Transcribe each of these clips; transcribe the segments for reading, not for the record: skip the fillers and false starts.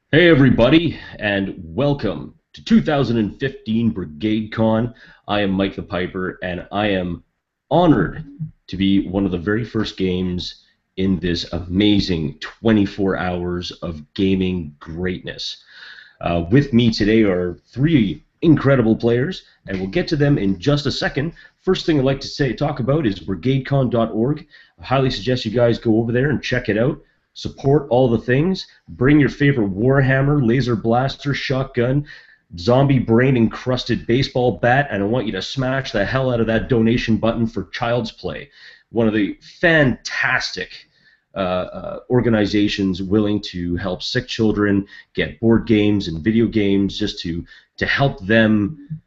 Hey everybody, and welcome to 2015 Brigade Con. I am Mike the Piper, and I am honored to be one of the very first games in this amazing 24 hours of gaming greatness. With me today are three incredible players, and we'll get to them in just a second. First thing I'd like to talk about is brigadecon.org. I highly suggest you guys go over there and check it out. Support all the things. Bring your favorite Warhammer, laser blaster, shotgun, zombie brain encrusted baseball bat, and I want you to smash the hell out of that donation button for Child's Play, one of the fantastic organizations willing to help sick children get board games and video games just to help them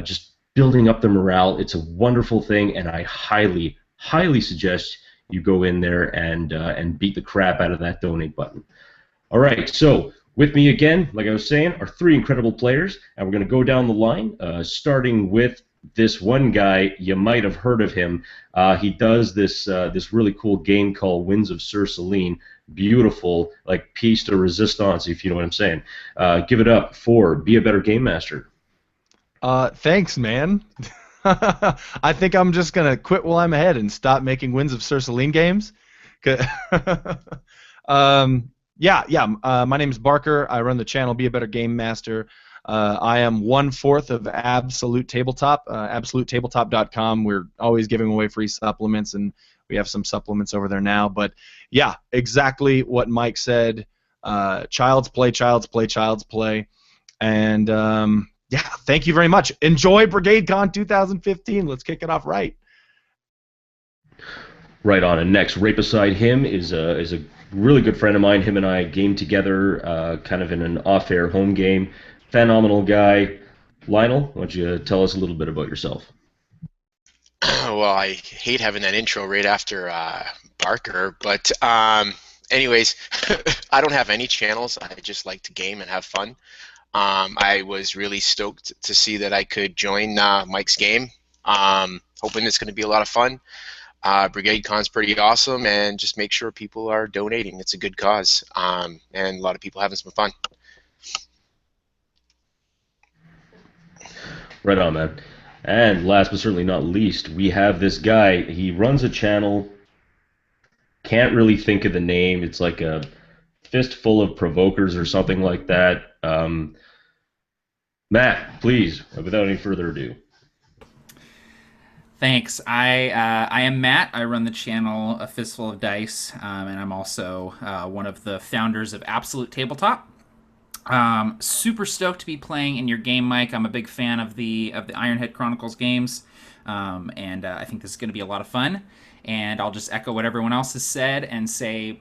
just building up their morale. It's a wonderful thing, and I highly suggest you go in there and beat the crap out of that donate button. All right, so with me again, like I was saying, are three incredible players, and we're going to go down the line, starting with this one guy. You might have heard of him. He does this really cool game called Winds of Sir Celine. Beautiful, like piece de resistance, if you know what I'm saying. Give it up for Be a Better Game Master. Thanks, man. I think I'm just gonna quit while I'm ahead and stop making Winds of Sir Celine games. My name is Barker. I run the channel Be a Better Game Master. I am 1/4 of Absolute Tabletop, absolutetabletop.com. We're always giving away free supplements, and we have some supplements over there now. But yeah, exactly what Mike said. Child's play, child's play, child's play, and yeah, thank you very much. Enjoy BrigadeCon 2015. Let's kick it off right. Right on. And next, right beside him is a really good friend of mine. Him and I game together, kind of in an off-air home game. Phenomenal guy, Lionel. Why don't you tell us a little bit about yourself? Well, I hate having that intro right after Barker, but anyways, I don't have any channels. I just like to game and have fun. I was really stoked to see that I could join Mike's game. Hoping it's going to be a lot of fun. BrigadeCon's pretty awesome, and just make sure people are donating. It's a good cause, and a lot of people having some fun. Right on, man. And last but certainly not least, we have this guy. He runs a channel. Can't really think of the name. It's like a fistful of provokers or something like that. Matt, please, without any further ado. Thanks. I am Matt. I run the channel A Fistful of Dice, and I'm also one of the founders of Absolute Tabletop. Super stoked to be playing in your game, Mike. I'm a big fan of the Ironhead Chronicles games, and I think this is going to be a lot of fun. And I'll just echo what everyone else has said and say,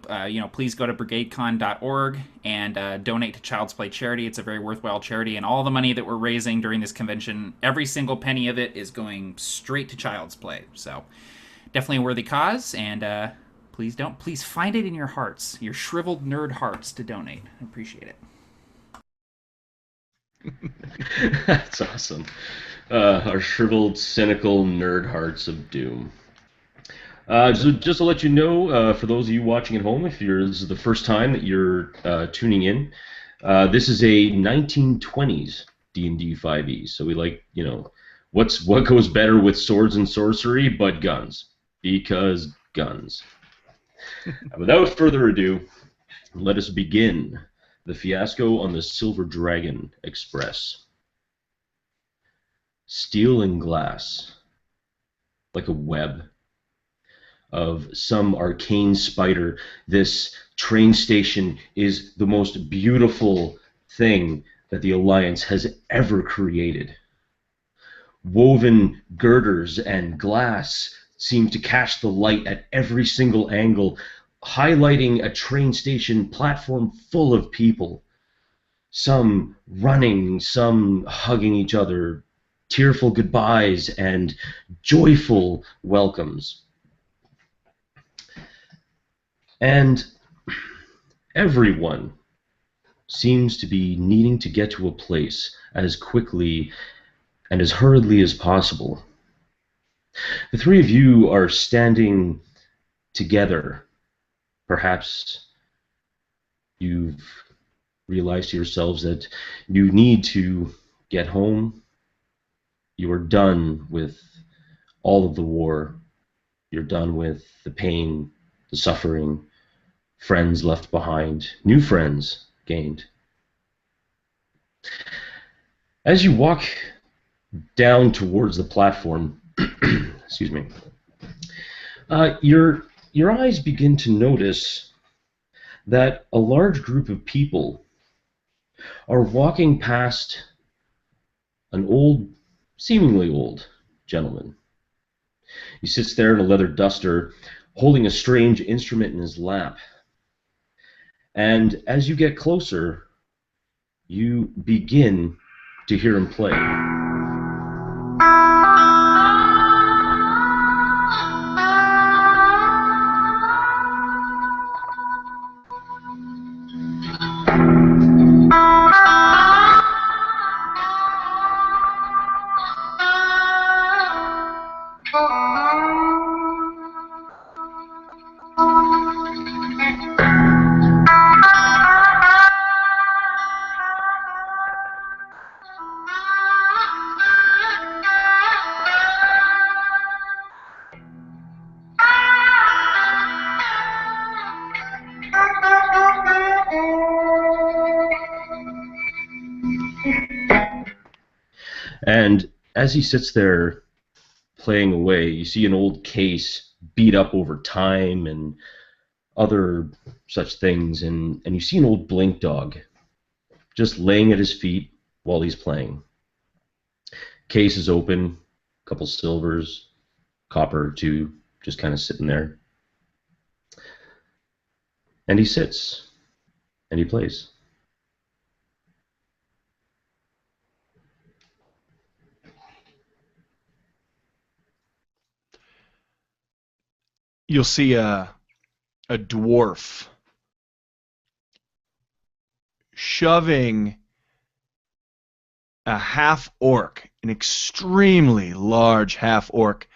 please go to brigadecon.org and donate to Child's Play charity. It's a very worthwhile charity, and all the money that we're raising during this convention, every single penny of it is going straight to Child's Play. So definitely a worthy cause, and please find it in your hearts, your shriveled nerd hearts, to donate. I appreciate it. That's awesome. Our shriveled, cynical nerd hearts of doom. So just to let you know, for those of you watching at home, if this is the first time that you're tuning in, this is a 1920s D&D 5e. So we like, what goes better with swords and sorcery but guns? Because guns. And without further ado, let us begin the Fiasco on the Silver Dragon Express. Steel and glass, like a web of some arcane spider. This train station is the most beautiful thing that the Alliance has ever created. Woven girders and glass seem to catch the light at every single angle, highlighting a train station platform full of people. Some running, some hugging each other, tearful goodbyes and joyful welcomes. And everyone seems to be needing to get to a place as quickly and as hurriedly as possible. The three of you are standing together. Perhaps you've realize to yourselves that you need to get home. You are done with all of the war. You're done with the pain, the suffering, friends left behind, new friends gained. As you walk down towards the platform, excuse me, your eyes begin to notice that a large group of people are walking past an old, seemingly old gentleman. He sits there in a leather duster, holding a strange instrument in his lap. And as you get closer, you begin to hear him play. And as he sits there playing away, you see an old case beat up over time and other such things, and you see an old blink dog just laying at his feet while he's playing. Case is open, a couple silvers, copper or two, just kind of sitting there. And he sits, and he plays. You'll see a dwarf shoving a half-orc, an extremely large half-orc,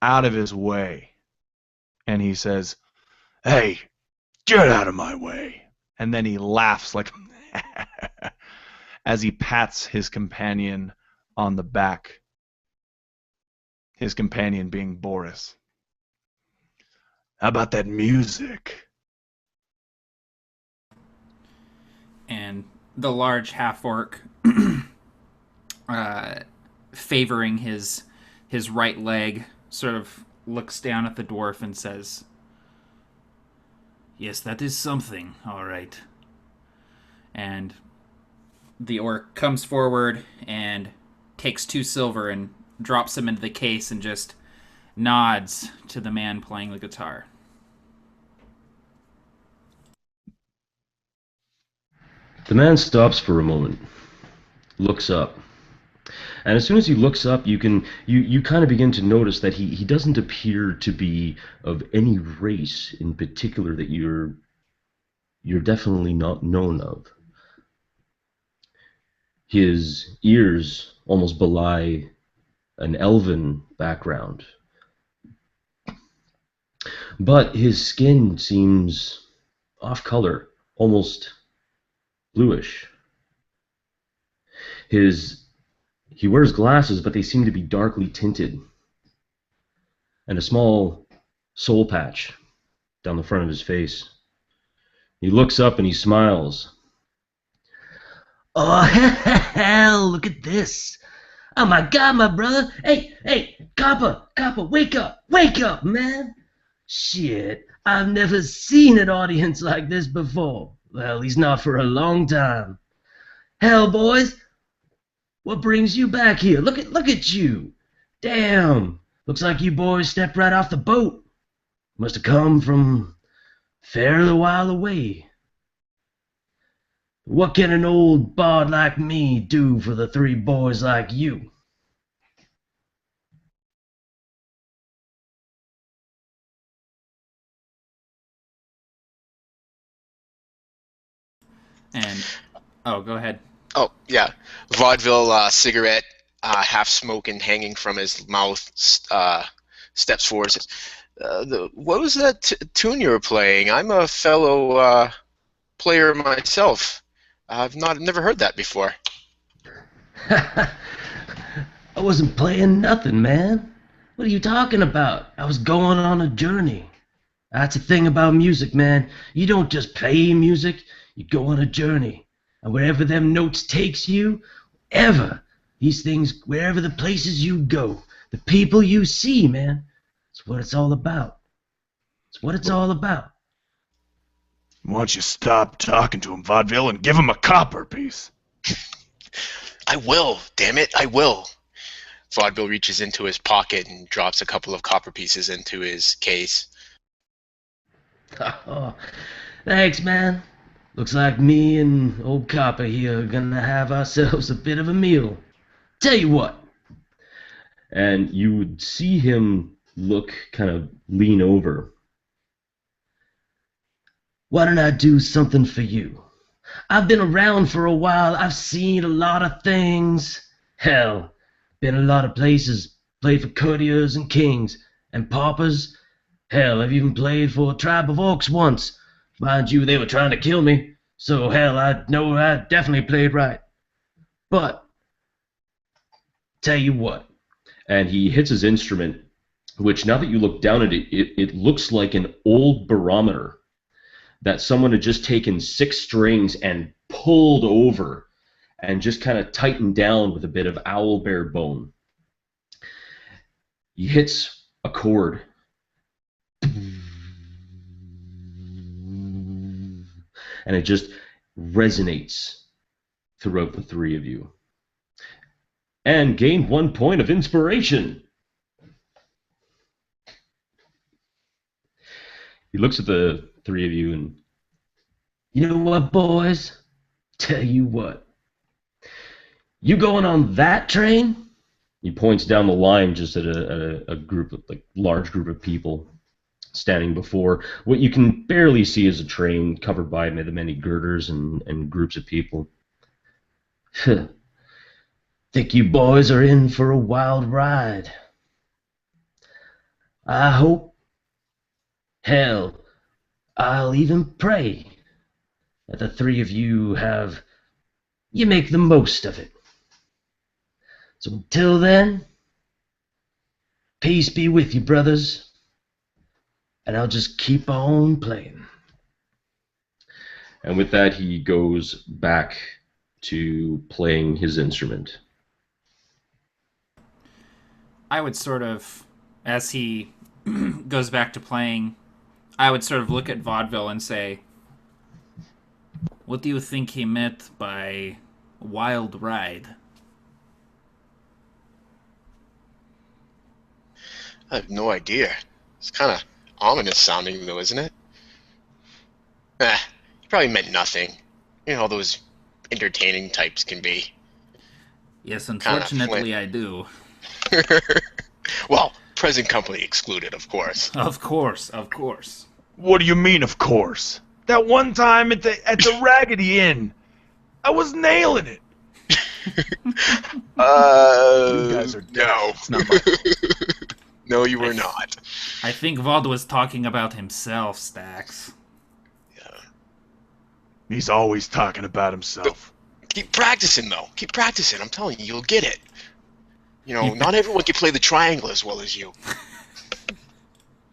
out of his way. And he says, "Hey, get out of my way." And then he laughs like as he pats his companion on the back. His companion being Boris. "How about that music?" And the large half-orc, favoring his right leg, sort of looks down at the dwarf and says, "Yes, that is something, all right." And the orc comes forward and takes 2 silver and drops them into the case and just nods to the man playing the guitar. The man stops for a moment, looks up. And as soon as he looks up, you kind of begin to notice that he doesn't appear to be of any race in particular that you're definitely not known of. His ears almost belie an elven background. But his skin seems off color, almost bluish. He wears glasses, but they seem to be darkly tinted. And a small soul patch down the front of his face. He looks up and he smiles. "Oh, hell, look at this. Oh my God, my brother. Hey, Copper, wake up, man. Shit, I've never seen an audience like this before. Well, at least not for a long time. Hell, boys, what brings you back here? Look at you. Damn, looks like you boys stepped right off the boat. Must have come from fairly while away. What can an old bard like me do for the 3 boys like you?" And oh, go ahead. Oh, yeah. Vaudeville cigarette, half smoking, hanging from his mouth, steps forward. Says, what was that tune you were playing? I'm a fellow player myself. I've never heard that before. I wasn't playing nothing, man. What are you talking about? I was going on a journey. That's the thing about music, man. You don't just play music, you go on a journey. And wherever them notes takes you, wherever the places you go, the people you see, man, it's what it's all about. It's what it's all about. Why don't you stop talking to him, Vaudeville, and give him a copper piece? I will, damn it, I will. Vaudeville reaches into his pocket and drops a couple of copper pieces into his case. Oh, thanks, man. Looks like me and old Copper here are gonna have ourselves a bit of a meal. Tell you what. And you would see him kind of lean over. Why don't I do something for you? I've been around for a while. I've seen a lot of things. Hell, been a lot of places. Played for courtiers and kings and paupers. Hell, I've even played for a tribe of orcs once. Mind you, they were trying to kill me. So, hell, I know I definitely played right. But, tell you what. And he hits his instrument, which now that you look down at it, it looks like an old barometer that someone had just taken 6 strings and pulled over and just kind of tightened down with a bit of owlbear bone. He hits a chord. And it just resonates throughout the 3 of you. And gain 1 point of inspiration. He looks at the 3 of you and, you know what, boys? Tell you what. You going on that train? He points down the line just at a group of, large group of people standing before what you can barely see as a train covered by the many girders and groups of people. Think you boys are in for a wild ride. I hope, hell, I'll even pray that the 3 of you make the most of it. So until then, peace be with you, brothers. And I'll just keep on playing. And with that, he goes back to playing his instrument. I would sort of, as he goes back to playing, I would sort of look at Vaudeville and say, what do you think he meant by wild ride? I have no idea. It's kind of ominous sounding, though, isn't it? He probably meant nothing. You know how those entertaining types can be. Yes, unfortunately I do. Well, present company excluded, of course. Of course, of course. What do you mean, of course? That one time at the Raggedy Inn, I was nailing it. You guys are dead. No. It's not my fault. No, you were not. I think Vaude was talking about himself, Stax. Yeah. He's always talking about himself. Keep practicing, though. Keep practicing. I'm telling you, you'll get it. You know, not everyone can play the triangle as well as you.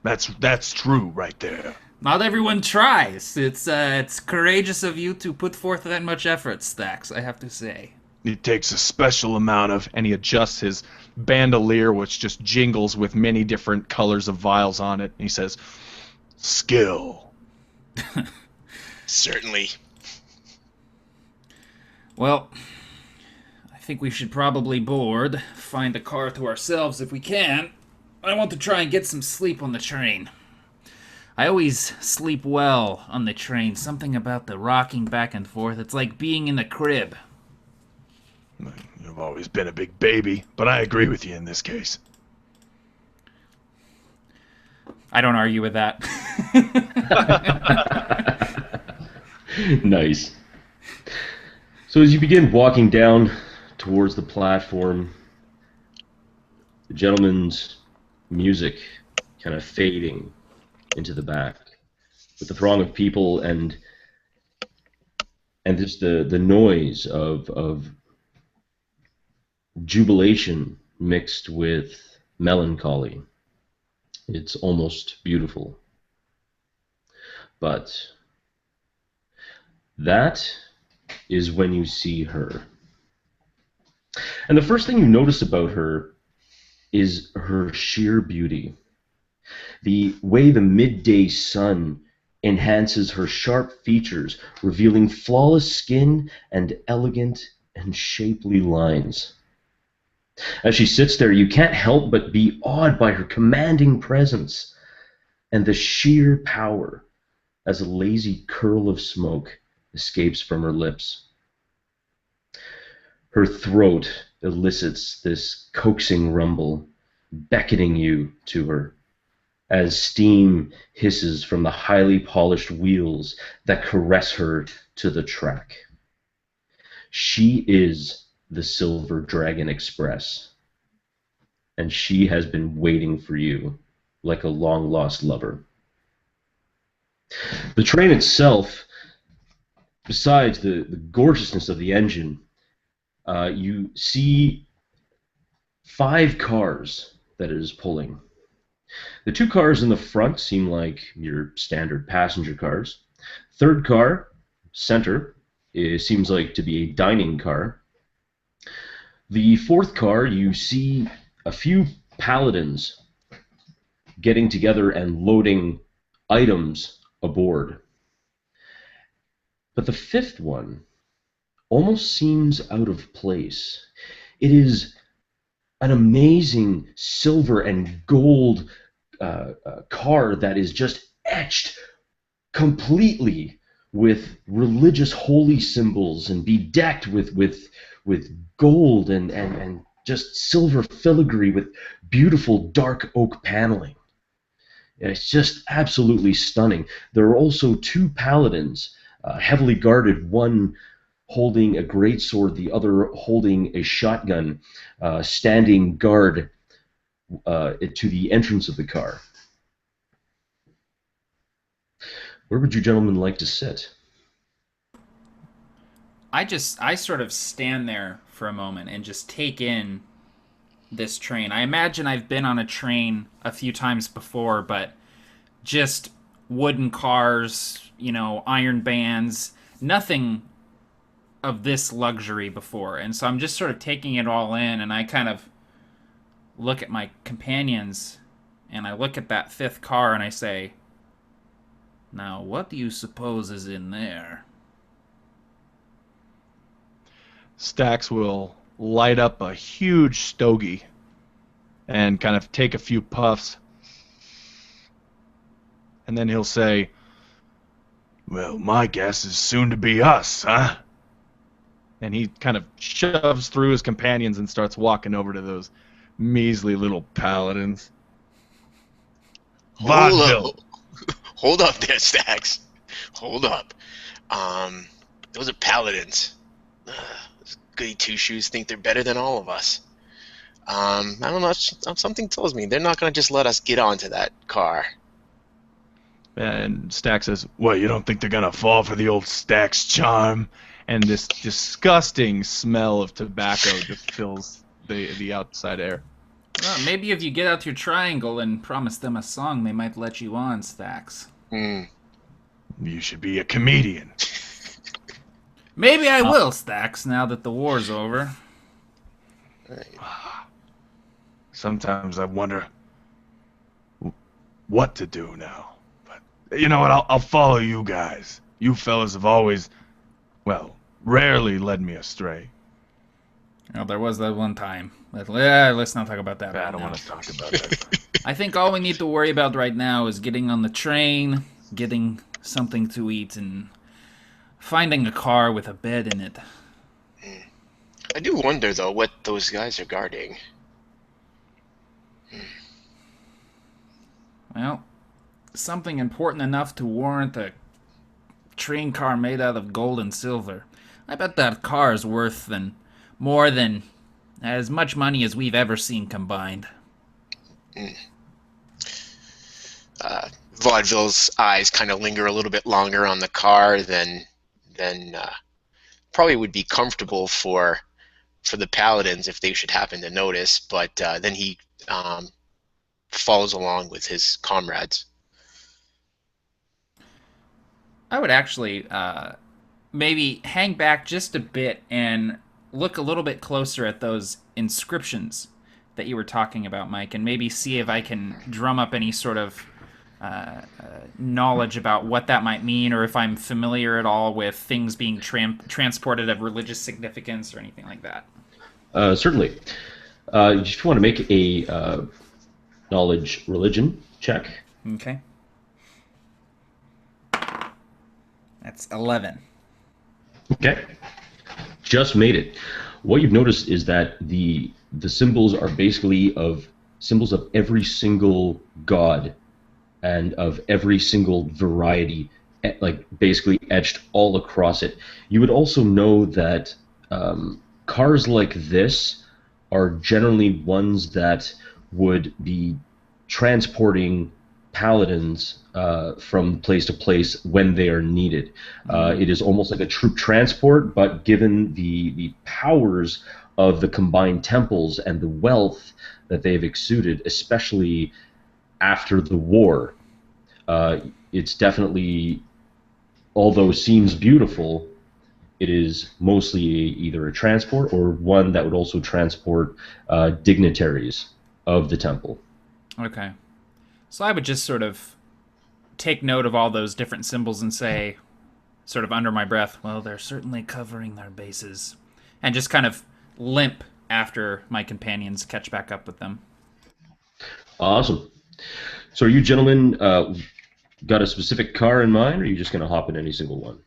That's true right there. Not everyone tries. It's courageous of you to put forth that much effort, Stax, I have to say. It takes a special amount of... And he adjusts his bandolier, which just jingles with many different colors of vials on it. And he says, skill. Certainly. Well, I think we should probably board, find a car to ourselves if we can. I want to try and get some sleep on the train. I always sleep well on the train. Something about the rocking back and forth. It's like being in the crib. You've always been a big baby, but I agree with you in this case. I don't argue with that. Nice. So as you begin walking down towards the platform, the gentleman's music kind of fading into the back with the throng of people, and and just the noise of jubilation mixed with melancholy. It's almost beautiful. But that is when you see her. And the first thing you notice about her is her sheer beauty. The way the midday sun enhances her sharp features, revealing flawless skin and elegant and shapely lines. As she sits there, you can't help but be awed by her commanding presence and the sheer power as a lazy curl of smoke escapes from her lips. Her throat elicits this coaxing rumble, beckoning you to her, as steam hisses from the highly polished wheels that caress her to the track. She is the Silver Dragon Express, and she has been waiting for you like a long-lost lover. The train itself, besides the gorgeousness of the engine, you see 5 cars that it is pulling. The 2 cars in the front seem like your standard passenger cars. Third car, center, seems like to be a dining car. The fourth car, you see a few paladins getting together and loading items aboard. But the fifth one almost seems out of place. It is an amazing silver and gold car that is just etched completely with religious holy symbols and bedecked with gold and just silver filigree with beautiful dark oak paneling. It's just absolutely stunning. There are also 2 paladins, heavily guarded, one holding a greatsword, the other holding a shotgun, standing guard to the entrance of the car. Where would you gentlemen like to sit? I sort of stand there for a moment and just take in this train. I imagine I've been on a train a few times before, but just wooden cars, iron bands, nothing of this luxury before. And so I'm just sort of taking it all in, and I kind of look at my companions and I look at that 5th car and I say, "Now, what do you suppose is in there?" Stax will light up a huge stogie and kind of take a few puffs. And then he'll say, Well, my guess is soon to be us, huh? and he kind of shoves through his companions and starts walking over to those measly little paladins. Vaudeville. Hold up there, Stax. Hold up. Those are paladins. Those goody two-shoes think they're better than all of us. I don't know. Something tells me they're not going to just let us get onto that car. And Stax says, Well, you don't think they're gonna fall for the old Stax charm? and this disgusting smell of tobacco just fills the outside air. Well, maybe if you get out your triangle and promise them a song, they might let you on, Stax. You should be a comedian. Maybe I will, Stax, now that the war's over. Sometimes I wonder what to do now. But you know what? I'll follow you guys. You fellas have always, well, rarely led me astray. Well, there was that one time. Let's not talk about that. I right don't now. want to talk about that. I think all we need to worry about right now is getting on the train, getting something to eat, and finding a car with a bed in it. I do wonder, though, what those guys are guarding. Well, something important enough to warrant a train car made out of gold and silver. I bet that car is worth more than as much money as we've ever seen combined. Vaudeville's eyes kind of linger a little bit longer on the car than probably would be comfortable for the paladins if they should happen to notice. But then he follows along with his comrades. I would actually maybe hang back just a bit and look a little bit closer at those inscriptions that you were talking about, Mike, and maybe see if I can drum up any sort of knowledge about what that might mean, or if I'm familiar at all with things being transported of religious significance or anything like that. Certainly. You just want to make a knowledge religion check. Okay. That's 11. Okay. Just made it. What you've noticed is that the symbols are basically of symbols of every single god and of every single variety, like basically etched all across it. You would also know that cars like this are generally ones that would be transporting paladins from place to place when they are needed. It is almost like a troop transport, but given the powers of the combined temples and the wealth that they've exuded, especially after the war, it's definitely, although seems beautiful, it is mostly either a transport or one that would also transport dignitaries of the temple. Okay. So I would just sort of take note of all those different symbols and say, sort of under my breath, well, they're certainly covering their bases. And just kind of limp after my companions catch back up with them. Awesome. So are you gentlemen got a specific car in mind, or are you just going to hop in any single one?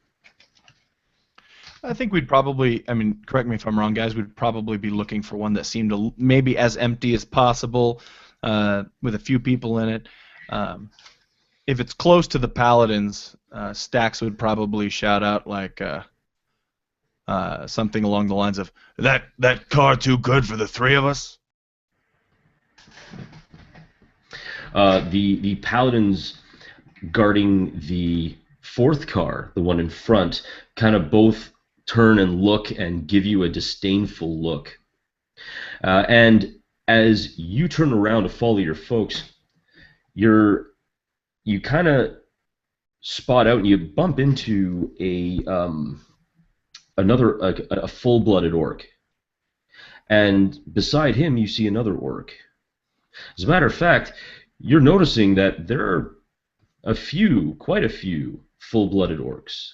I think we'd probably, I mean, correct me if I'm wrong, guys, we'd probably be looking for one that seemed maybe as empty as possible, with a few people in it. If it's close to the paladins, Stax would probably shout out like something along the lines of, That car too good for the three of us? The paladins guarding the fourth car, the one in front, kind of both turn and look and give you a disdainful look. And as you turn around to follow your folks, you kind of spot out and you bump into a full-blooded orc. And beside him, you see another orc. As a matter of fact, you're noticing that there are quite a few full-blooded orcs.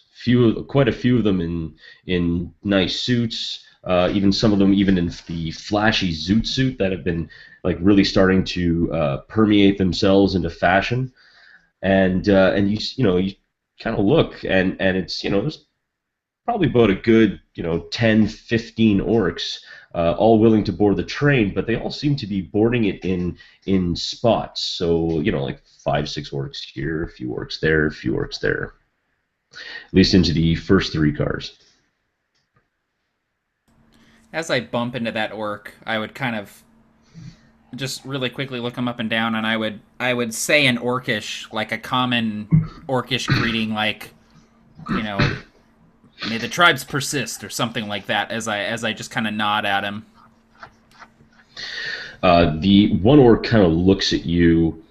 Quite a few of them in nice suits. Even some of them even in the flashy zoot suit that have been like really starting to permeate themselves into fashion. And you kind of look and it's there's probably about a good 10, 15 orcs. All willing to board the train, but they all seem to be boarding it in spots. So, like 5, 6 orcs here, a few orcs there, a few orcs there. At least into the first 3 cars. As I bump into that orc, I would kind of just really quickly look him up and down, and I would say in Orcish, like a common Orcish greeting, like, may the tribes persist, or something like that, as I just kind of nod at him. The one orc kind of looks at you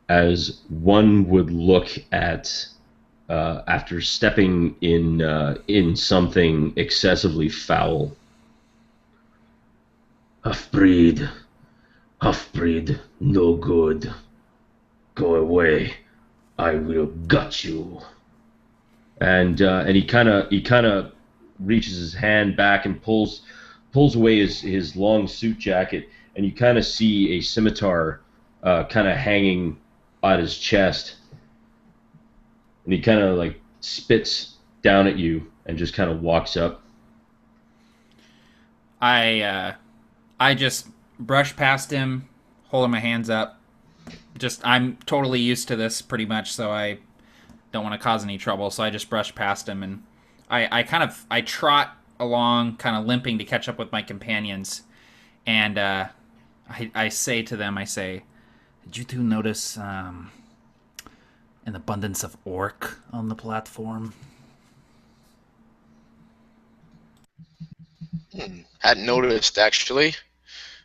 as one would look at after stepping in something excessively foul. Half-breed, no good. Go away. I will gut you. And he kind of reaches his hand back and pulls away his long suit jacket, and you kind of see a scimitar kind of hanging at his chest, and he kind of like spits down at you and just kind of walks up. I just brush past him, holding my hands up. I'm totally used to this pretty much, so I don't want to cause any trouble, so I just brush past him, and I trot along, kind of limping to catch up with my companions, and I say to them, did you two notice an abundance of orc on the platform? Hadn't noticed, actually.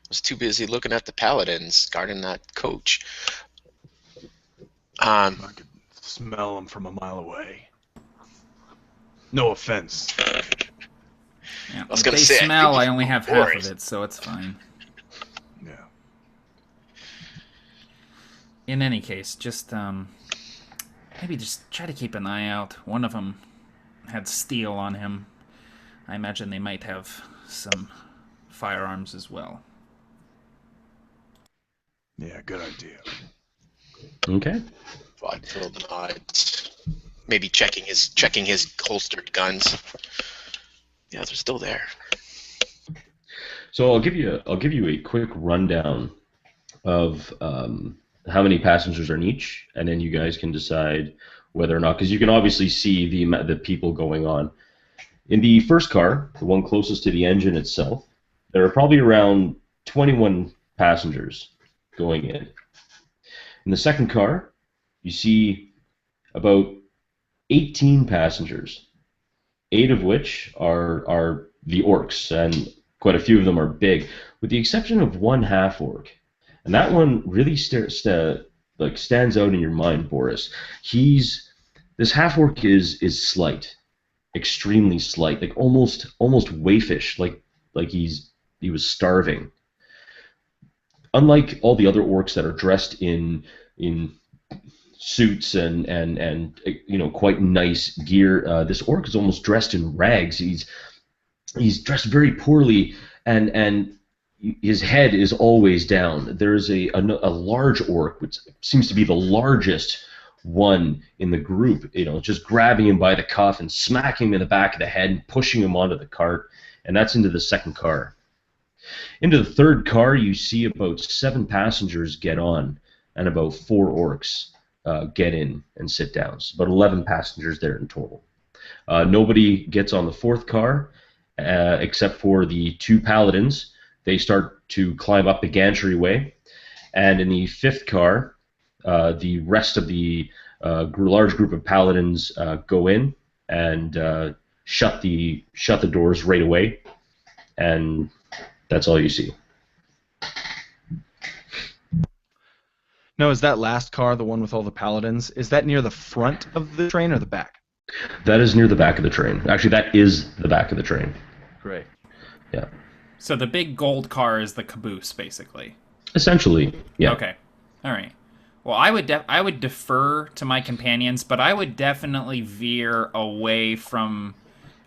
Was too busy looking at the paladins guarding that coach. I could smell them from a mile away. No offense. Yeah. was If gonna they say, I smell, could I be only have half of forest. it, so it's fine. Yeah. In any case, just maybe just try to keep an eye out. One of them had steel on him. I imagine they might have some firearms as well. Yeah, good idea. Okay. Vaudeville nods. Maybe checking his holstered guns. Yeah, they're still there. So I'll give you a quick rundown of how many passengers are in each, and then you guys can decide whether or not, because you can obviously see the people going on. In the first car, the one closest to the engine itself, there are probably around 21 passengers going in. In the second car, you see about 18 passengers, 8 of which are the orcs, and quite a few of them are big, with the exception of one half orc. And that one really stands out in your mind, Boris. This half orc is slight, extremely slight, like almost waifish, like he was starving. Unlike all the other orcs that are dressed in suits and quite nice gear, this orc is almost dressed in rags. He's dressed very poorly, and his head is always down. There's a large orc, which seems to be the largest one in the group, just grabbing him by the cuff and smacking him in the back of the head and pushing him onto the cart, and that's into the second car. Into the third car, you see about 7 passengers get on, and about 4 orcs get in and sit down. So about 11 passengers there in total. Nobody gets on the fourth car, except for the 2 paladins. They start to climb up the gantry-way. And in the fifth car, the rest of the large group of paladins go in and shut the doors right away. And that's all you see. No, is that last car, the one with all the paladins, is that near the front of the train or the back? That is near the back of the train. Actually, that is the back of the train. Great. Yeah. So the big gold car is the caboose, basically. Essentially, yeah. Okay. All right. Well, I would defer to my companions, but I would definitely veer away from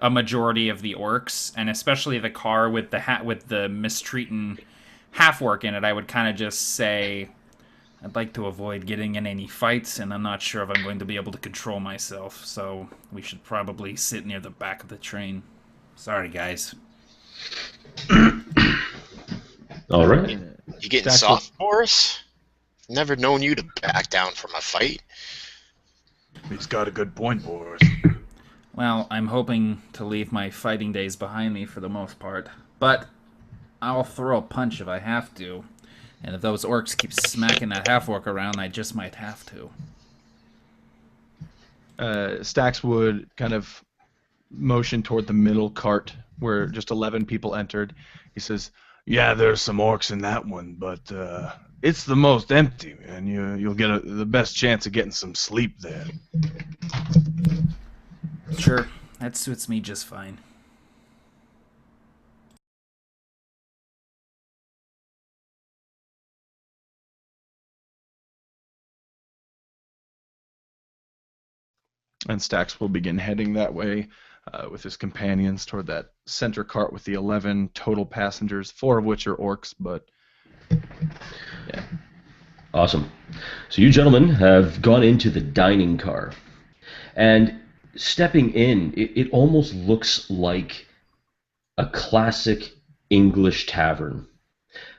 a majority of the orcs, and especially the car with the mistreating half orc in it. I would kind of just say, I'd like to avoid getting in any fights, and I'm not sure if I'm going to be able to control myself, so we should probably sit near the back of the train. Sorry, guys. All right. You getting Stack soft, Boris? Never known you to back down from a fight. He's got a good point, Boris. Well, I'm hoping to leave my fighting days behind me for the most part, but I'll throw a punch if I have to. And if those orcs keep smacking that half-orc around, I just might have to. Stax would kind of motion toward the middle cart where just 11 people entered. He says, Yeah, there's some orcs in that one, but it's the most empty, and you'll get the best chance of getting some sleep there. Sure, that suits me just fine. and Stax will begin heading that way with his companions toward that center cart with the 11 total passengers, 4 of which are orcs, but yeah. Awesome. So you gentlemen have gone into the dining car, and stepping in, it almost looks like a classic English tavern.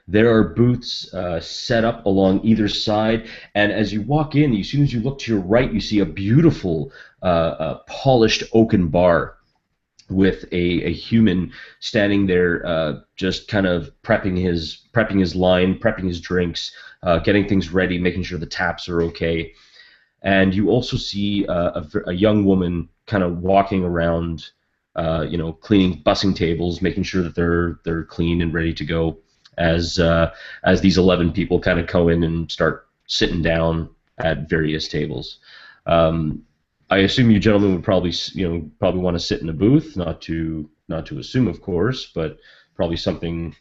There are booths set up along either side, and as you walk in, as soon as you look to your right, you see a beautiful polished oaken bar with a human standing there, just kind of prepping his line, prepping his drinks, getting things ready, making sure the taps are okay. And you also see a young woman kind of walking around cleaning bussing tables, making sure that they're clean and ready to go as these 11 people kind of go in and start sitting down at various tables. I assume you gentlemen would probably want to sit in a booth, not to assume, of course, but probably something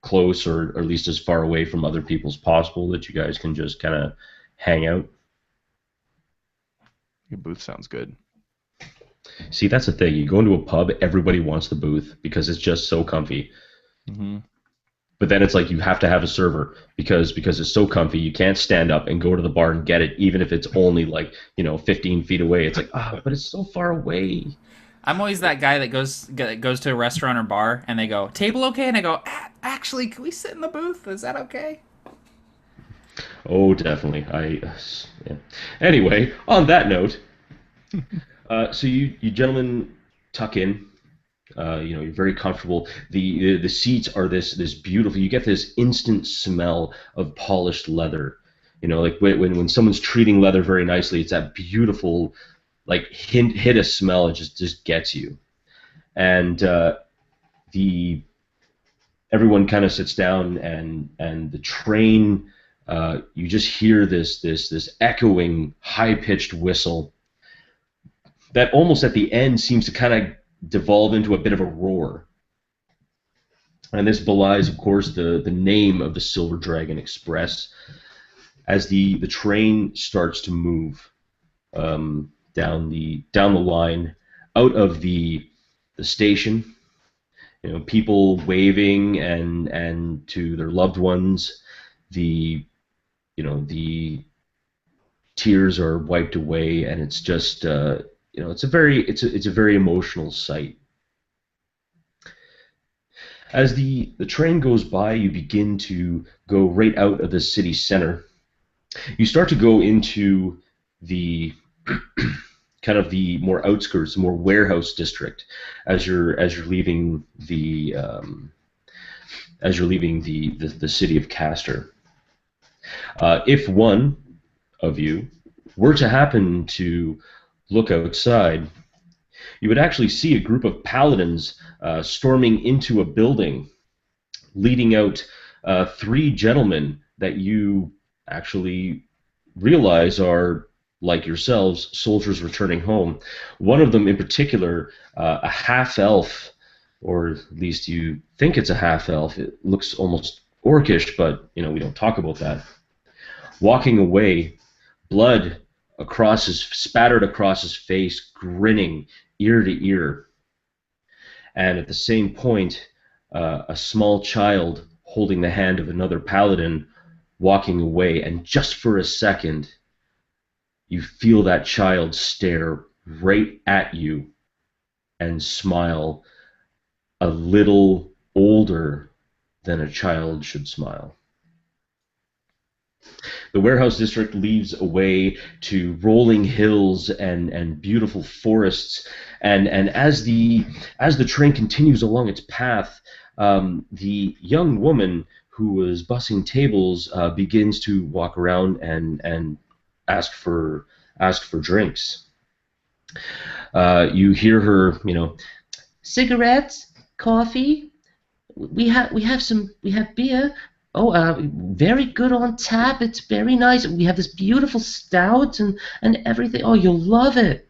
close or at least as far away from other people as possible that you guys can just kind of hang out. Your booth sounds good. See, that's the thing. You go into a pub, everybody wants the booth because it's just so comfy. Mm-hmm. But then it's like you have to have a server because it's so comfy. You can't stand up and go to the bar and get it, even if it's only 15 feet away. It's like, but it's so far away. I'm always that guy that goes to a restaurant or bar and they go, table okay? And I go, actually, can we sit in the booth? Is that okay? Oh, definitely. Yeah. Anyway, on that note, so you gentlemen tuck in. You're very comfortable. The seats are this beautiful. You get this instant smell of polished leather. Like when someone's treating leather very nicely, it's that beautiful, hit a smell. It just gets you. And everyone kind of sits down, and the train. You just hear this echoing, high-pitched whistle that almost at the end seems to kind of devolve into a bit of a roar. And this belies, of course, the name of the Silver Dragon Express as the train starts to move down the line out of the station. People waving and to their loved ones. The tears are wiped away, and it's just it's a very emotional sight. As the train goes by, you begin to go right out of the city center. You start to go into the kind of the more outskirts, more warehouse district as you're leaving the city of Castor. If one of you were to happen to look outside, you would actually see a group of paladins storming into a building, leading out three gentlemen that you actually realize are, like yourselves, soldiers returning home. One of them in particular, a half-elf, or at least you think it's a half-elf. It looks almost orcish, but we don't talk about that. Walking away, blood spattered across his face, grinning ear to ear. And at the same point, a small child holding the hand of another paladin walking away, and just for a second, you feel that child stare right at you and smile a little older than a child should smile. The warehouse district leads away to rolling hills and beautiful forests, and as the train continues along its path, the young woman who was bussing tables begins to walk around and ask for drinks. You hear her, cigarettes, coffee. We have beer. Oh, very good on tap. It's very nice. We have this beautiful stout and everything. Oh, you'll love it.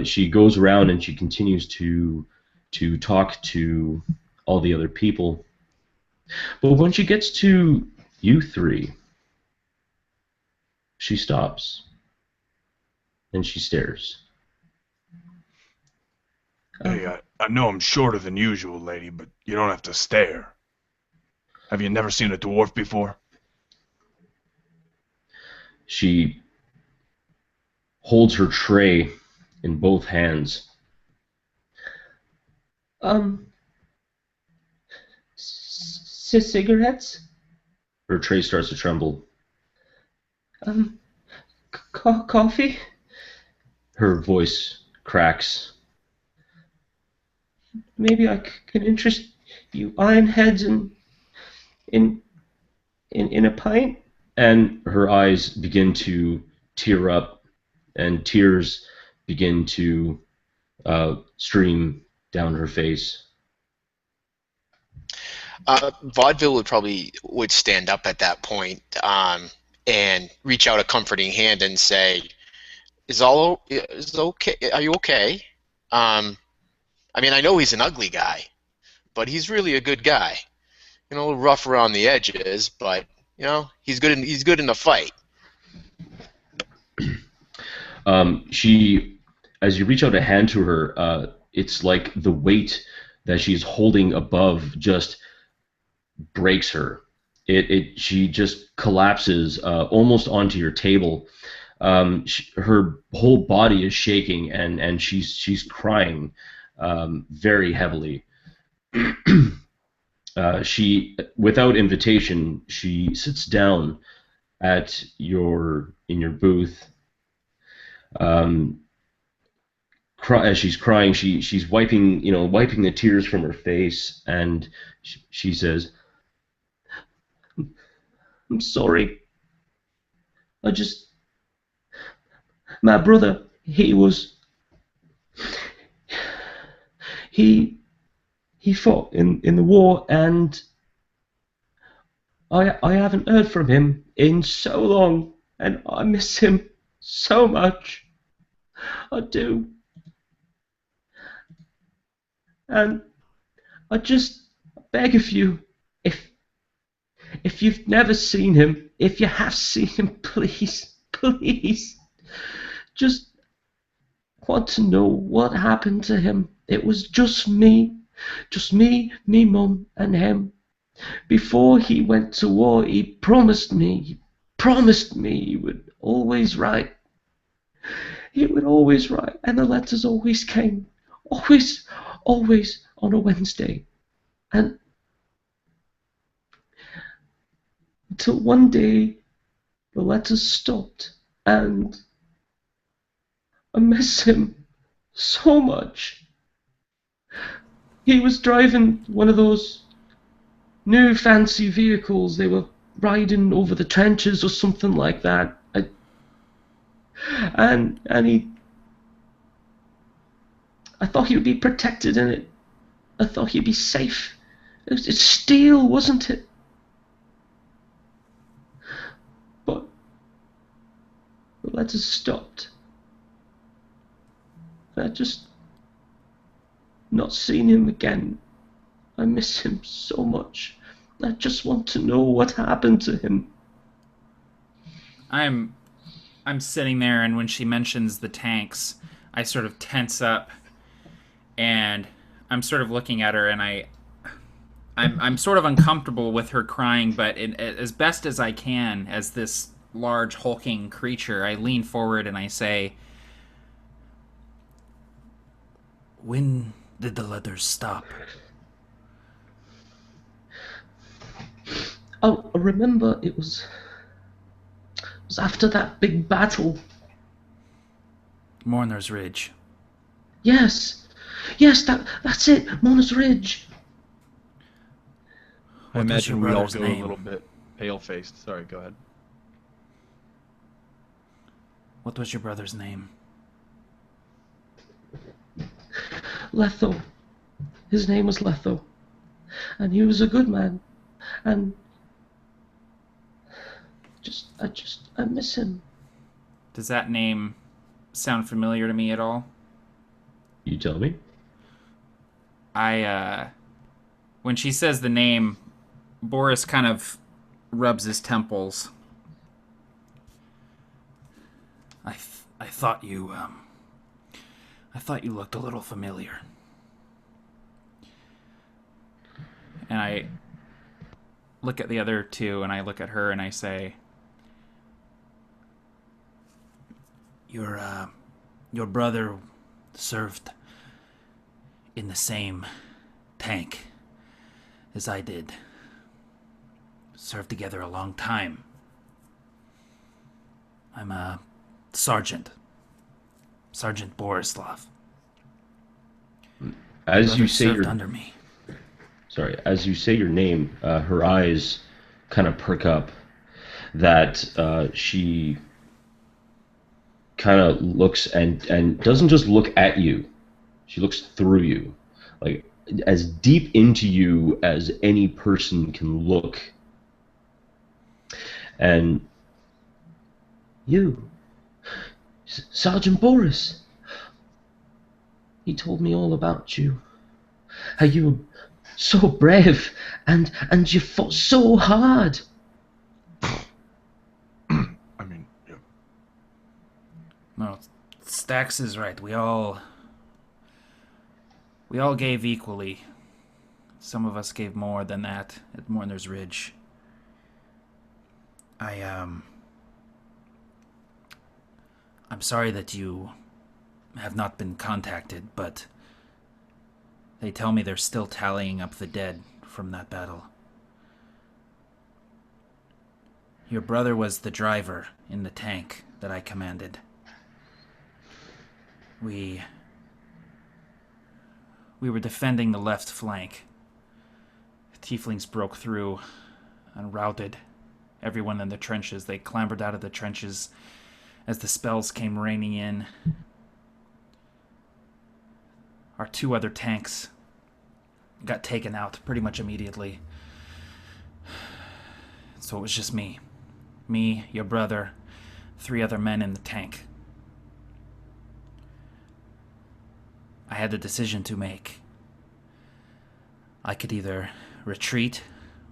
She goes around and she continues to talk to all the other people. But when she gets to you three, she stops and she stares. Hey, I know I'm shorter than usual, lady, but you don't have to stare. Have you never seen a dwarf before? She holds her tray in both hands. Cigarettes? Her tray starts to tremble. Coffee? Her voice cracks. Maybe I can interest you ironheads in a pint? And her eyes begin to tear up, and tears begin to stream down her face. Vaudeville would stand up at that point, and reach out a comforting hand and say, is okay? Are you okay? I mean, I know he's an ugly guy, but he's really a good guy. You know, a little rough around the edges, but you know, he's good in the fight. She, as you reach out a hand to her, it's like the weight that she's holding above just breaks her. She just collapses almost onto your table. Her whole body is shaking, and she's crying very heavily. She, without invitation, she sits down in your booth. As she's crying, she's wiping the tears from her face, and she says, "I'm sorry. My brother, he fought in the war, and I haven't heard from him in so long, and I miss him so much. I do. And I just beg of you, if you've never seen him, if you have seen him, please, please, just want to know what happened to him. It was just me, me mum, and him. Before he went to war, he promised me he would always write. He would always write, and the letters always came. Always on a Wednesday. And until one day, the letters stopped, and I miss him so much. He was driving one of those new fancy vehicles. They were riding over the trenches or something like that. I thought he would be protected in it. I thought he'd be safe. It's steel, wasn't it? But the letters stopped. I just not seen him again. I miss him so much. I just want to know what happened to him. I'm sitting there, and when she mentions the tanks, I sort of tense up, and I'm sort of looking at her, and I'm sort of uncomfortable with her crying, but as best as I can, as this large hulking creature, I lean forward and I say, "When did the letters stop?" Oh, I remember it was after that big battle. Mourner's Ridge. Yes, that's it, Mona's Ridge. I What was imagine your we all brother's go name? a little bit pale-faced. Sorry, go ahead. What was your brother's name? Letho. His name was Letho. And he was a good man. And I miss him. Does that name sound familiar to me at all? You tell me? When she says the name, Boris kind of rubs his temples. I thought you looked a little familiar. And I look at the other two, and I look at her, and I say, Your brother served in the same tank as I did. Served together a long time. I'm a sergeant. Sergeant Borislav. As you say served under me. As you say your name, her eyes kind of perk up. That she kind of looks and doesn't just look at you, She looks through you, like as deep into you as any person can look. And you, Sergeant Boris, he told me all about you. How you were so brave and you fought so hard. I mean, yeah. No, Stax is right. We all gave equally. Some of us gave more than that at Mourner's Ridge. I'm sorry that you have not been contacted, but they tell me they're still tallying up the dead from that battle. Your brother was the driver in the tank that I commanded. We were defending the left flank. The Tieflings broke through and routed everyone in the trenches. They clambered out of the trenches as the spells came raining in. Our 2 other tanks got taken out pretty much immediately. So it was just me. Me, your brother, 3 other men in the tank. I had a decision to make. I could either retreat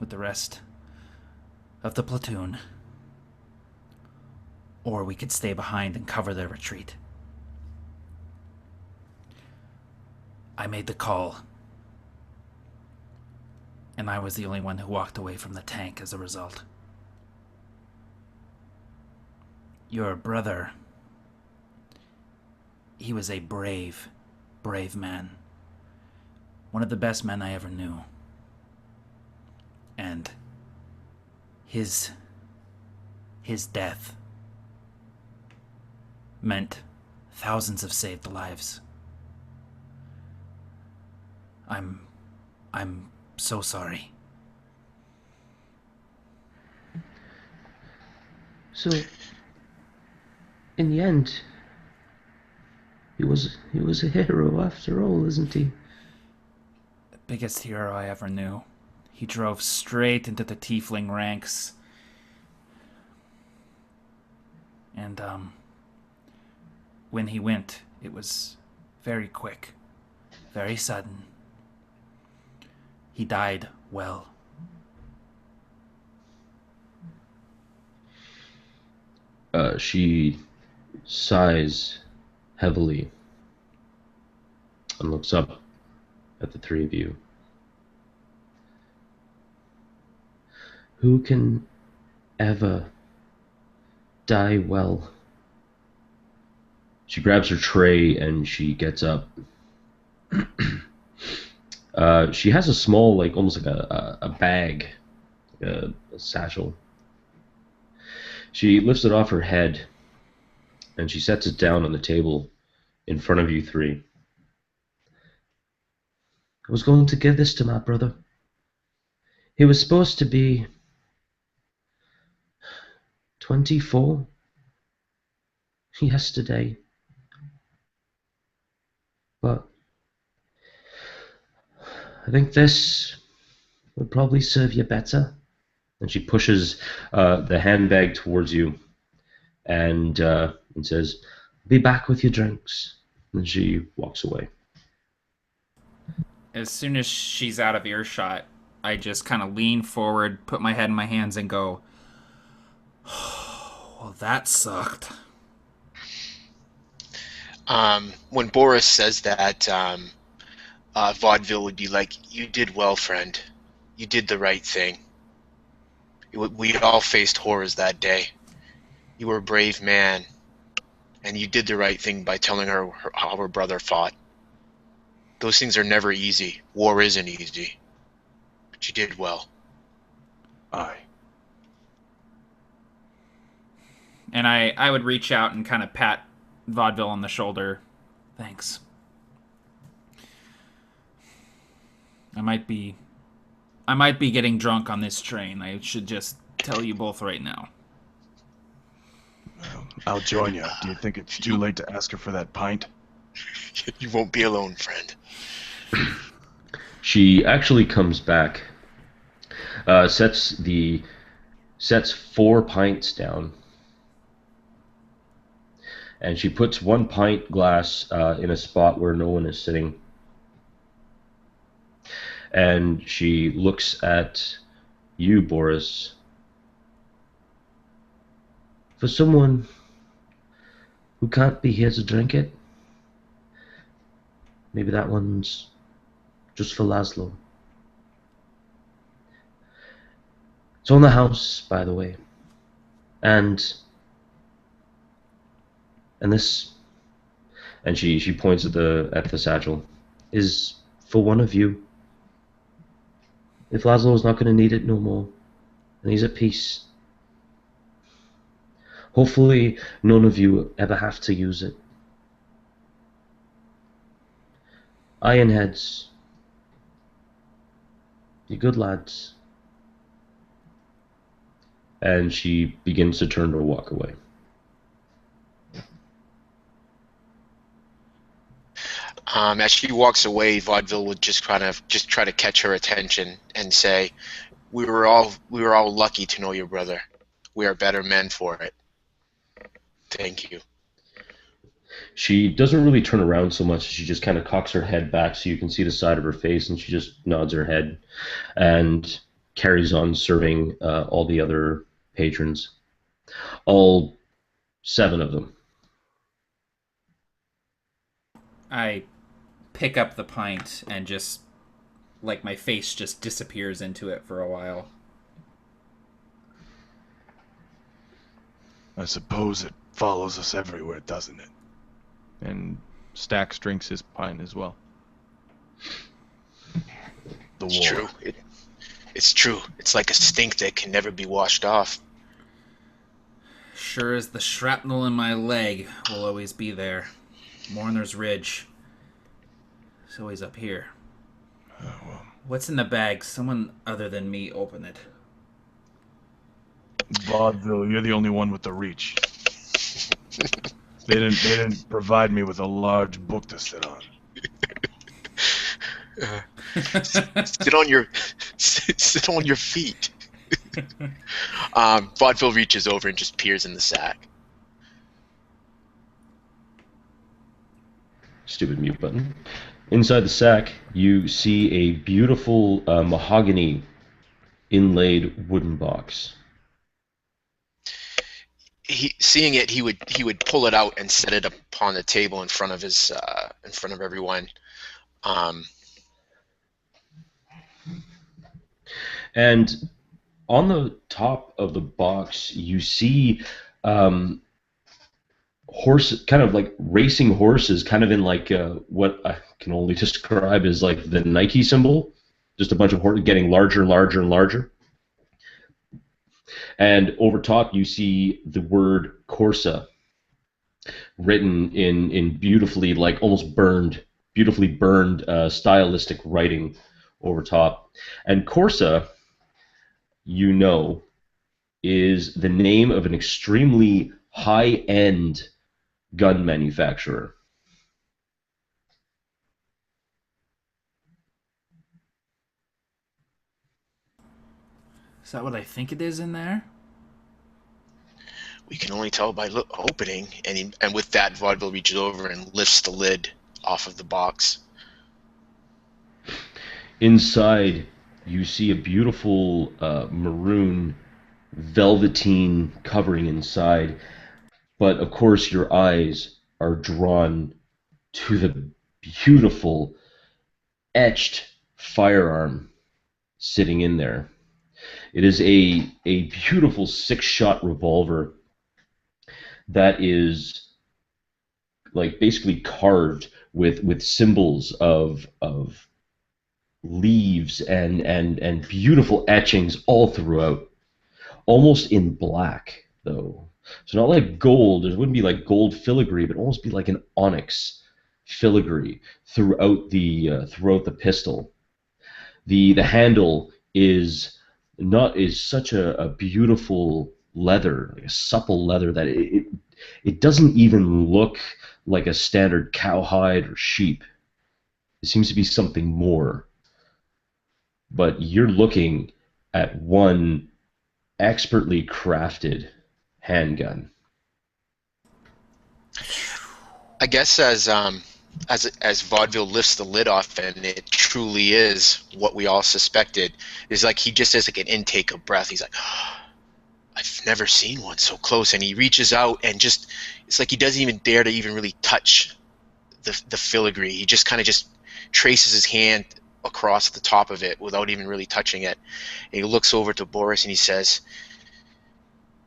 with the rest of the platoon, or we could stay behind and cover their retreat. I made the call, and I was the only one who walked away from the tank as a result. Your brother, he was a brave man. One of the best men I ever knew. And his death meant thousands of saved lives. I'm so sorry. So, in the end, he was a hero after all, isn't he? The biggest hero I ever knew. He drove straight into the Tiefling ranks. And, when he went, it was very quick, very sudden. He died well. She sighs heavily and looks up at the 3 of you. Who can ever die well? She grabs her tray and she gets up. She has a small, like almost like a bag, a satchel. She lifts it off her head and she sets it down on the table in front of you 3. I was going to give this to my brother. He was supposed to be 24 yesterday. But I think this would probably serve you better. And she pushes the handbag towards you and says, "Be back with your drinks." And she walks away. As soon as she's out of earshot, I just kind of lean forward, put my head in my hands, and go, oh, well, that sucked. When Boris says that, Vaudeville would be like, "You did well, friend. You did the right thing. We all faced horrors that day. You were a brave man, and you did the right thing by telling her how her brother fought. Those things are never easy. War isn't easy. But you did well." Aye. And I would reach out and kind of pat Vaudeville on the shoulder. Thanks. I might be getting drunk on this train. I should just tell you both right now. I'll join you. Do you think it's too late to ask her for that pint? You won't be alone, friend. She actually comes back, sets 4 pints down, and she puts 1 pint glass in a spot where no one is sitting. And she looks at you, Boris. For someone who can't be here to drink it, maybe that one's just for Laszlo. It's on the house, by the way. And this, and she points at the satchel, is for one of you. If Laszlo's not going to need it no more, and he's at peace, hopefully none of you ever have to use it. Ironheads, you're good lads. And she begins to turn to walk away. As she walks away, Vaudeville would just try to catch her attention and say, "We were all lucky to know your brother. We are better men for it. Thank you." She doesn't really turn around so much. She just kind of cocks her head back so you can see the side of her face, and she just nods her head and carries on serving all the other patrons. All 7 of them. I pick up the pint and just, like, my face just disappears into it for a while. I suppose it follows us everywhere, doesn't it? And Stax drinks his pint as well. The It's war. true. It's true. It's like a stink that can never be washed off. Sure as the shrapnel in my leg will always be there. Mourner's Ridge. It's always up here. Well, What's in the bag? Someone other than me open it. Vaudeville, you're the only one with the reach. They didn't provide me with a large book to sit on. Sit on your feet. Vaudeville reaches over and just peers in the sack. Stupid mute button. Inside the sack, you see a beautiful mahogany inlaid wooden box. Seeing it, he would pull it out and set it upon the table in front of everyone. And on the top of the box, you see horses, kind of like racing horses, kind of in like what I can only describe as like the Nike symbol. Just a bunch of horses getting larger and larger and larger. And over top, you see the word Corsa written in beautifully, like almost beautifully burned stylistic writing over top. And Corsa, you know, is the name of an extremely high-end gun manufacturer. Is that what I think it is in there? We can only tell by opening, and with that, Vaudeville reaches over and lifts the lid off of the box. Inside, you see a beautiful maroon velveteen covering inside, but of course your eyes are drawn to the beautiful etched firearm sitting in there. It is a beautiful 6-shot revolver that is like basically carved with symbols of leaves and beautiful etchings all throughout, almost in black though. So not like gold. It wouldn't be like gold filigree, but almost be like an onyx filigree throughout the pistol. The handle is such a beautiful leather, like a supple leather, that it doesn't even look like a standard cowhide or sheep. It seems to be something more. But you're looking at one expertly crafted handgun. I guess as vaudeville lifts the lid off, and it truly is what we all suspected, is like he just has like an intake of breath. He's like, oh, I've never seen one so close, and he reaches out and just, it's like he doesn't even dare to even really touch the filigree. He just kind of just traces his hand across the top of it without even really touching it. And he looks over to Boris and he says,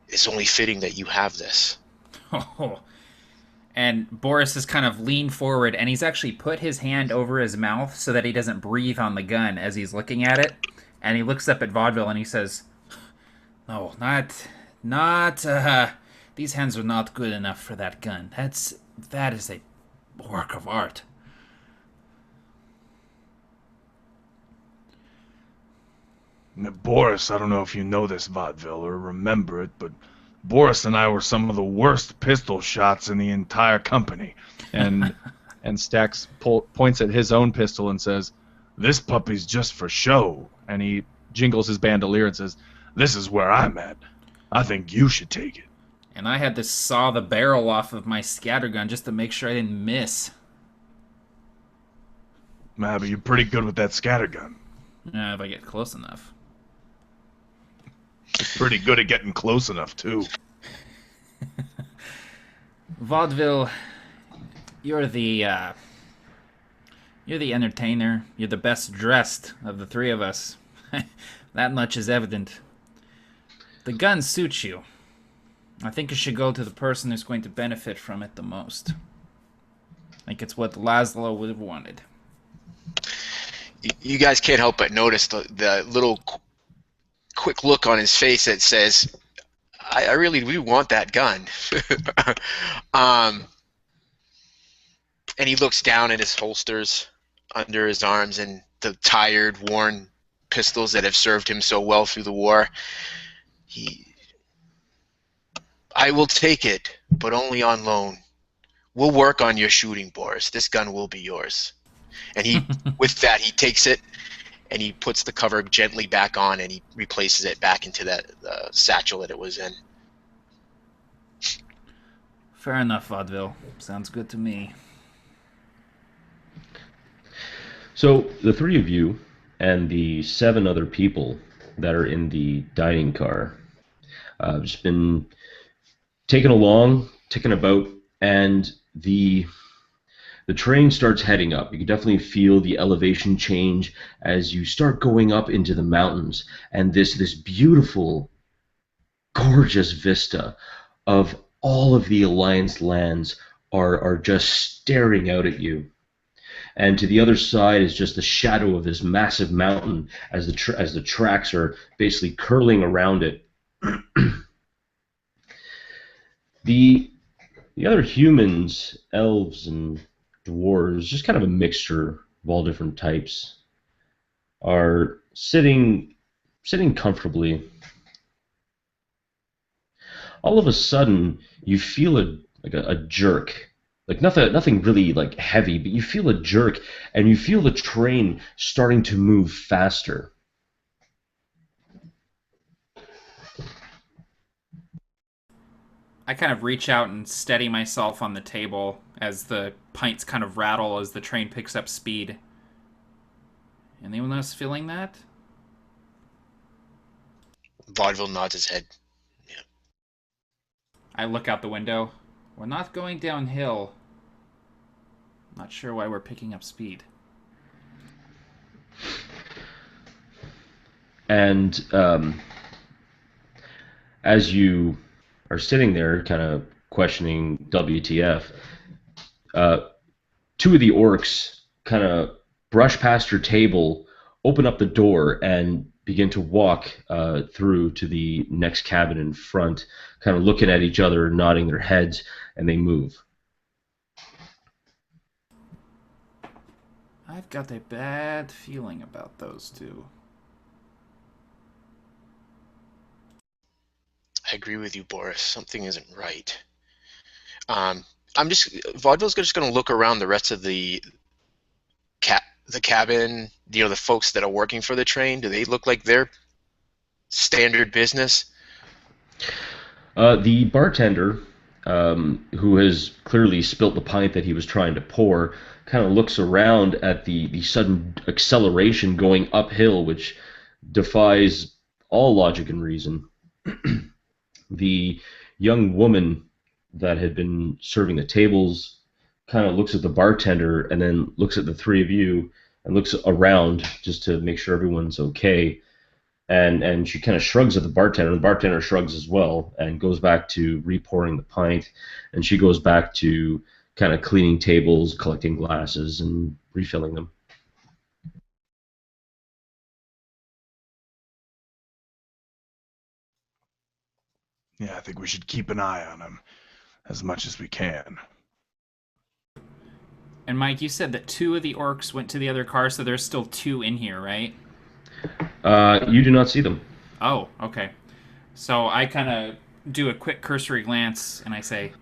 it's only fitting that you have this. Oh. And Boris has kind of leaned forward, and he's actually put his hand over his mouth so that he doesn't breathe on the gun as he's looking at it. And he looks up at Vaudeville and he says, "No, not. These hands are not good enough for that gun. That is a work of art." Boris, I don't know if you know this, Vaudeville, or remember it, but Boris and I were some of the worst pistol shots in the entire company. And Stax points at his own pistol and says, This puppy's just for show. and he jingles his bandolier and says, This is where I'm at. I think you should take it. And I had to saw the barrel off of my scattergun just to make sure I didn't miss. But you're pretty good with that scattergun. If I get close enough. Pretty good at getting close enough, too. Vaudeville, you're the entertainer. You're the best dressed of the three of us. That much is evident. The gun suits you. I think you should go to the person who's going to benefit from it the most. I think it's what Laszlo would have wanted. You guys can't help but notice the little quick look on his face that says, I really do want that gun. And he looks down at his holsters under his arms and the tired, worn pistols that have served him so well through the war. I will take it, but only on loan. We'll work on your shooting, Boris. This gun will be yours. And with that, he takes it and he puts the cover gently back on and he replaces it back into that satchel that it was in. Fair enough, Vaudeville. Sounds good to me. So the three of you and the 7 other people that are in the dining car have just been taken along, taken about, and the train starts heading up. You can definitely feel the elevation change as you start going up into the mountains, and this beautiful, gorgeous vista of all of the Alliance lands are just staring out at you. And to the other side is just the shadow of this massive mountain as the tracks are basically curling around it. The other humans, elves, and dwarves, just kind of a mixture of all different types, are sitting comfortably. All of a sudden, you feel a jerk, like nothing really like heavy, but you feel a jerk, and you feel the train starting to move faster. I kind of reach out and steady myself on the table as the pints kind of rattle as the train picks up speed. Anyone else feeling that? Vaudeville nods his head. Yeah. I look out the window. We're not going downhill. Not sure why we're picking up speed. And as you are sitting there kind of questioning WTF, 2 of the orcs kind of brush past your table, open up the door, and begin to walk through to the next cabin in front, kind of looking at each other, nodding their heads, and they move. I've got a bad feeling about those 2. I agree with you, Boris. Something isn't right. I'm just Vaudeville's just going to look around the rest of the cabin. The folks that are working for the train. Do they look like they're standard business? The bartender, who has clearly spilt the pint that he was trying to pour, kind of looks around at the sudden acceleration going uphill, which defies all logic and reason. The young woman that had been serving the tables kind of looks at the bartender and then looks at the three of you and looks around just to make sure everyone's okay. And she kind of shrugs at the bartender. The bartender shrugs as well and goes back to repouring the pint. And she goes back to kind of cleaning tables, collecting glasses, and refilling them. Yeah, I think we should keep an eye on him as much as we can. And Mike, you said that 2 of the orcs went to the other car, so there's still 2 in here, right? You do not see them. Oh, okay. So I kind of do a quick cursory glance, and I say,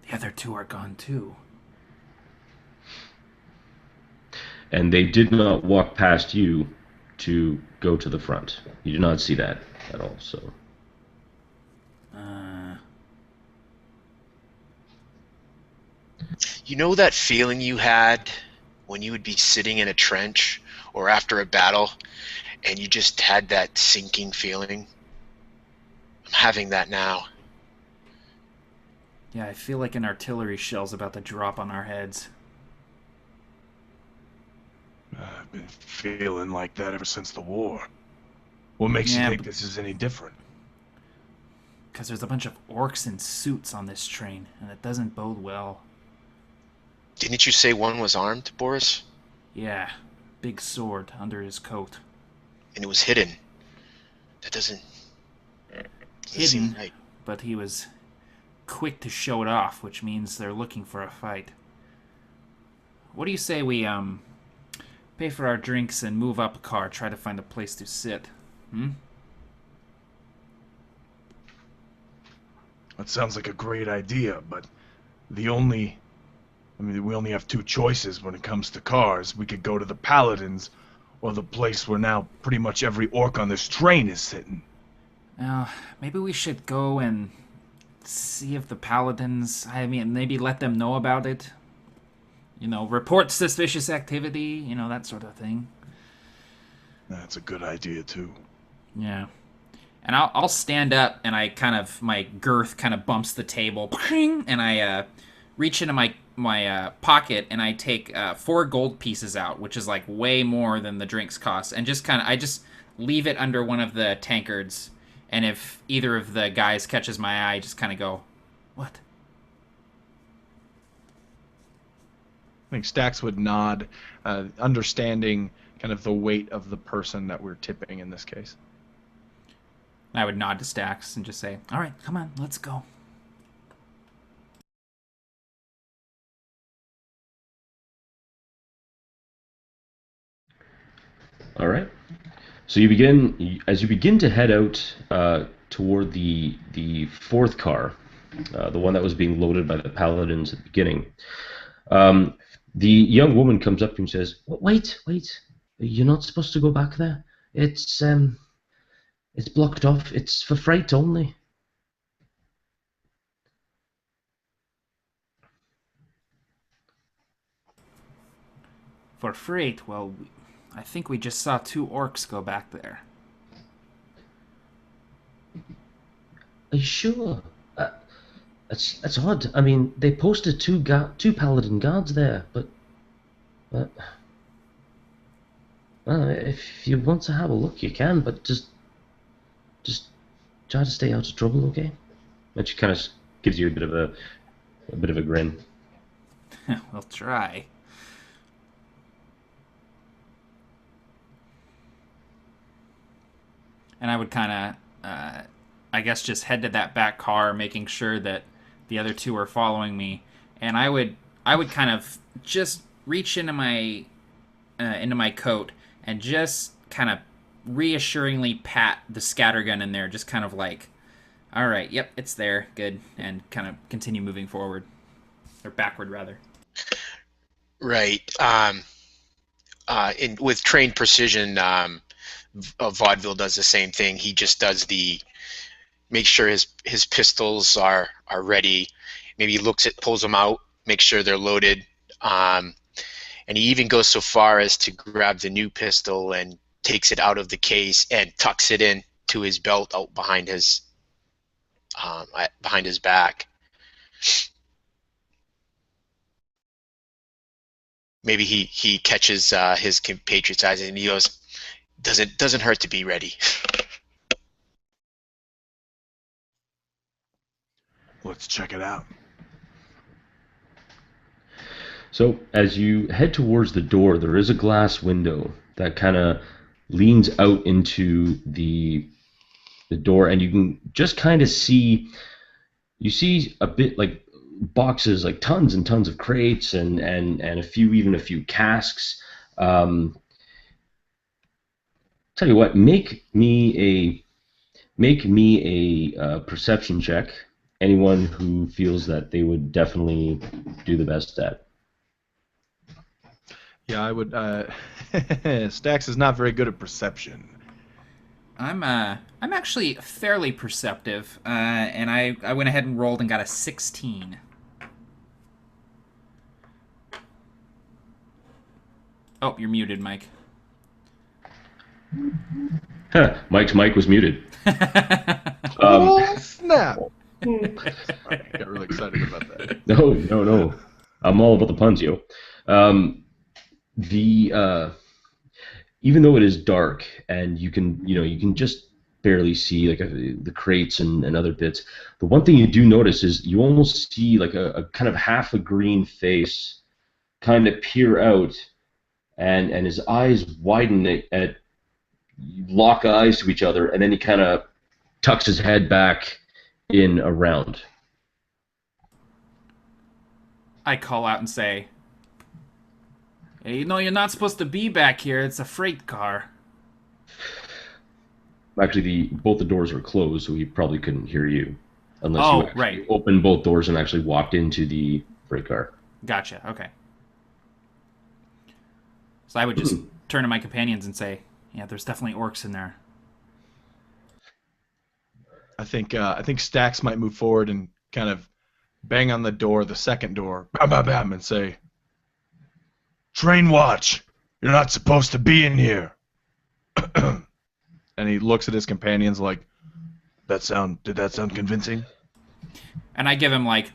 the other 2 are gone too. And they did not walk past you to go to the front. You do not see that at all. So You know that feeling you had when you would be sitting in a trench or after a battle and you just had that sinking feeling? I'm having that now. Yeah, I feel like an artillery shell's about to drop on our heads. I've been feeling like that ever since the war. What makes you think this is any different? Because there's a bunch of orcs in suits on this train, and it doesn't bode well. Didn't you say one was armed, Boris? Yeah, big sword under his coat. And it was hidden. That doesn't seem right. But he was quick to show it off, which means they're looking for a fight. What do you say we pay for our drinks and move up a car, try to find a place to sit? That sounds like a great idea, but we only have 2 choices when it comes to cars. We could go to the Paladins, or the place where now pretty much every orc on this train is sitting. Now, maybe we should go and see if the Paladins, maybe let them know about it. Report suspicious activity, that sort of thing. That's a good idea, too. Yeah. And I'll stand up, and my girth kind of bumps the table, and I reach into my pocket, and I take 4 gold pieces out, which is like way more than the drinks cost, and I just leave it under one of the tankards, and if either of the guys catches my eye, I just kind of go, "What?" I think Stax would nod, understanding kind of the weight of the person that we're tipping in this case. I would nod to Stax and just say, "All right, come on, let's go." all right. So as you begin to head out toward the 4th car, the one that was being loaded by the Paladins at the beginning. The young woman comes up and says, "Wait, you're not supposed to go back there. It's blocked off. It's for freight only." For freight, well, I think we just saw 2 orcs go back there. Are you sure? That's odd. I mean, they posted 2 Paladin guards there, but if you want to have a look, you can. But just try to stay out of trouble, okay? And she kind of gives you a bit of a grin. We'll try. And I would kind of, I guess, just head to that back car, making sure that the other 2 are following me. And I would kind of just reach into my coat and just kind of reassuringly pat the scattergun in there, just kind of like, "All right, yep, it's there, good," and kind of continue moving forward. or backward rather. Right. With trained precision, Vaudeville does the same thing. He just does make sure his pistols are ready. Maybe he pulls them out, makes sure they're loaded. And he even goes so far as to grab the new pistol and takes it out of the case and tucks it in to his belt out behind his back. Maybe he catches his compatriot's eyes and he goes, doesn't hurt to be ready. Let's check it out. So as you head towards the door, there is a glass window that kind of leans out into the door, and you can just kind of see a bit like boxes, like tons and tons of crates, and a few casks. Tell you what, make me a perception check. Anyone who feels that they would definitely do the best at. Yeah, I would. Stax is not very good at perception. I'm actually fairly perceptive, and I went ahead and rolled and got a 16. Oh, you're muted, Mike. Mike's mic was muted. Oh snap! I got really excited about that. No. I'm all about the puns, yo. Even though it is dark and you can just barely see like the crates and other bits, the one thing you do notice is you almost see like a kind of half a green face kind of peer out, and his eyes widen at lock eyes to each other, and then he kind of tucks his head back in around. I call out and say, "Hey, you're not supposed to be back here. It's a freight car." Actually, both the doors are closed, so he probably couldn't hear you unless Oh, you actually right. opened both doors and actually walked into the freight car. Gotcha. Okay. So I would just turn to my companions and say, "Yeah, there's definitely orcs in there." I think Stax might move forward and kind of bang on the door, the second door, bam, bam, bam, and say, Train watch! You're not supposed to be in here! and he looks at his companions like, Did that sound convincing? And I give him like,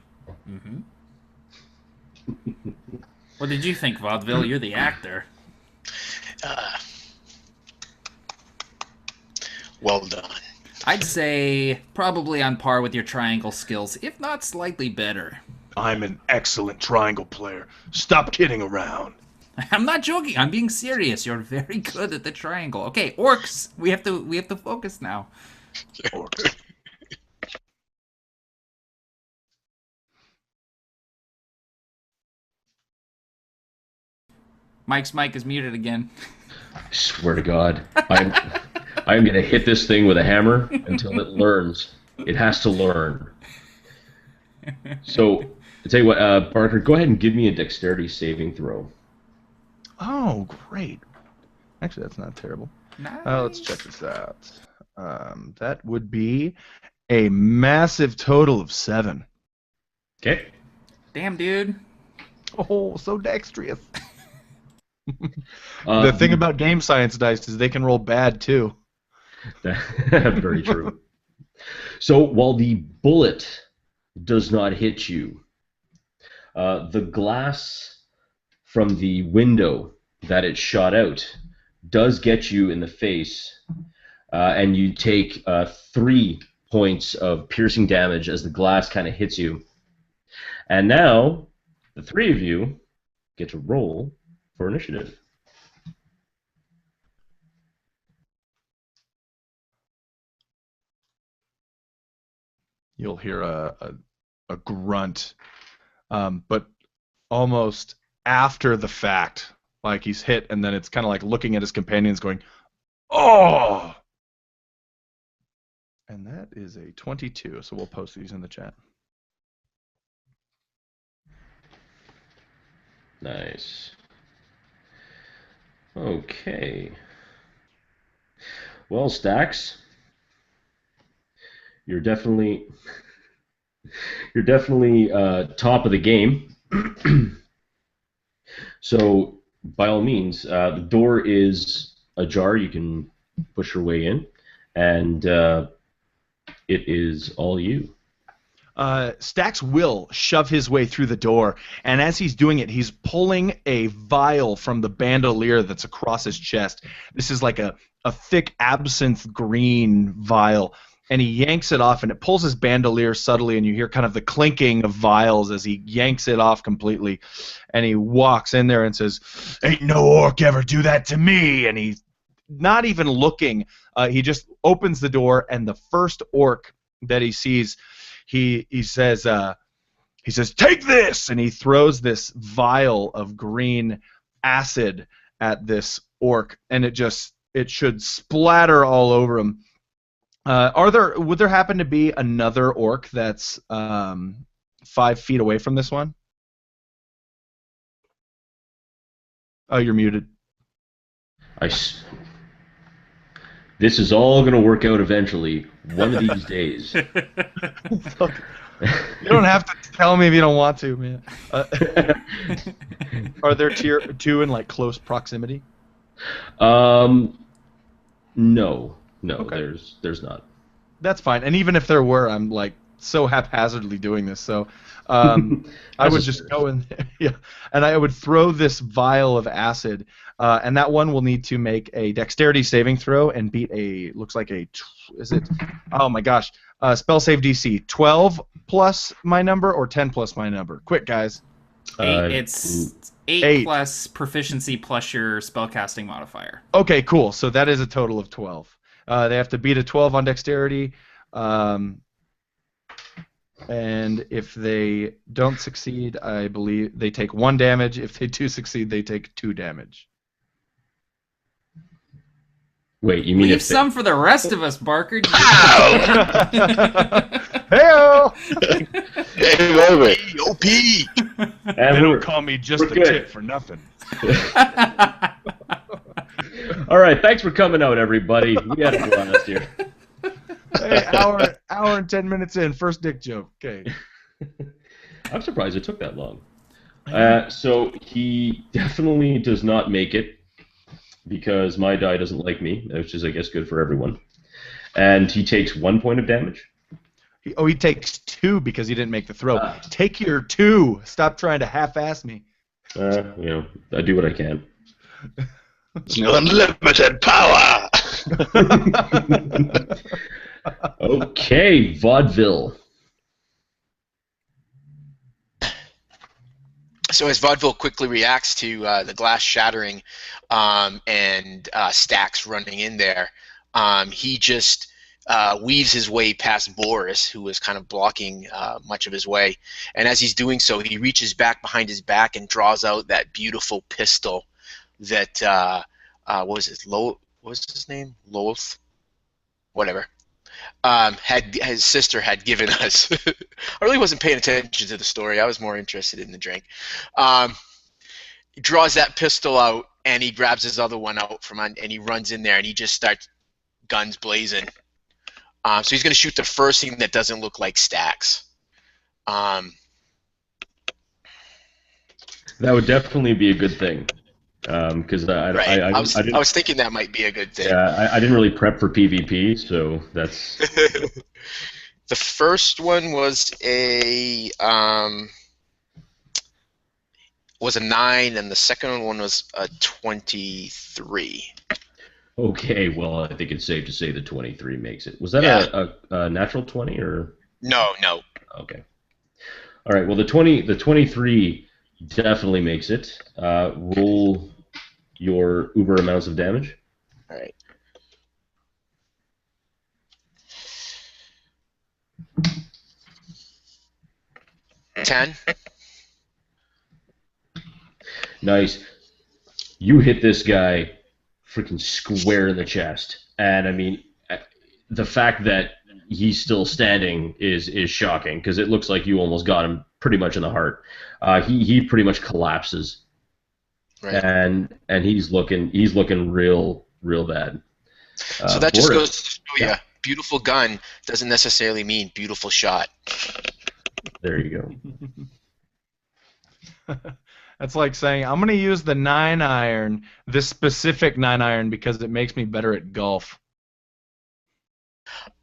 mm-hmm. What did you think, Vaudeville? You're the actor. Well done. I'd say probably on par with your triangle skills, if not slightly better. I'm an excellent triangle player. Stop kidding around. I'm not joking. I'm being serious. You're very good at the triangle. Okay, orcs. We have to focus now. Orcs. Mike's mic is muted again. I swear to God, I'm gonna hit this thing with a hammer until it learns. It has to learn. So, I tell you what, Barker, go ahead and give me a dexterity saving throw. "Oh, great! Actually, that's not terrible. Nice. Let's check this out. That would be a massive total of 7. Okay. Damn, dude. Oh, so dexterous. Uh, The thing about game science dice is they can roll bad too. Very true. So while the bullet does not hit you, the glass from the window that it shot out does get you in the face, and you take 3 points of piercing damage as the glass kind of hits you. And now, the 3 of you get to roll for initiative. You'll hear a grunt, but almost after the fact, like he's hit, and then it's kind of like looking at his companions going, "Oh!" And that is a 22, so we'll post these in the chat. Nice. Okay. Well, Stacks, you're definitely top of the game. So, by all means, the door is ajar. You can push your way in, and it is all you. Stax will shove his way through the door, and as he's doing it, he's pulling a vial from the bandolier that's across his chest. This is like a thick absinthe green vial, and he yanks it off, and it pulls his bandolier subtly, and you hear kind of the clinking of vials as he yanks it off completely, and he walks in there and says, "Ain't no orc ever do that to me," and he, not even looking, he just opens the door, and the first orc that he sees, he says, "Take this!" and he throws this vial of green acid at this orc, and it should splatter all over him. Would there happen to be another orc that's 5 feet away from this one? Oh, you're muted. This is all going to work out eventually, one of these days. You don't have to tell me if you don't want to, man. Are there tier 2 in like close proximity? No, Okay. there's not. That's fine. And even if there were, I'm like so haphazardly doing this. So I would just go in there, yeah, and I would throw this vial of acid, and that one will need to make a dexterity saving throw and beat oh my gosh, spell save DC 12 plus my number or 10 plus my number. Quick, guys. 8. It's 8 plus proficiency plus your spellcasting modifier. Okay, cool. So that is a total of 12. They have to beat a 12 on dexterity, and if they don't succeed, I believe they take 1 damage. If they do succeed, they take 2 damage. Wait, you mean leave some for the rest of us, Barker? Hey-o! Hey, OP! They don't call me just a tit for nothing. All right, thanks for coming out, everybody. We had a blast here. Hey, hour and 10 minutes in, first dick joke. Okay. I'm surprised it took that long. So he definitely does not make it because my die doesn't like me, which is, I guess, good for everyone. And he takes 1 point of damage. He takes 2 because he didn't make the throw. Take your 2. Stop trying to half-ass me. I do what I can. Unlimited power! Okay, vaudeville. So as Vaudeville quickly reacts to the glass shattering and Stacks running in there, he just weaves his way past Boris, who was kind of blocking much of his way. And as he's doing so, he reaches back behind his back and draws out that beautiful pistol that, what was his name? Loth? Whatever. His sister had given us. I really wasn't paying attention to the story. I was more interested in the drink. He draws that pistol out and he grabs his other one out and he runs in there and he just starts guns blazing. So he's going to shoot the first thing that doesn't look like Stacks. That would definitely be a good thing. Because I was thinking that might be a good thing. Yeah, I didn't really prep for PvP, so that's. The first one was a 9, and the second one was a 23. Okay, well, I think it's safe to say the 23 makes it. Was that a natural 20 or? No. Okay. All right. Well, the 23 definitely makes it. Roll your uber amounts of damage. All right. $10. Nice. You hit this guy freaking square in the chest, and I mean, the fact that he's still standing is shocking because it looks like you almost got him pretty much in the heart. He pretty much collapses Right. and he's looking real bad. So that just Boris, goes to show yeah, you, beautiful gun doesn't necessarily mean beautiful shot. there you go. That's like saying I'm going to use the 9-iron, this specific 9-iron, because it makes me better at golf.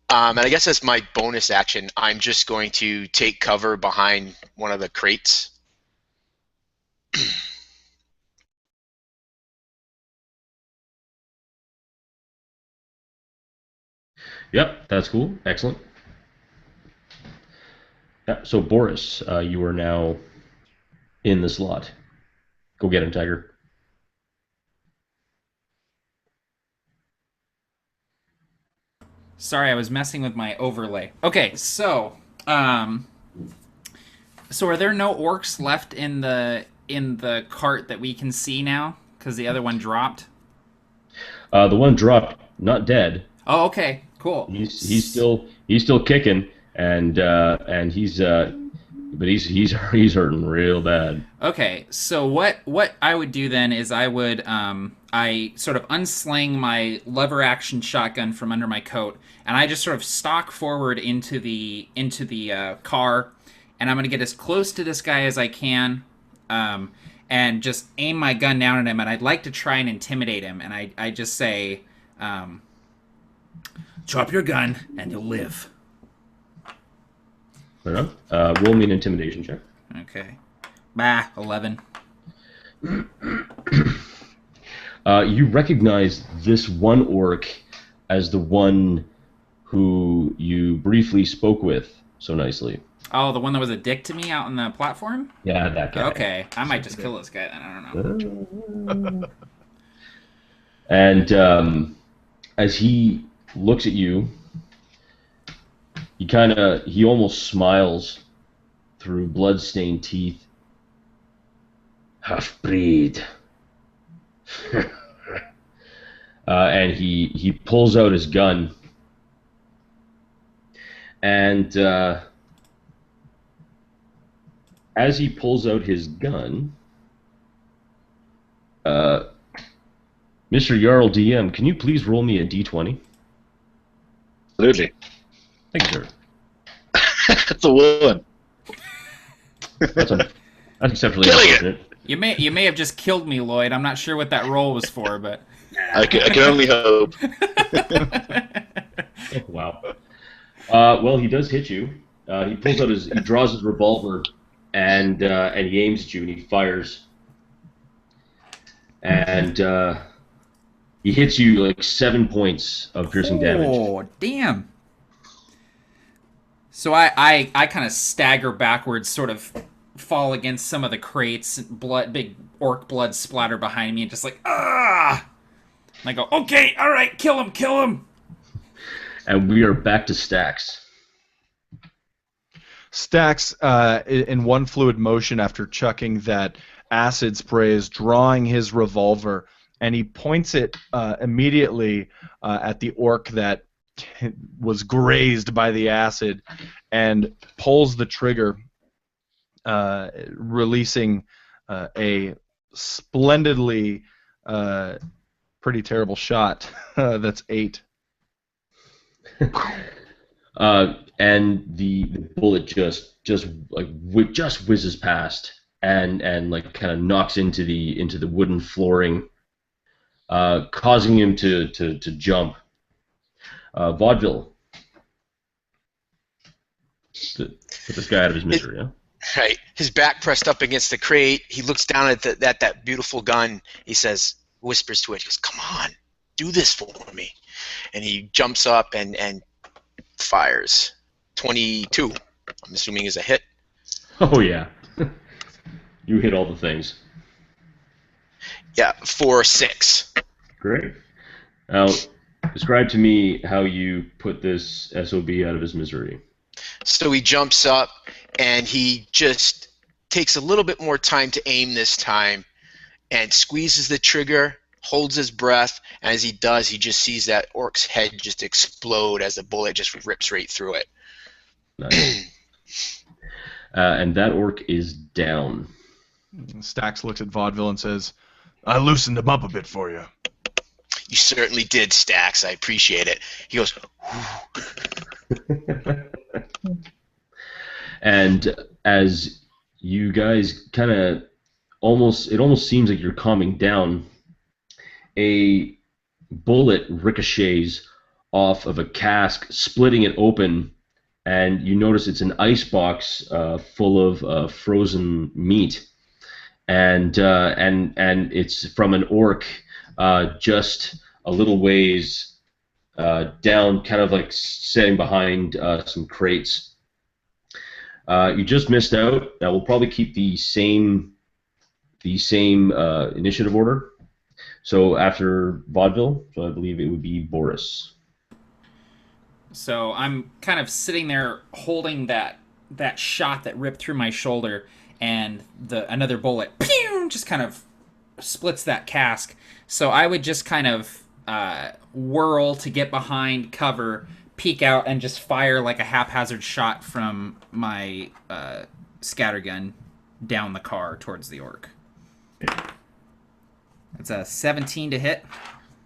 And I guess that's my bonus action. I'm just going to take cover behind one of the crates. Yep, that's cool. Excellent. Yeah, so Boris, you are now in the slot. Go get him, Tiger. Sorry, I was messing with my overlay. Okay, so so are there no orcs left in the cart that we can see now? Because the other one dropped. The one dropped, not dead. Oh, okay, cool. He's still kicking, and he's hurting real bad. Okay, so what I would do then is I sort of unsling my lever action shotgun from under my coat, and I just sort of stalk forward into the car, and I'm gonna get as close to this guy as I can, and just aim my gun down at him, and I'd like to try and intimidate him, and I just say, drop your gun and you'll live. Fair enough. Roll me an intimidation check. Okay. Bah, 11. You recognize this one orc as the one who you briefly spoke with so nicely. Oh, the one that was a dick to me out on the platform? Yeah, that guy. Okay, I might just kill this guy then, I don't know. And as he looks at you, he almost smiles through blood-stained teeth. Half-breed. And he pulls out his gun, and as he pulls out his gun, Mr. Jarl DM, can you please roll me a d20? Absolutely. Thank you, sir. That's a 1. That's exceptionally Killing it. unfortunate. You may have just killed me, Lloyd. I'm not sure what that roll was for, but I can only hope. Oh, wow. Well, he does hit you. He draws his revolver, and he aims at you, and he fires. And he hits you like 7 points of piercing damage. Oh, damn. So I kind of stagger backwards, sort of fall against some of the crates, big orc blood splatter behind me, and just like, ah! And I go, okay, all right, kill him. And we are back to Stacks. Stacks, in one fluid motion after chucking that acid spray, is drawing his revolver, and he points it immediately at the orc that was grazed by the acid, and pulls the trigger, releasing a splendidly pretty terrible shot. That's 8. And the bullet just whizzes past and like kind of knocks into the wooden flooring, causing him to jump. Vaudeville, put this guy out of his misery. Huh? Right. His back pressed up against the crate. He looks down at that beautiful gun. He says, whispers to it. He goes, "Come on, do this for me." And he jumps up and fires. 22. I'm assuming is a hit. Oh yeah, you hit all the things. Yeah, for 6. Great. Now, describe to me how you put this SOB out of his misery. So he jumps up and he just takes a little bit more time to aim this time and squeezes the trigger, holds his breath, and as he does, he just sees that orc's head just explode as the bullet just rips right through it. Nice. And that orc is down. Stacks looks at Vaudeville and says, I loosened him up a bit for you. You certainly did, Stax. I appreciate it. He goes, And as you guys kind of it almost seems like you're calming down, a bullet ricochets off of a cask, splitting it open, and you notice it's an ice box full of frozen meat, and it's from an orc just a little ways down, kind of like sitting behind some crates. You just missed out. Now we'll probably keep the same initiative order. So after Vaudeville, so I believe it would be Boris. So I'm kind of sitting there holding that shot that ripped through my shoulder, and another bullet pew, just kind of splits that cask. So I would just kind of whirl to get behind cover, peek out, and just fire like a haphazard shot from my scattergun down the car towards the orc. It's a 17 to hit.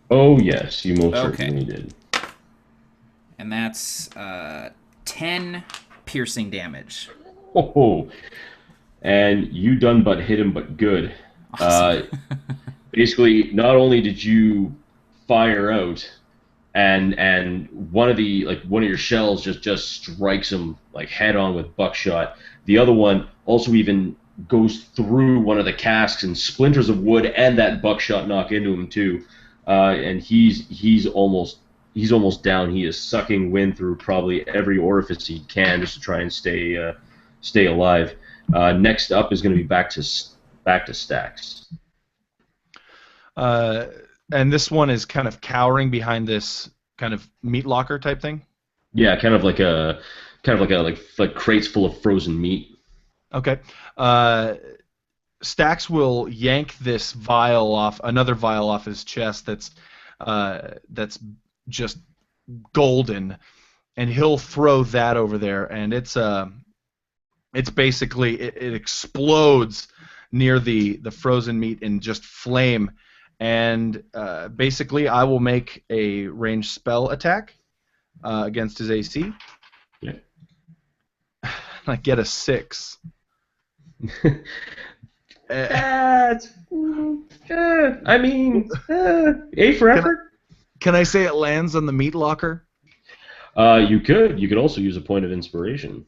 Oh yes, you most certainly did. And that's 10 piercing damage. Oh, and you done but hit him but good. Awesome. Basically, not only did you fire out, and one of your shells just strikes him like head on with buckshot. The other one also even goes through one of the casks, and splinters of wood and that buckshot knock into him too. And he's almost down. He is sucking wind through probably every orifice he can just to try and stay alive. Next up is going to be back to Stax. And this one is kind of cowering behind this kind of meat locker type thing. Yeah, kind of like crates full of frozen meat. Okay. Stax will yank this another vial off his chest that's just golden, and he'll throw that over there, and it's basically it explodes near the frozen meat in just flame, and basically I will make a ranged spell attack against his AC. Yeah. I get a 6. That's I mean, A for effort. Can I say it lands on the meat locker? You could also use a point of inspiration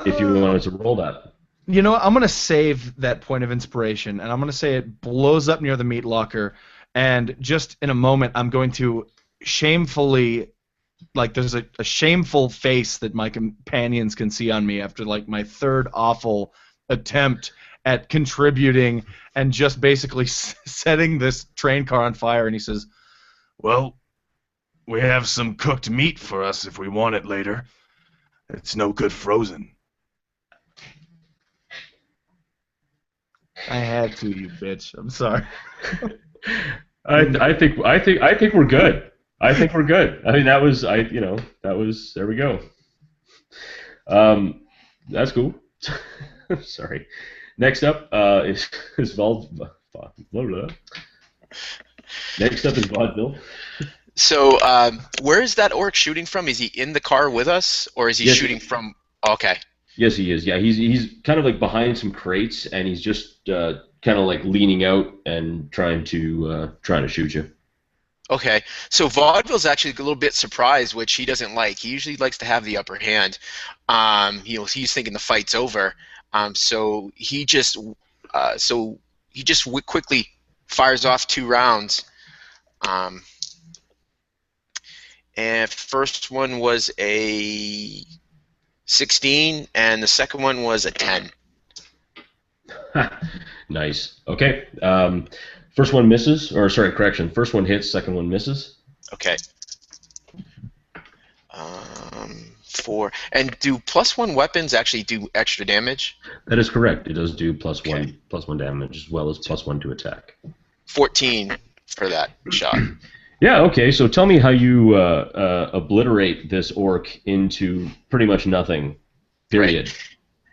if you wanted to roll that. You know what? I'm going to save that point of inspiration, and I'm going to say it blows up near the meat locker, and just in a moment I'm going to shamefully, like there's a shameful face that my companions can see on me after like my third awful attempt at contributing and just basically setting this train car on fire, and he says, Well, we have some cooked meat for us if we want it later. It's no good frozen. I had to, you bitch. I'm sorry. I think we're good. I think we're good. I mean, there we go. That's cool. Sorry. Next up is Vaudeville. Next up is Vaudeville. So, where is that orc shooting from? Is he in the car with us, or is he shooting from? Okay. Yes, he is. Yeah, he's kind of like behind some crates, and he's just kind of like leaning out and trying to shoot you. Okay, so Vaudeville's actually a little bit surprised, which he doesn't like. He usually likes to have the upper hand. He's thinking the fight's over. So he just quickly fires off 2 rounds. And first one was a 16, and the second one was a 10. Nice. Okay. First one misses, or sorry, correction. First one hits, second one misses. Okay. 4. And do +1 weapons actually do extra damage? That is correct. It does do +1 damage as well as +1 to attack. 14 for that shot. Yeah. Okay. So tell me how you obliterate this orc into pretty much nothing. Period.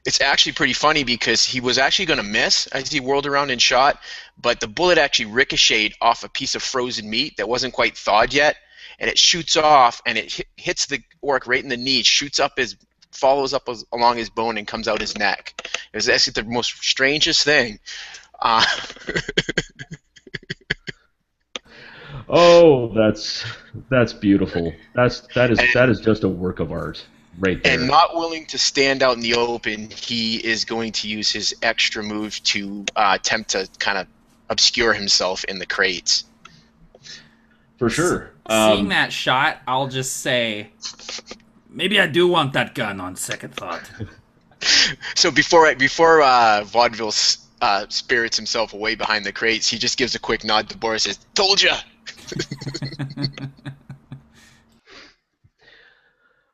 It's actually pretty funny because he was actually going to miss as he whirled around and shot, but the bullet actually ricocheted off a piece of frozen meat that wasn't quite thawed yet, and it shoots off and it hits the orc right in the knee, shoots up his, follows up along his bone and comes out his neck. It was actually the most strangest thing. Uh, Oh, that's beautiful. That is just a work of art right there. and not willing to stand out in the open, he is going to use his extra move to attempt to kind of obscure himself in the crates. For sure. Seeing that shot, I'll just say, maybe I do want that gun on second thought. So before Vaudeville spirits himself away behind the crates, he just gives a quick nod to Boris and says, "Told ya!"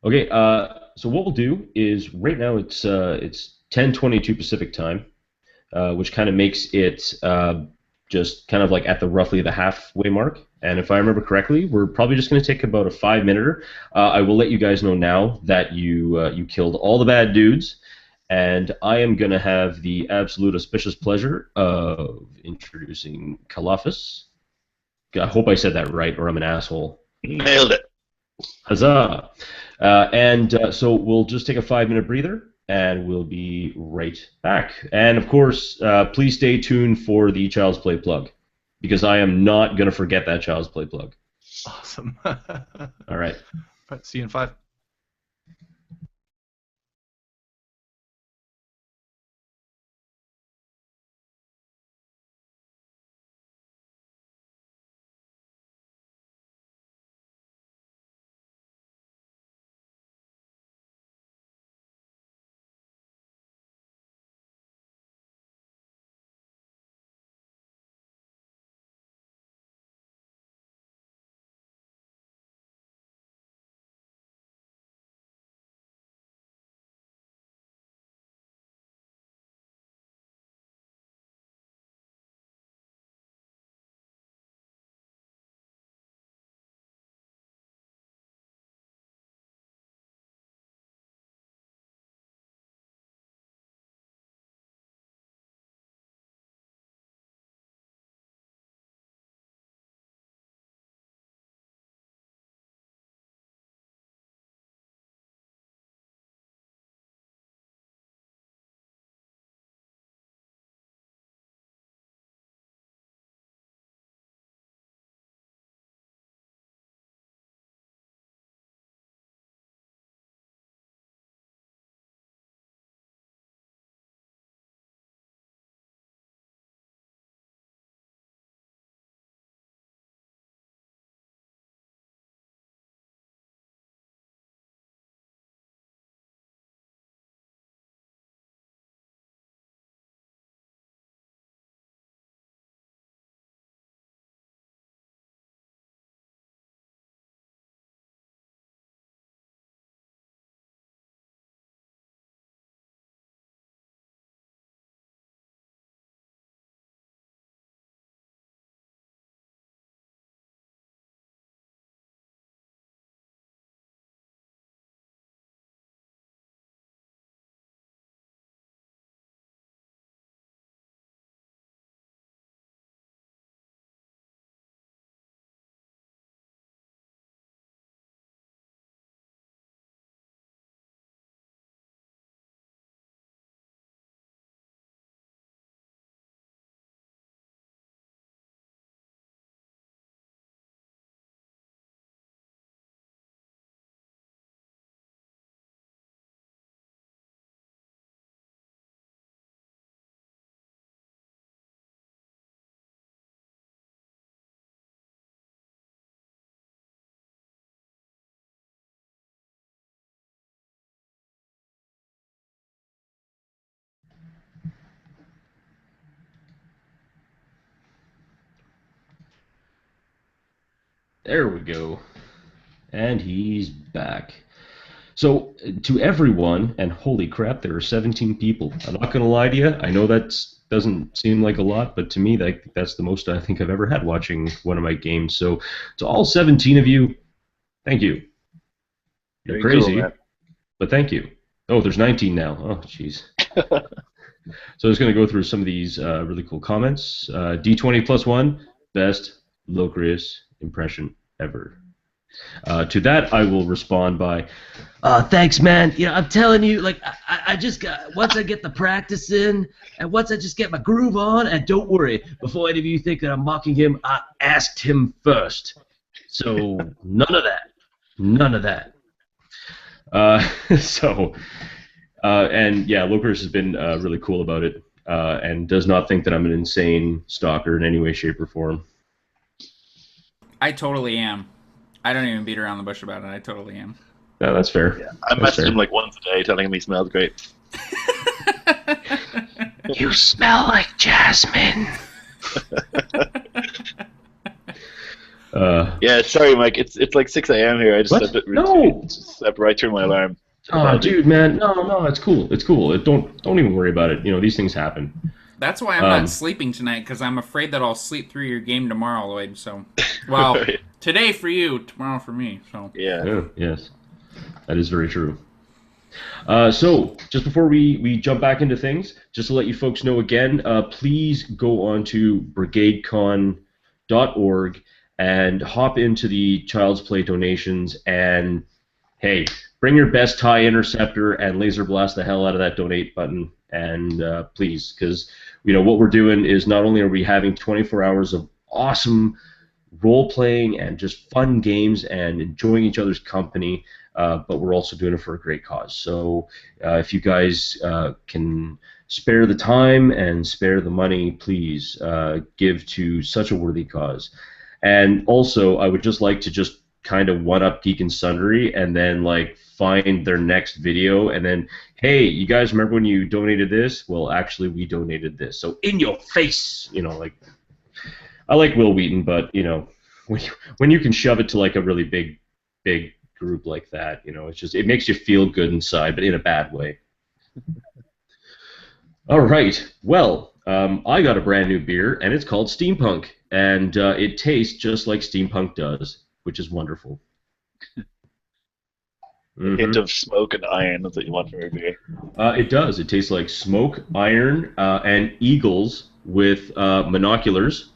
Okay, so what we'll do is right now it's 10:22 Pacific time, which kind of makes it just kind of like at the roughly the halfway mark. And if I remember correctly, we're probably just going to take about a 5-minute. I will let you guys know now that you killed all the bad dudes, and I am going to have the absolute auspicious pleasure of introducing Kalafis. I hope I said that right, or I'm an asshole. Nailed it. Huzzah! So we'll just take a 5-minute breather, and we'll be right back. And of course, please stay tuned for the Child's Play plug, because I am not going to forget that Child's Play plug. Awesome. All right. See you in 5. There we go. And he's back. So, to everyone, and holy crap, there are 17 people. I'm not going to lie to you. I know that doesn't seem like a lot, but to me, that's the most I think I've ever had watching one of my games. So, to all 17 of you, thank you. You're Very cool, crazy, man. but thank you. Oh, there's 19 now. Oh, jeez. So I was going to go through some of these really cool comments. D20 plus one, best Locrius impression ever. To that, I will respond by, thanks, man. You know, I'm telling you, like, I just got, once I get the practice in, and once I just get my groove on, and don't worry, before any of you think that I'm mocking him, I asked him first. So, none of that. None of that. And yeah, Locrius has been really cool about it, and does not think that I'm an insane stalker in any way, shape, or form. I totally am. I don't even beat around the bush about it. I totally am. No, that's fair. Yeah, I That's message fair. him like once a day, telling him he smells great. You smell like jasmine. Yeah, sorry, Mike. It's like 6 a.m. here. I just What? slept, No. slept right through my alarm. Oh, dude, man, no, it's cool. It's cool. Don't even worry about it. You know, these things happen. That's why I'm not sleeping tonight, because I'm afraid that I'll sleep through your game tomorrow, Lloyd. So, well, Right. today for you, tomorrow for me. So, Yeah. Yes, that is very true. So, just before we jump back into things, just to let you folks know again, please go on to brigadecon.org and hop into the Child's Play donations, and hey, bring your best TIE interceptor and laser blast the hell out of that donate button, and please, because you know what we're doing is not only are we having 24 hours of awesome role playing and just fun games and enjoying each other's company, but we're also doing it for a great cause. So if you guys can spare the time and spare the money, please give to such a worthy cause. And also, I would just like to just kind of one-up Geek and Sundry and then like find their next video and then, hey, you guys remember when you donated this? Well, actually, we donated this. So in your face, you know, like, I like Will Wheaton, but you know, when you can shove it to like a really big group like that, you know, it's just, it makes you feel good inside, but in a bad way. All right, well, I got a brand new beer, and it's called Steampunk, and it tastes just like steampunk does, which is wonderful. A hint of smoke and iron. That's what you want from your beer. It does. It tastes like smoke, iron, and eagles with monoculars,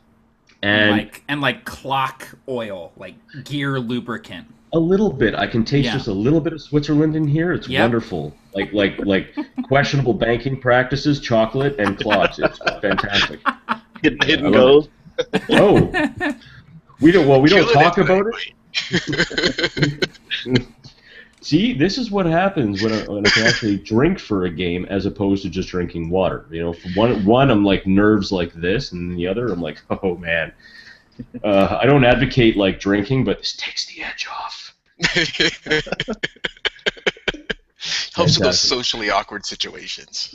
and like clock oil, like gear lubricant. a little bit. I can taste Yeah. just a little bit of Switzerland in here. It's Yep. wonderful. Like questionable banking practices, chocolate, and clocks. It's fantastic. Hidden I love gold. Oh, we don't Killing talk it about tonight, it. See, this is what happens when I can actually drink for a game as opposed to just drinking water. You know, for one I'm like nerves like this, and the other I'm like, oh man. I don't advocate like drinking, but this takes the edge off. Helps with those Fantastic. socially awkward situations.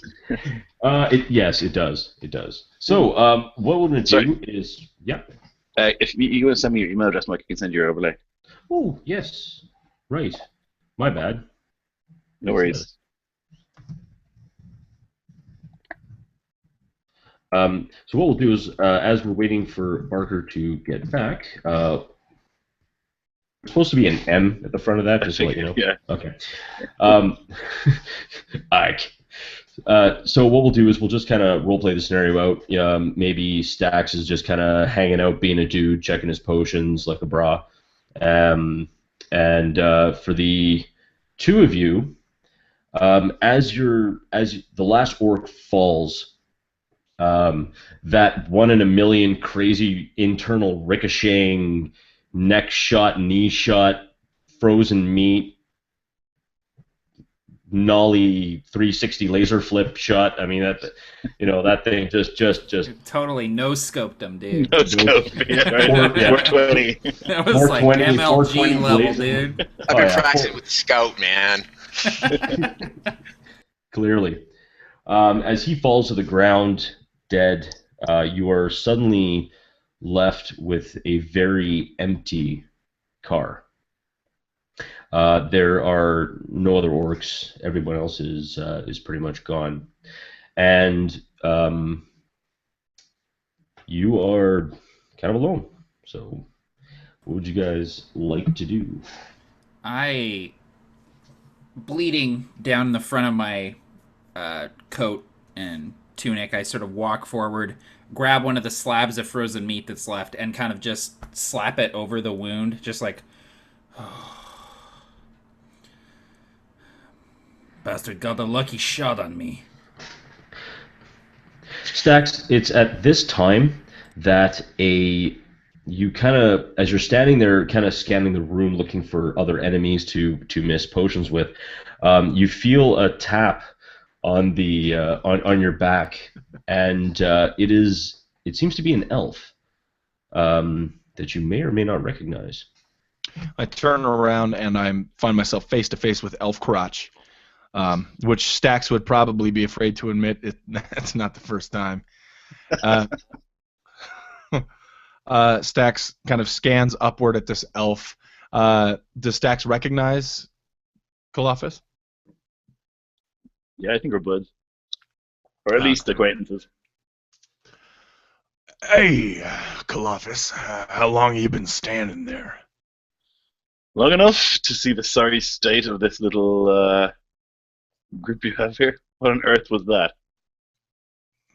Yes, it does. It does. So, what we're going to do is, yeah. If you want to send me your email address, Mike, I can send you your overlay. Oh, yes. Right. My bad. No worries. So what we'll do is, as we're waiting for Barker to get back, there's supposed to be an M at the front of that, just to let you know. Yeah. Okay. Ike. So what we'll do is we'll just kind of roleplay the scenario out. Maybe Stax is just kind of hanging out, being a dude, checking his potions like a bra. And for the two of you, as the last orc falls, that one in a million crazy internal ricocheting neck shot, knee shot, frozen meat, nollie 360 laser flip shot. I mean that thing just Totally no scoped them, dude. No scope. Yeah, right. 420. That was like 420, MLG 420 level, laser. dude. I've been practicing with the Scout, man. Clearly. As he falls to the ground dead, you are suddenly left with a very empty car. There are no other orcs. Everyone else is pretty much gone, and you are kind of alone. So, what would you guys like to do? I bleeding down the front of my coat and tunic, I sort of walk forward, grab one of the slabs of frozen meat that's left, and kind of just slap it over the wound, just like, bastard got a lucky shot on me. Stacks, it's at this time that you kind of, as you're standing there, kind of scanning the room, looking for other enemies to miss potions with, you feel a tap on the on your back, and it seems to be an elf that you may or may not recognize. I turn around and I find myself face to face with Elf Crotch, which Stax would probably be afraid to admit. It's not the first time. Stax kind of scans upward at this elf. Does Stax recognize Kalafis? Yeah, I think we're buds. Or at least acquaintances. Hey, Kalafis, how long have you been standing there? Long enough to see the sorry state of this little group you have here. What on earth was that?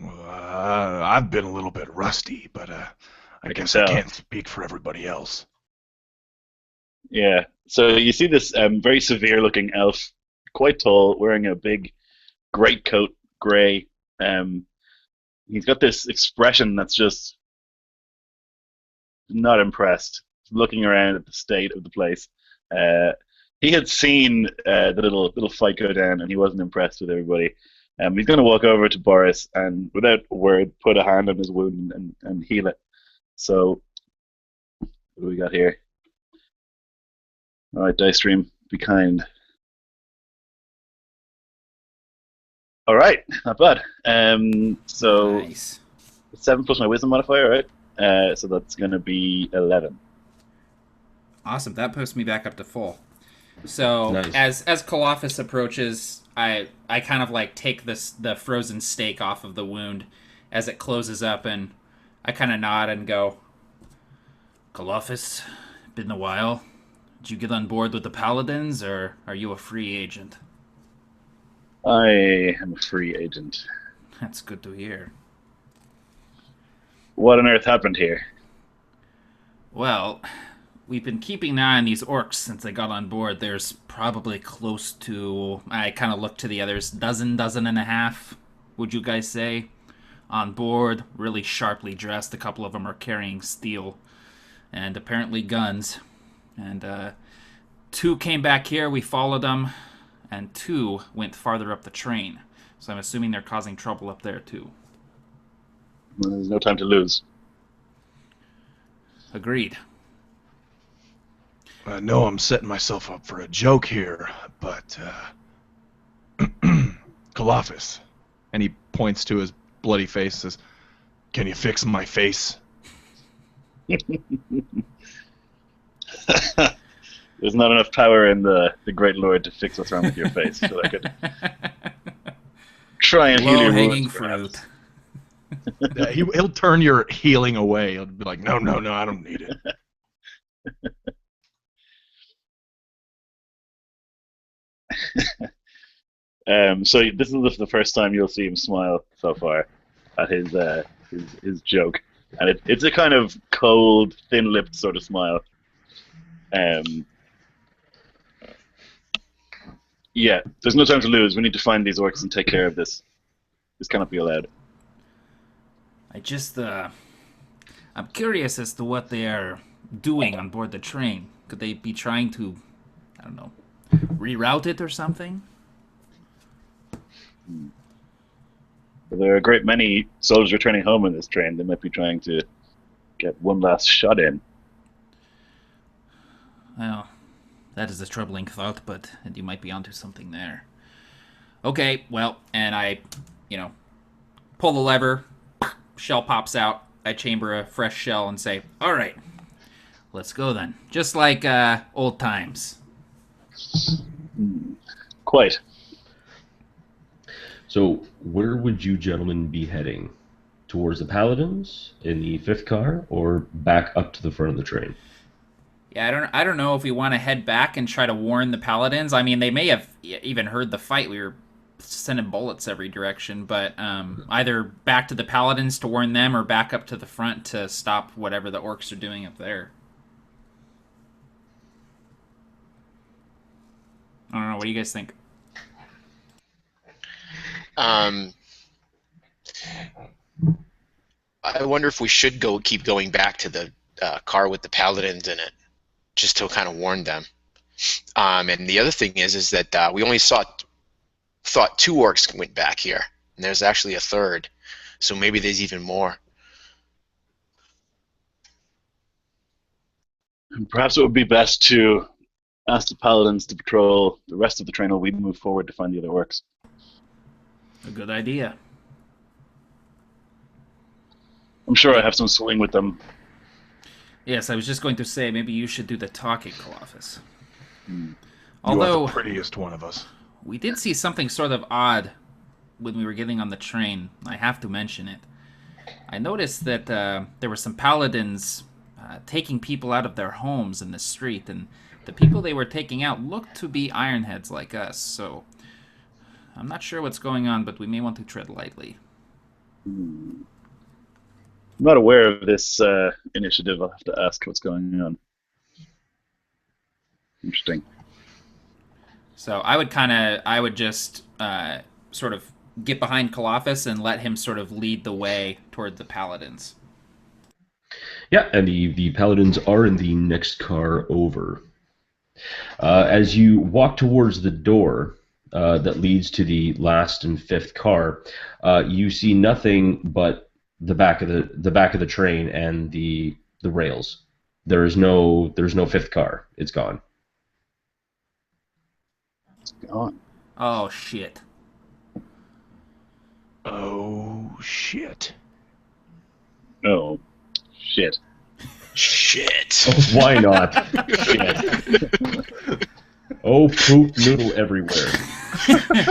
I've been a little bit rusty, but I guess I can't speak for everybody else. Yeah. So you see this very severe-looking elf, quite tall, wearing a big greatcoat, grey. He's got this expression that's just not impressed, looking around at the state of the place. He had seen the little fight go down, and he wasn't impressed with everybody. He's going to walk over to Boris and, without a word, put a hand on his wound and heal it. So, what do we got here? All right, Dice Stream, be kind. All right, not bad. So Nice. 7 plus my Wisdom modifier, right? So that's going to be 11. Awesome. That puts me back up to full. So Nice. as Kalafis approaches, I kind of like take the frozen steak off of the wound as it closes up, and I kind of nod and go, Kalafis, been a while. Did you get on board with the Paladins, or are you a free agent? I am a free agent. That's good to hear. What on earth happened here? Well, we've been keeping an eye on these orcs since they got on board. There's probably close to, I kind of look to the others, dozen and a half, would you guys say? On board, really sharply dressed. A couple of them are carrying steel and apparently guns. And 2 came back here, we followed them, and 2 went farther up the train. So I'm assuming they're causing trouble up there too. Well, there's no time to lose. Agreed. I know I'm setting myself up for a joke here, but Kalafis, And he points to his bloody face, says, can you fix my face? There's not enough power in the Great Lord to fix what's wrong with your face, so I could try and heal your Low-hanging wounds, fruit. Yeah, he'll turn your healing away. He'll be like, no, I don't need perhaps. So this is the first time you'll see him smile so far at his joke, and it's a kind of cold, thin-lipped sort of smile. Yeah, there's no time to lose. We need to find these orcs and take care of this. This cannot be allowed. I'm curious as to what they are doing on board the train. Could they be trying to, I don't know, reroute it or something? There are a great many soldiers returning home on this train. They might be trying to get one last shot in. Well, that is a troubling thought, but you might be onto something there. Okay, well, and I, pull the lever, shell pops out, I chamber a fresh shell and say, all right, let's go then. Just like old times. Quite. So, where would you gentlemen be heading? Towards the Paladins in the 5th car, or back up to the front of the train? Yeah, I don't know if we want to head back and try to warn the paladins. I mean, they may have even heard the fight. We were sending bullets every direction, but either back to the paladins to warn them, or back up to the front to stop whatever the orcs are doing up there. I don't know. What do you guys think? I wonder if we should keep going back to the car with the paladins in it, just to kind of warn them. And the other thing is that we only thought 2 orcs went back here, and there's actually a third, so maybe there's even more. Perhaps it would be best to ask the paladins to patrol the rest of the train while we move forward to find the other orcs. A good idea. I'm sure I have some swing with them. Yes, I was just going to say maybe you should do the talking, Colossus. You Although are the prettiest one of us. we did see something sort of odd when we were getting on the train. I have to mention it. I noticed that there were some paladins taking people out of their homes in the street, and the people they were taking out looked to be ironheads like us, so I'm not sure what's going on, but we may want to tread lightly. I'm not aware of this initiative. I'll have to ask what's going on. Interesting. So I would just sort of get behind Colossus and let him sort of lead the way toward the paladins. Yeah, and the paladins are in the next car over. As you walk towards the door that leads to the last and 5th car, you see nothing but the back of the train and the rails. There's no 5th car. It's gone. It's gone. Oh, shit. Oh, shit. Oh, shit. Shit. Why not? Shit. Oh, poop noodle everywhere.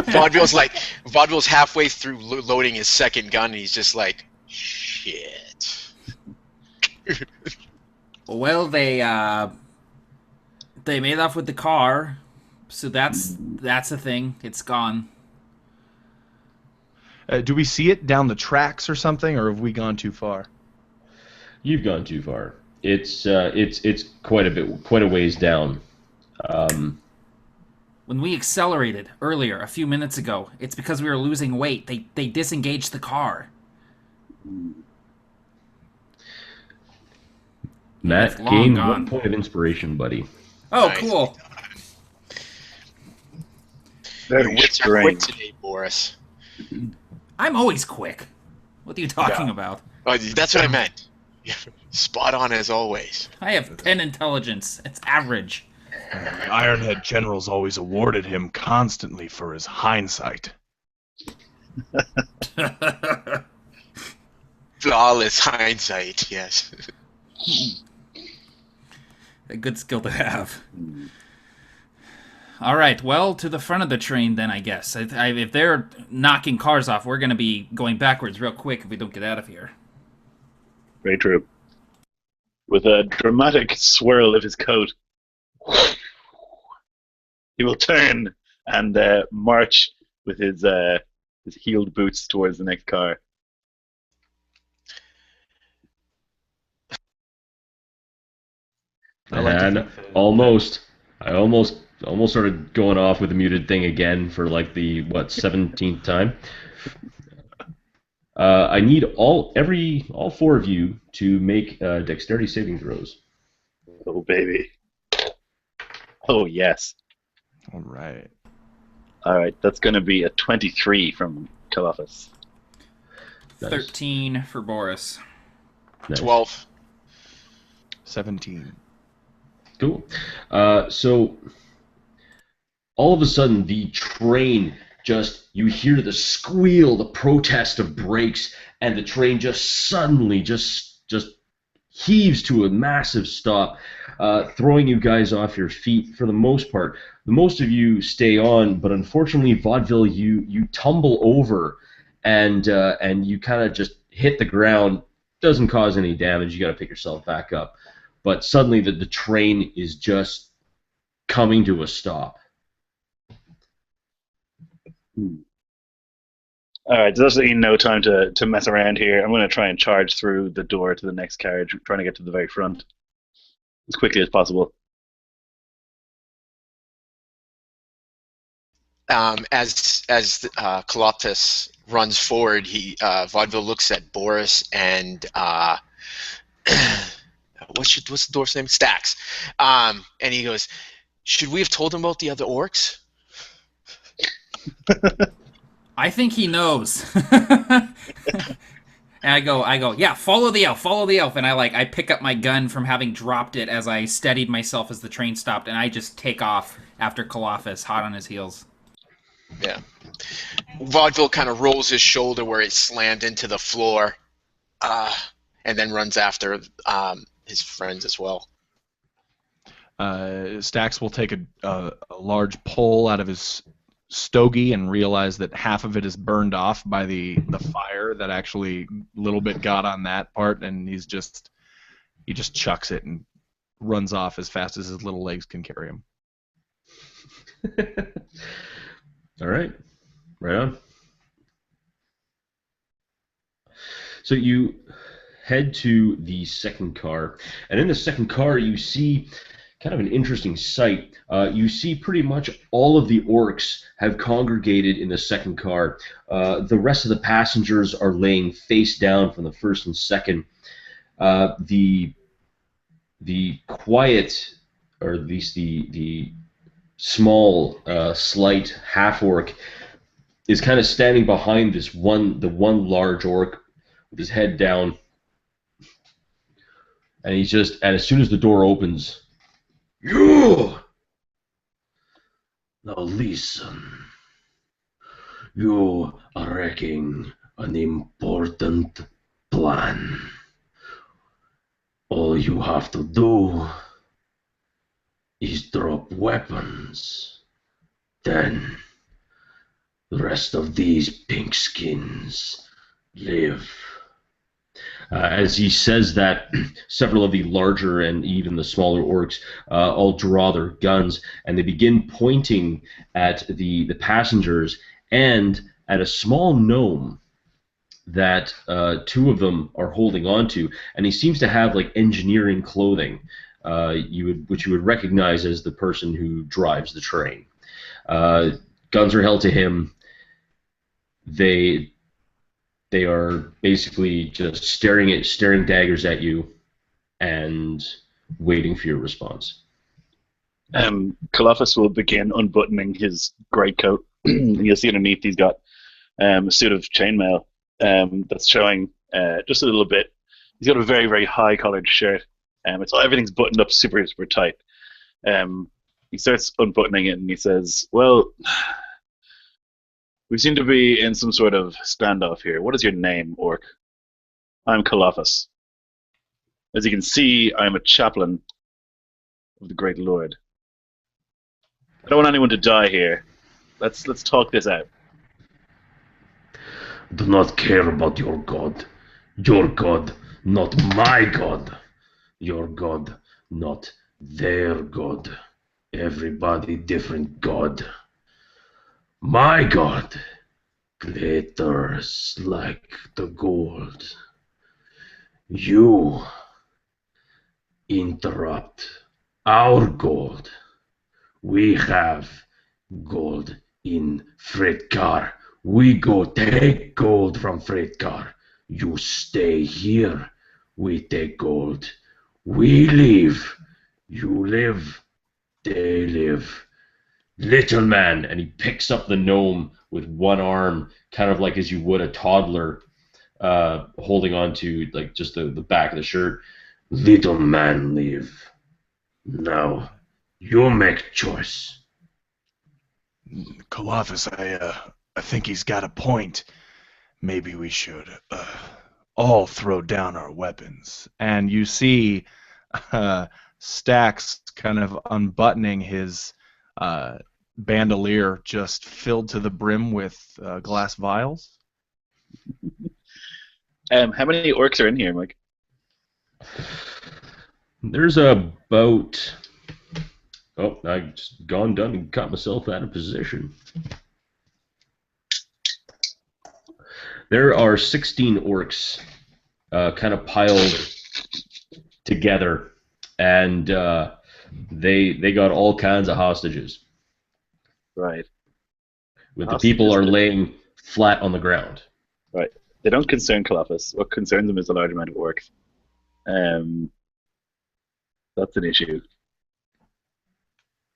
Vaudeville's halfway through loading his second gun, and he's just like, shit. Well, they made off with the car, so that's a thing. It's gone. Do we see it down the tracks or something, or have we gone too far? You've gone too far. It's quite a ways down. When we accelerated earlier, a few minutes ago, it's because we were losing weight. They disengaged the car. Matt, It's long gain gone. 1 point of inspiration, buddy. Oh, Nice. cool. Your Very wits are quick strange. today, Boris. I'm always quick. What are you talking about? Oh, that's what I meant. Spot on as always. I have 10 intelligence. It's average. The Ironhead General's always awarded him constantly for his hindsight. Flawless hindsight, yes. A good skill to have. All right, well, to the front of the train then, I guess. If they're knocking cars off, we're going to be going backwards real quick if we don't get out of here. Very true. With a dramatic swirl of his coat, he will turn and march with his heeled boots towards the next car. And I almost started going off with the muted thing again for like the 17th time. I need all 4 of you to make dexterity saving throws. Oh, baby. Oh, yes. All right. All right, that's going to be a 23 from Kalafas. Nice. 13 for Boris. Nice. 12. 17. Cool. So all of a sudden, the train you hear the squeal, the protest of brakes, and the train just suddenly just heaves to a massive stop, throwing you guys off your feet for the most part. The most of you stay on, but unfortunately, Vaudeville, you tumble over, and you kind of just hit the ground. Doesn't cause any damage. You got to pick yourself back up. but suddenly the train is just coming to a stop. All right, there's absolutely no time to mess around here. I'm going to try and charge through the door to the next carriage, trying to get to the very front as quickly as possible. As Colossus runs forward, Vaudeville looks at Boris and what's the dwarf's name? Stax. And he goes, "Should we have told him about the other orcs?" I think he knows. And I go, yeah, follow the elf, and I pick up my gun from having dropped it as I steadied myself as the train stopped, and I just take off after Kalafis, hot on his heels. Yeah. Vaudeville kind of rolls his shoulder where it slammed into the floor, and then runs after his friends as well. Stax will take a large pull out of his stogie and realize that half of it is burned off by the fire that actually a little bit got on that part, and he just chucks it and runs off as fast as his little legs can carry him. All right. Right on. So you head to the second car, and in the second car you see kind of an interesting sight. You see pretty much all of the orcs have congregated in the second car. The rest of the passengers are laying face down from the first and second. The quiet, or at least the small, slight half-orc is kind of standing behind the one large orc with his head down. And and as soon as the door opens, you! Now listen. You are wrecking an important plan. All you have to do is drop weapons. Then the rest of these pink skins live. As he says that, several of the larger and even the smaller orcs all draw their guns, and they begin pointing at the passengers and at a small gnome that two of them are holding onto, and he seems to have like engineering clothing, which you would recognize as the person who drives the train. Guns are held to him. They are basically just staring daggers at you and waiting for your response. Kalafis will begin unbuttoning his greatcoat. You'll see underneath he's got a suit of chainmail that's showing just a little bit. He's got a very, very high collared shirt. Everything's buttoned up super, super tight. He starts unbuttoning it and he says, "Well, we seem to be in some sort of standoff here. What is your name, Orc?" "I'm Kalafis. As you can see, I'm a chaplain of the Great Lord. I don't want anyone to die here. Let's talk this out." Do not care about your god. Your god, not my god. Your god, not their god. Everybody different god. My god glitters like the gold. You interrupt our gold. We have gold in freight car. We go take gold from freight car. You stay here. We take gold. We leave. You live. They live. Little man, and he picks up the gnome with one arm, kind of like as you would a toddler, holding on to like just the back of the shirt. Little man, live. Now, you make choice. Kalafis, I think he's got a point. Maybe we should all throw down our weapons. And you see Stax kind of unbuttoning his bandolier just filled to the brim with glass vials. How many orcs are in here, Mike? There's about... Oh, I just gone done and got myself out of position. There are 16 orcs kind of piled together, and they got all kinds of hostages. Right. With the people are laying flat on the ground. Right. They don't concern Clovis. What concerns them is the large amount of orcs. That's an issue.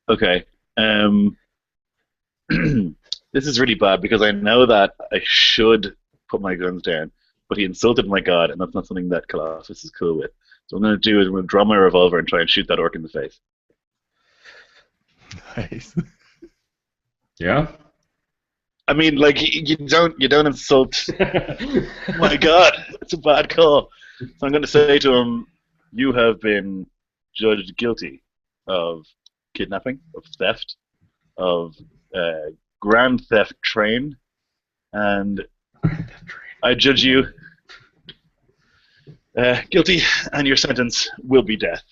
Okay. This is really bad because I know that I should put my guns down, but he insulted my god, and that's not something that Clovis is cool with. So what I'm going to do is I'm going to draw my revolver and try and shoot that orc in the face. Nice. Yeah? I mean, like you don't insult my god. It's a bad call. So I'm going to say to him, "You have been judged guilty of kidnapping, of theft, of grand theft train, and I judge you guilty, and your sentence will be death."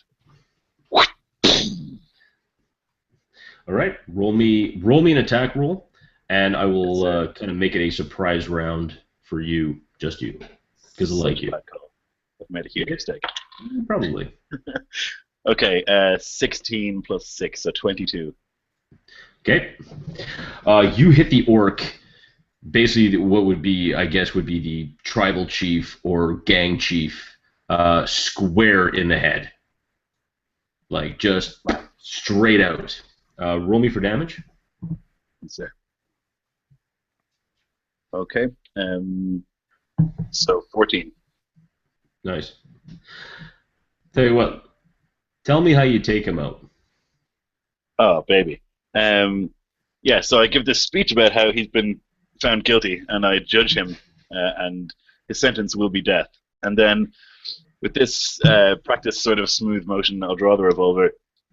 All right, roll me an attack roll, and I will kind of make it a surprise round for you, just you, because I like you. I've made a huge mistake. Probably. Okay, 16 plus 6, so 22. Okay. You hit the orc. Basically, what would be, I guess, would be the tribal chief or gang chief, square in the head, like just straight out. Roll me for damage. Yes, sir. Okay. So 14. Nice. Tell you what. Tell me how you take him out. Oh, baby. Yeah, so I give this speech about how he's been found guilty, and I judge him, and his sentence will be death. And then, with this practice sort of smooth motion, I'll draw the revolver,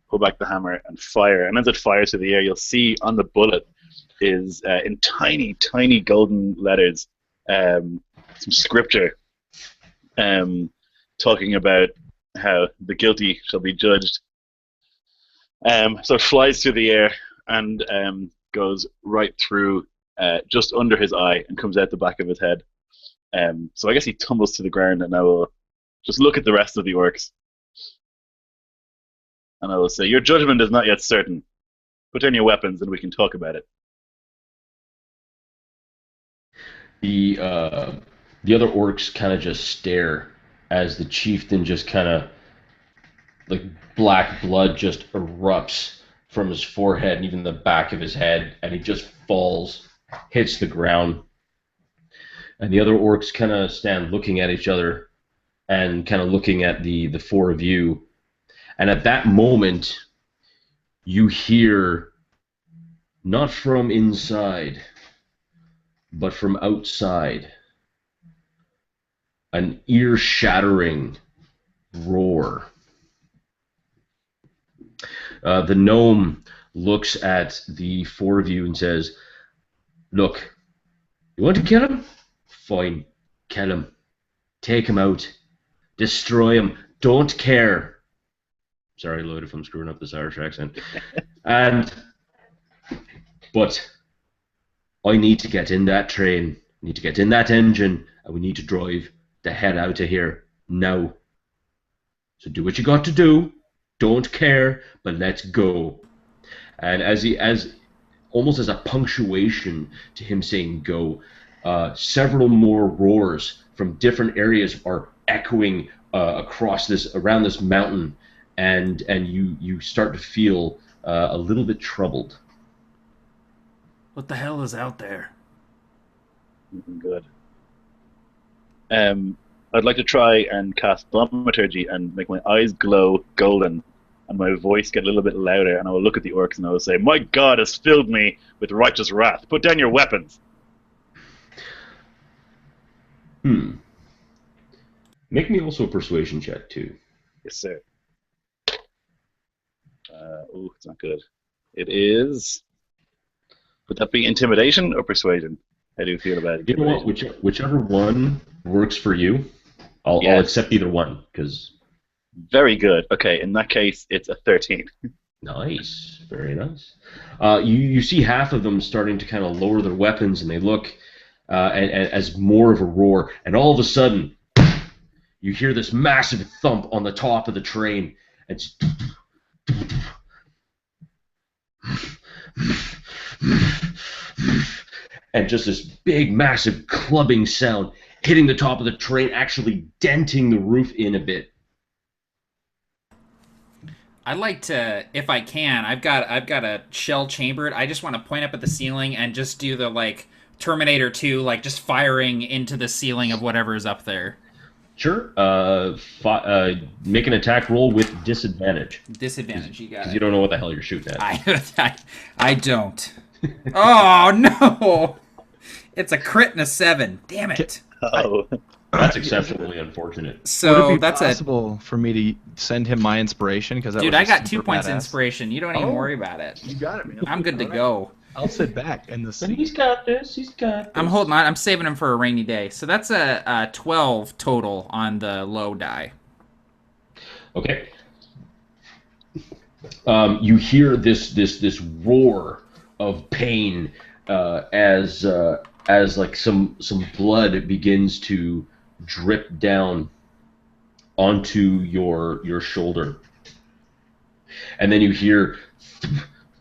pull back the hammer, and fire. And as it fires to the air, you'll see on the bullet is, in tiny, tiny golden letters, some scripture talking about how the guilty shall be judged. So it flies through the air and goes right through just under his eye and comes out the back of his head. So I guess he tumbles to the ground, and I will just look at the rest of the orcs. And I will say, "Your judgment is not yet certain. Put down your weapons and we can talk about it." The other orcs kind of just stare as the chieftain just kind of, like, black blood just erupts from his forehead and even the back of his head, and he just falls, hits the ground. And the other orcs kind of stand looking at each other and kind of looking at the four of you. And at that moment, you hear, not from inside, but from outside, an ear-shattering roar. The gnome looks at the four of you and says, "Look, you want to kill him? Fine, kill him. Take him out. Destroy him. Don't care." Sorry, Lloyd, if I'm screwing up this Irish accent. But I need to get in that train. I need to get in that engine, and we need to drive the hell out of here now. So do what you got to do. Don't care, but let's go. And as almost as a punctuation to him saying go, several more roars from different areas are echoing around this mountain, and you start to feel a little bit troubled. What the hell is out there? Good. I'd like to try and cast thaumaturgy and make my eyes glow golden and my voice get a little bit louder, and I will look at the orcs and I will say, "My God has filled me with righteous wrath. Put down your weapons." Make me also a persuasion check, too. Yes, sir. Oh, it's not good. It is... Would that be intimidation or persuasion? How do you feel about it? You know what? Whichever one works for you, I'll accept either one, because Very good. Okay, in that case, it's a 13. Nice, very nice. You see half of them starting to kind of lower their weapons, and they look as more of a roar, and all of a sudden you hear this massive thump on the top of the train, and and just this big, massive clubbing sound hitting the top of the train, actually denting the roof in a bit. I'd like to, if I can, I've got a shell chambered. I just want to point up at the ceiling and just do the like Terminator 2, like just firing into the ceiling of whatever is up there. Sure. Make an attack roll with disadvantage. Disadvantage, you got Because it. you don't know what the hell you're shooting at. I don't. Oh no! It's a crit and a 7. Damn it. Oh. That's exceptionally unfortunate. So Would it be that's possible for me to send him my inspiration? Because dude, I got 2 points of inspiration. You don't even Oh. worry about it. You got it, man. I'm good to All right. go. I'll sit back in the seat. He's got this. He's got this. I'm holding on. I'm saving him for a rainy day. So that's a 12 total on the low die. Okay. You hear this roar of pain as like some blood begins to drip down onto your shoulder, and then you hear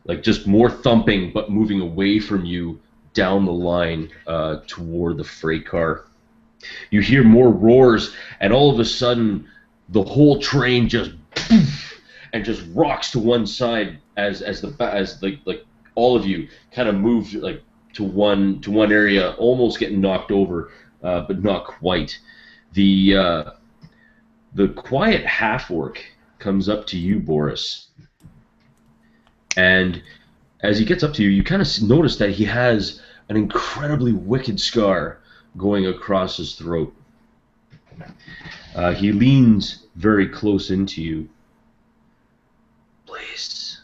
like just more thumping, but moving away from you down the line toward the freight car. You hear more roars, and all of a sudden, the whole train just and just rocks to one side as like all of you kind of move like to one area, almost getting knocked over, but not quite. The quiet half-orc comes up to you, Boris. And as he gets up to you, you kind of notice that he has an incredibly wicked scar going across his throat. He leans very close into you. Please,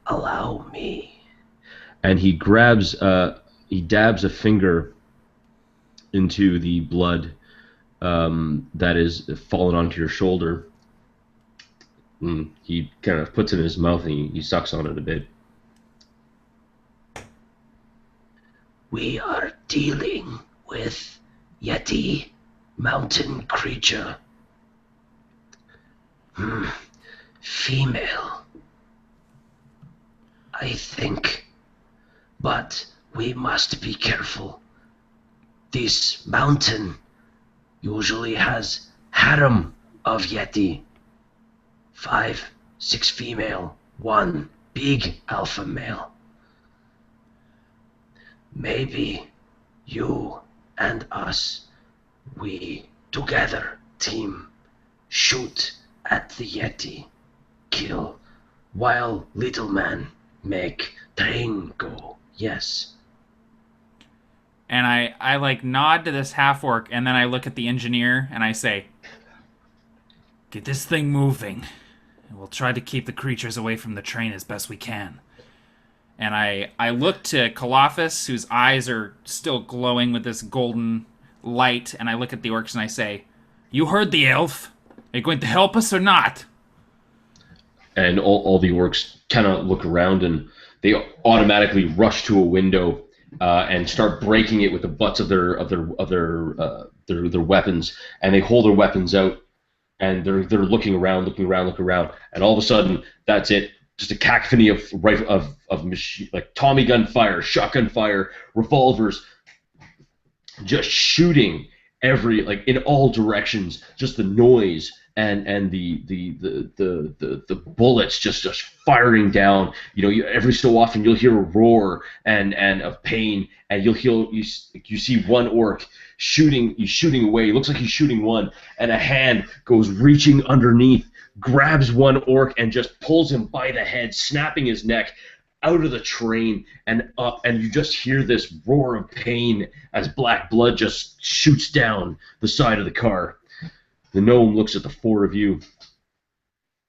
allow me. And he he dabs a finger into the blood that is fallen onto your shoulder. He kind of puts it in his mouth and he sucks on it a bit. We are dealing with Yeti mountain creature. Female, I think. But we must be careful. This mountain usually has harem of Yeti. 5, 6 female, 1 big alpha male. Maybe you and us, we together team, shoot at the Yeti, kill, while little man make train go. Yes. And I like nod to this half-orc, and then I look at the engineer and I say, get this thing moving. And we'll try to keep the creatures away from the train as best we can. And I look to Colophus, whose eyes are still glowing with this golden light, and I look at the orcs and I say, you heard the elf. Are you going to help us or not? And all the orcs kind of look around and they automatically rush to a window and start breaking it with the butts of their weapons, and they hold their weapons out, and they're looking around, and all of a sudden, that's it. Just a cacophony of machine, like Tommy gun fire, shotgun fire, revolvers, just shooting in all directions. Just the noise and the bullets just firing down. Every so often you'll hear a roar and of pain, and you see one orc shooting. He's shooting away. It looks like he's shooting one, and a hand goes reaching underneath, grabs one orc and just pulls him by the head, snapping his neck out of the train and up, and you just hear this roar of pain as black blood just shoots down the side of the car. The gnome looks at the four of you.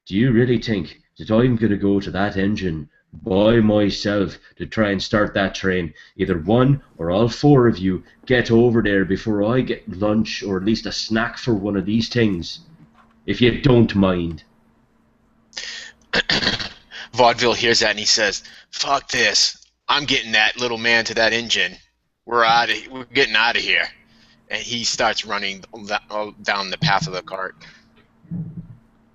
Do you really think that I'm going to go to that engine by myself to try and start that train? Either one or all four of you get over there before I get lunch or at least a snack for one of these things. if you don't mind. Vaudeville hears that and he says, "Fuck this! I'm getting that little man to that engine. We're getting out of here." And he starts running down the path of the cart.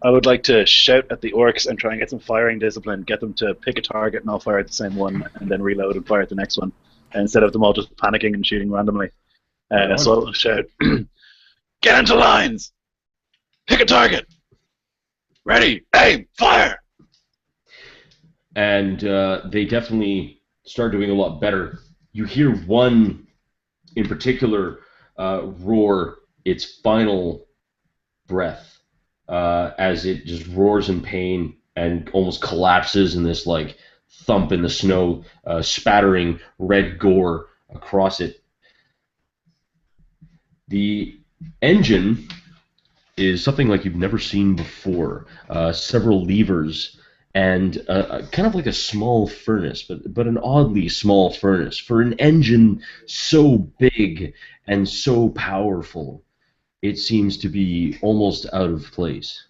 I would like to shout at the orcs and try and get some firing discipline, get them to pick a target and all fire at the same one, and then reload and fire at the next one, instead of them all just panicking and shooting randomly. So I'll shout, "Get into lines! Pick a target! Ready! Aim! Fire!" And they definitely start doing a lot better. You hear one in particular roar its final breath as it just roars in pain and almost collapses in this like thump in the snow, spattering red gore across it. The engine is something like you've never seen before. Several levers and kind of like a small furnace, but an oddly small furnace. For an engine so big and so powerful, it seems to be almost out of place.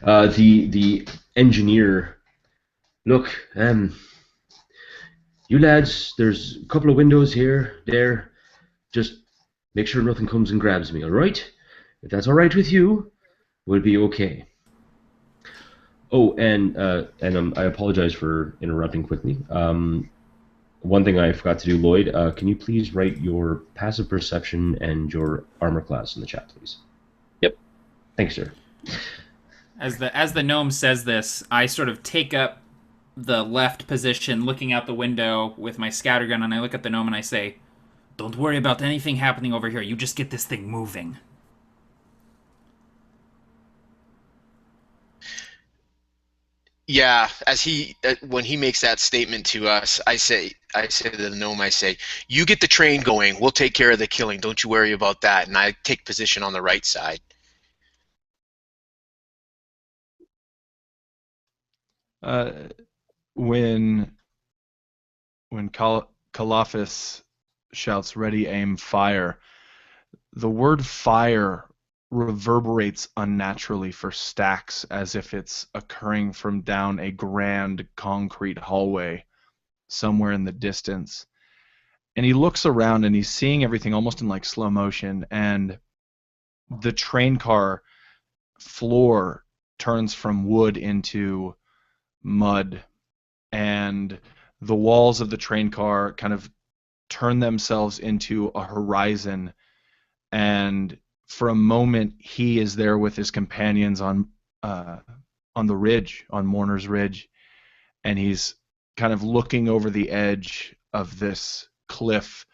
The engineer, "Look, you lads, there's a couple of windows here, there. Just make sure nothing comes and grabs me, all right? If that's all right with you, we'll be okay." Oh, and I apologize for interrupting quickly. One thing I forgot to do, Lloyd, can you please write your passive perception and your armor class in the chat, please? Yep. Thanks, sir. As the gnome says this, I sort of take up the left position, looking out the window with my scattergun, and I look at the gnome and I say, "Don't worry about anything happening over here. You just get this thing moving." Yeah, when he makes that statement to us, I say to the gnome, "You get the train going. We'll take care of the killing. Don't you worry about that." And I take position on the right side. When Kalafis shouts "Ready, aim, fire," the word "fire" reverberates unnaturally for Stax, as if it's occurring from down a grand concrete hallway somewhere in the distance. And he looks around and he's seeing everything almost in like slow motion, and the train car floor turns from wood into mud, and the walls of the train car kind of turn themselves into a horizon, and for a moment he is there with his companions on the ridge, on Mourner's Ridge, and he's kind of looking over the edge of this cliff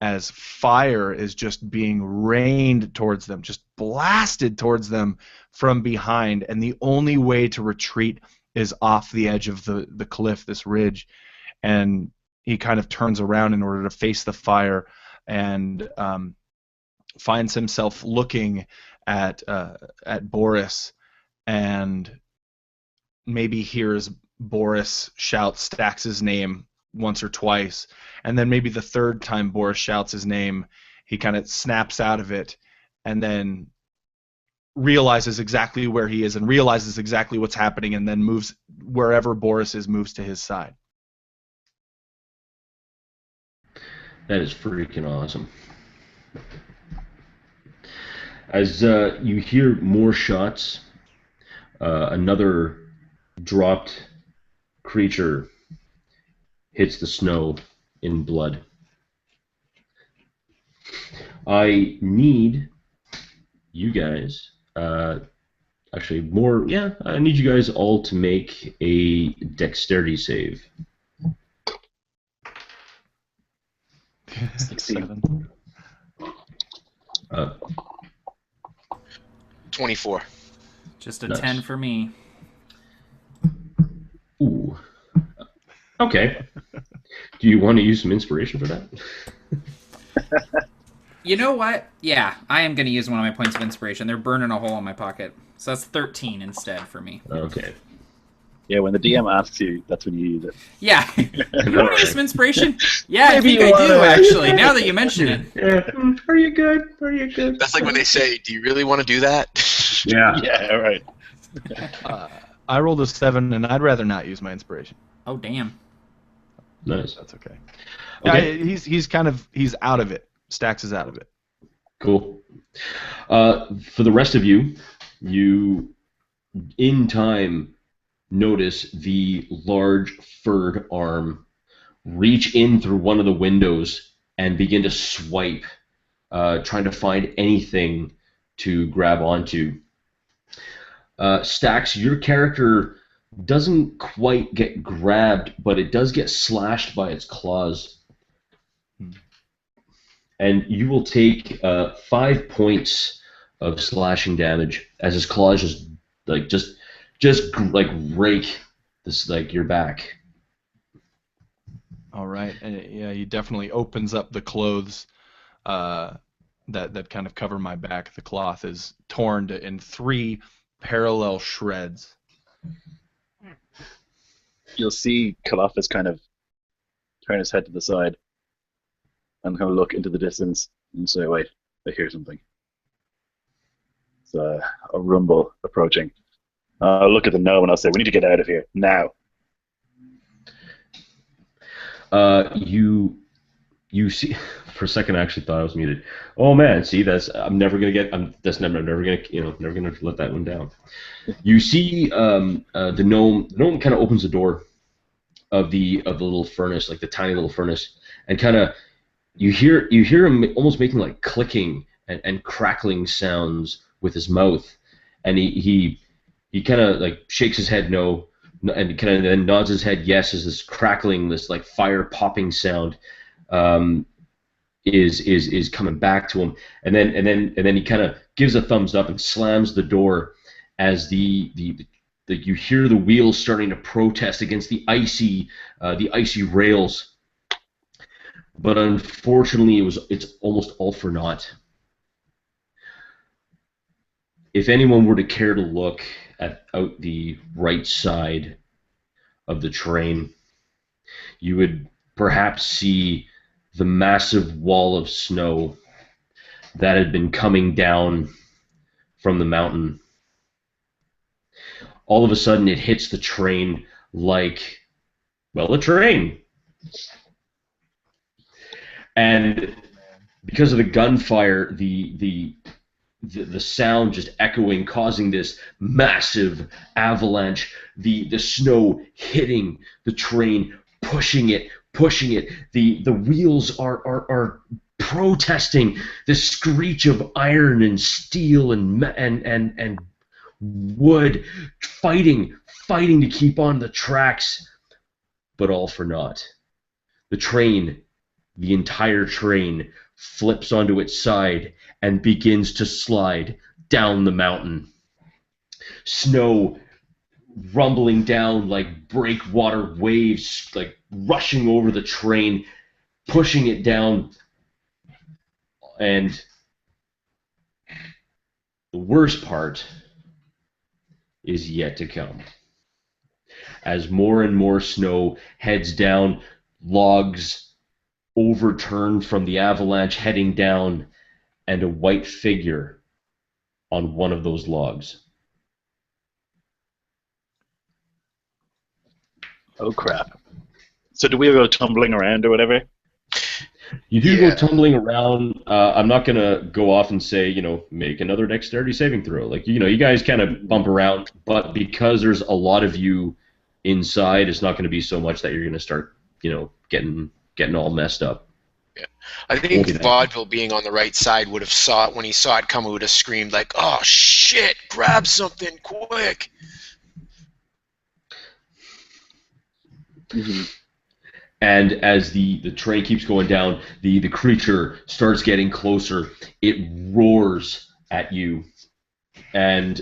as fire is just being rained towards them, just blasted towards them from behind, and the only way to retreat is off the edge of the cliff, this ridge. And he kind of turns around in order to face the fire, and finds himself looking at Boris, and maybe hears Boris shout Stax's name once or twice, and then maybe the third time Boris shouts his name, he kind of snaps out of it, and then realizes exactly where he is and realizes exactly what's happening, and then moves wherever Boris is, moves to his side. That is freaking awesome. As you hear more shots, another dropped creature hits the snow in blood. I need you guys, actually more, yeah, I need you guys all to make a dexterity save. 7. 24. Just a Nice. 10 for me. Ooh. Okay. Do you want to use some inspiration for that? You know what? Yeah, I am going to use one of my points of inspiration. They're burning a hole in my pocket. So that's 13 instead for me. Okay. Yeah, when the DM asks you, that's when you use it. Yeah. You want to use some inspiration? Yeah, Maybe I think you I do, wanna- actually, now that you mention it. Yeah. Are you good? Are you good? That's like when they say, "Do you really want to do that?" Yeah. Yeah, all right. I rolled a 7, and I'd rather not use my inspiration. Oh, damn. Nice. That's okay. Okay. Yeah, he's out of it. Stax is out of it. Cool. For the rest of you, you in time notice the large furred arm reach in through one of the windows and begin to swipe, trying to find anything to grab onto. Stax, your character doesn't quite get grabbed, but it does get slashed by its claws. And you will take 5 points of slashing damage as his claws just rake this your back. All right. Yeah, he definitely opens up the clothes that kind of cover my back. The cloth is torn in 3 parallel shreds. You'll see Kalafis kind of turn his head to the side and kind of look into the distance and say, wait, I hear something. It's a rumble approaching. I'll look at the gnome and I'll say, we need to get out of here now. You see, for a second I actually thought I was muted. Oh man, see I'm never gonna let that one down. You see, the gnome kind of opens the door of the little furnace, like the tiny little furnace, and kind of you hear him almost making like clicking and crackling sounds with his mouth, and he kind of like shakes his head no, and kind of then nods his head yes as this crackling, this like fire popping sound is coming back to him, and then he kind of gives a thumbs up and slams the door as you hear the wheels starting to protest against the icy rails. But unfortunately, it's almost all for naught. If anyone were to care to look out the right side of the train, you would perhaps see the massive wall of snow that had been coming down from the mountain. All of a sudden, it hits the train like, well, a train. And because of the gunfire, the sound just echoing, causing this massive avalanche, the snow hitting the train, pushing it. The wheels are protesting the screech of iron and steel and wood, fighting to keep on the tracks, but all for naught. The entire train flips onto its side and begins to slide down the mountain. Snow rumbling down like breakwater waves, like rushing over the train, pushing it down. And the worst part is yet to come. As more and more snow heads down, logs overturned from the avalanche heading down, and a white figure on one of those logs. Oh crap. So do we go tumbling around or whatever? You do go tumbling around. I'm not going to go off and say, make another dexterity saving throw. Like, you guys kind of bump around, but because there's a lot of you inside, it's not going to be so much that you're going to start, getting all messed up. Yeah. I think Vaudeville being on the right side would have saw it when he saw it come. He would have screamed like, "Oh shit! Grab something quick!" Mm-hmm. And as the train keeps going down, the creature starts getting closer. It roars at you, and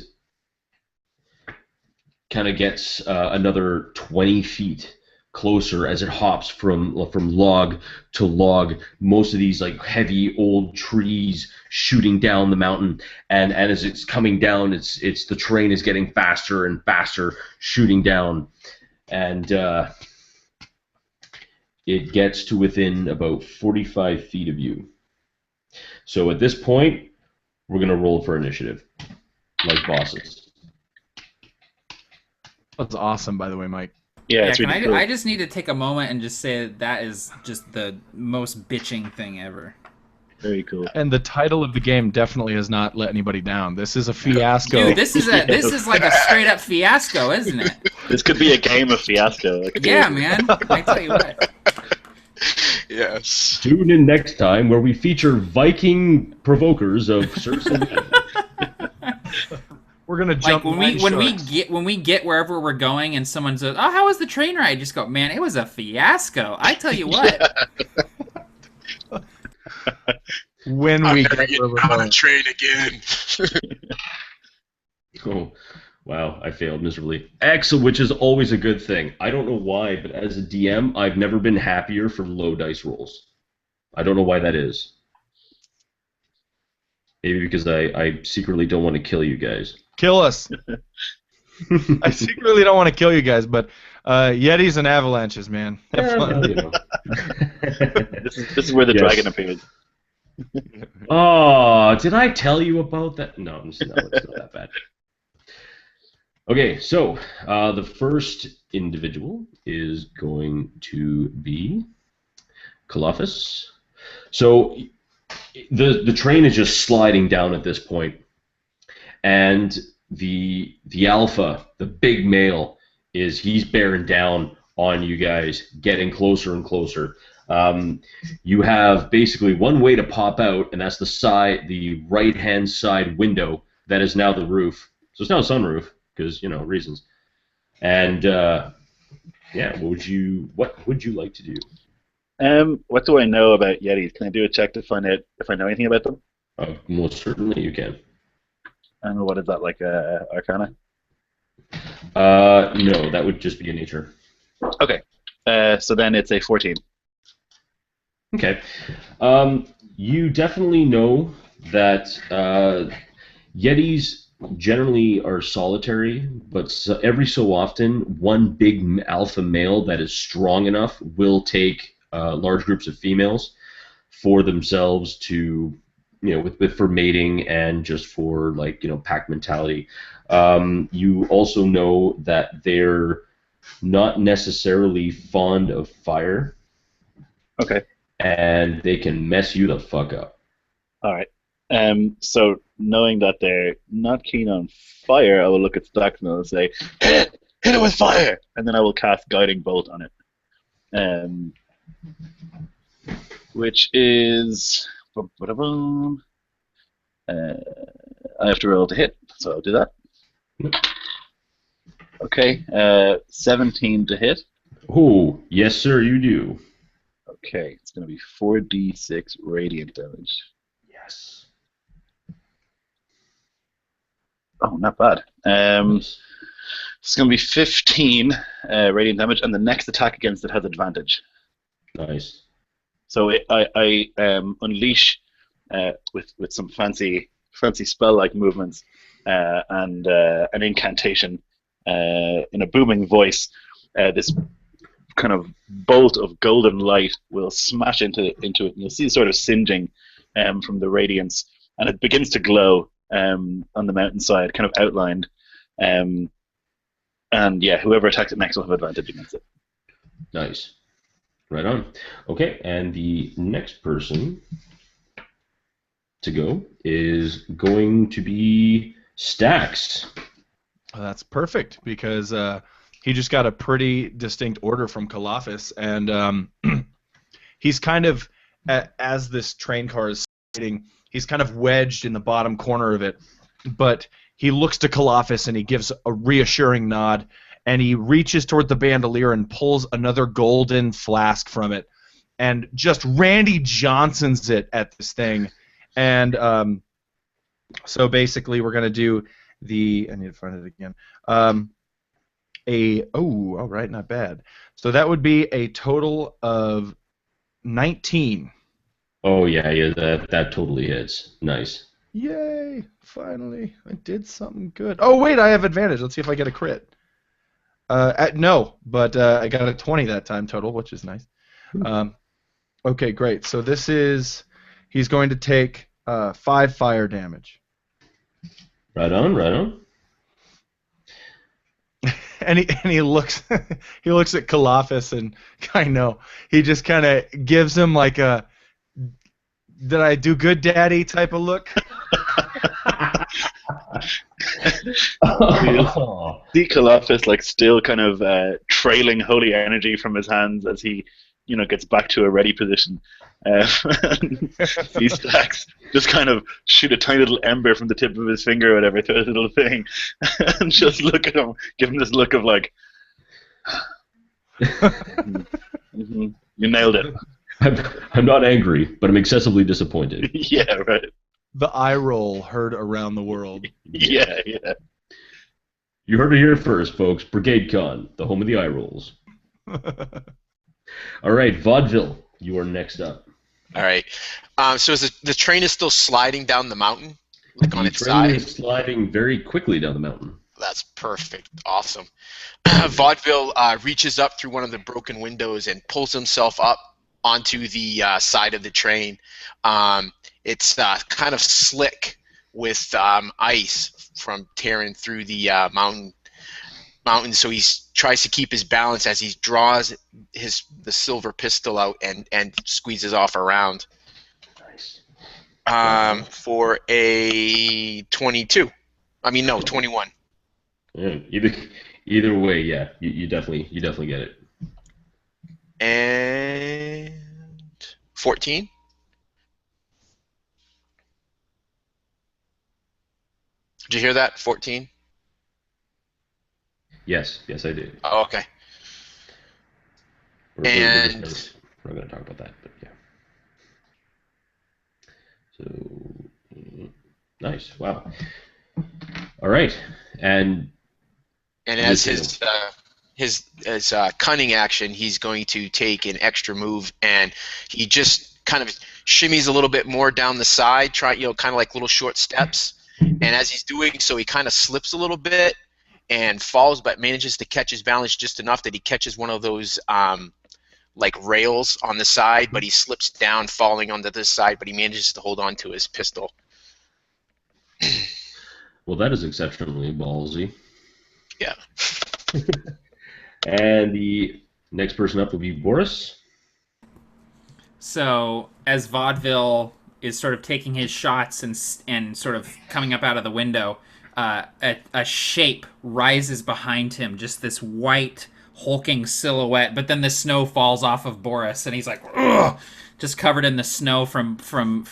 kind of gets another 20 feet closer as it hops from log to log. Most of these like heavy old trees shooting down the mountain, and as it's coming down, it's the train is getting faster and faster, shooting down, and it gets to within about 45 feet of you. So at this point, we're gonna roll for initiative. like bosses. That's awesome, by the way, Mike. Yeah, Yeah, it's can really I? cool. I just need to take a moment and just say that is just the most bitching thing ever. Very cool. And the title of the game definitely has not let anybody down. This is a fiasco. Dude, this is like a straight up fiasco, isn't it? This could be a game of Fiasco. Like, Yeah, man. I tell you what. Yes. Tune in next time where we feature Viking provokers of Sir Sylvain. We're gonna Like jump. when we get wherever we're going and someone says, "Oh, how was the train ride?" Just go, "Man, it was a fiasco." I tell you what. when I'm we never get getting where we're on a going. train again. Oh, wow, I failed miserably. Excellent, which is always a good thing. I don't know why, but as a DM, I've never been happier for low dice rolls. I don't know why that is. Maybe because I secretly don't want to kill you guys. Kill us. I secretly don't want to kill you guys, but Yetis and avalanches, man. Have Yeah, fun. well, you know. this is where the Yes. dragon appeared. Oh, did I tell you about that? No, it's not that bad. Okay, so the first individual is going to be Colophus. So the train is just sliding down at this point, and the alpha, the big male, he's bearing down on you guys, getting closer and closer. You have basically one way to pop out, and that's the right-hand side window that is now the roof. So it's now a sunroof because reasons. And yeah, what would you like to do? What do I know about Yetis? Can I do a check to find out if I know anything about them? Most certainly you can. And what is that, like Arcana? No, that would just be a nature. Okay. So then it's a 14. Okay. You definitely know that Yetis generally are solitary, but every so often, one big alpha male that is strong enough will take large groups of females for themselves to, for mating and just for pack mentality. You also know that they're not necessarily fond of fire. Okay. And they can mess you the fuck up. All right. So knowing that they're not keen on fire, I will look at Stax and I'll say, hit it with fire! And then I will cast Guiding Bolt on it. Which is... I have to roll to hit, so I'll do that. Okay, 17 to hit. Oh, yes sir, you do. Okay, it's going to be 4d6 radiant damage. Yes. Oh, not bad. It's going to be 15 radiant damage, and the next attack against it has advantage. Nice. So I unleash with some fancy spell-like movements and an incantation in a booming voice. This kind of bolt of golden light will smash into it, and you'll see sort of singeing from the radiance, and it begins to glow on the mountainside, kind of outlined. And yeah, whoever attacks it next will have advantage against it. Nice. Right on. Okay, and the next person to go is going to be Stax. That's perfect because he just got a pretty distinct order from Colophus, and he's kind of, as this train car is sliding, he's kind of wedged in the bottom corner of it, but he looks to Colophus and he gives a reassuring nod, and he reaches toward the bandolier and pulls another golden flask from it, and just Randy Johnsons it at this thing, and so basically we're going to do I need to find it again. All right, not bad. So that would be a total of 19. Oh yeah, that totally hits. Nice. Yay! Finally, I did something good. Oh wait, I have advantage. Let's see if I get a crit. No, but I got a 20 that time total, which is nice. Okay, great. So he's going to take 5 fire damage. Right on, right on. And he looks he looks at Kalafis, and I know he just kind of gives him like a "Did I do good, Daddy?" type of look. Oh. See Kalafis like still kind of trailing holy energy from his hands as he, gets back to a ready position. See Stacks just kind of shoot a tiny little ember from the tip of his finger or whatever to a little thing, and just look at him, give him this look of like, mm-hmm. You nailed it. I'm not angry, but I'm excessively disappointed. Yeah, right. The eye roll heard around the world. Yeah. You heard it here first, folks. Brigade Con, the home of the eye rolls. All right, Vaudeville, you are next up. All right. So the train is still sliding down the mountain, like on its The train side. is sliding very quickly down the mountain. That's perfect. Awesome. Vaudeville reaches up through one of the broken windows and pulls himself up onto the side of the train. It's kind of slick with ice from tearing through the mountain, so he tries to keep his balance as he draws the silver pistol out and squeezes off a round. Nice. For a 22. I mean, no, 21. Yeah, either way, yeah, you definitely get it. And 14. Did you hear that? 14. Yes, I did. Oh, okay. We're not going to talk about that, but yeah. So, nice. Wow. All right, and as his cunning action, he's going to take an extra move, and he just kind of shimmies a little bit more down the side, kind of like little short steps. And as he's doing so, he kind of slips a little bit and falls, but manages to catch his balance just enough that he catches one of those like rails on the side, but he slips down, falling onto this side, but he manages to hold on to his pistol. Well, that is exceptionally ballsy. Yeah. And the next person up will be Boris. So as Vaudeville is sort of taking his shots and sort of coming up out of the window, a shape rises behind him, just this white hulking silhouette. But then the snow falls off of Boris, and he's like, ugh, just covered in the snow from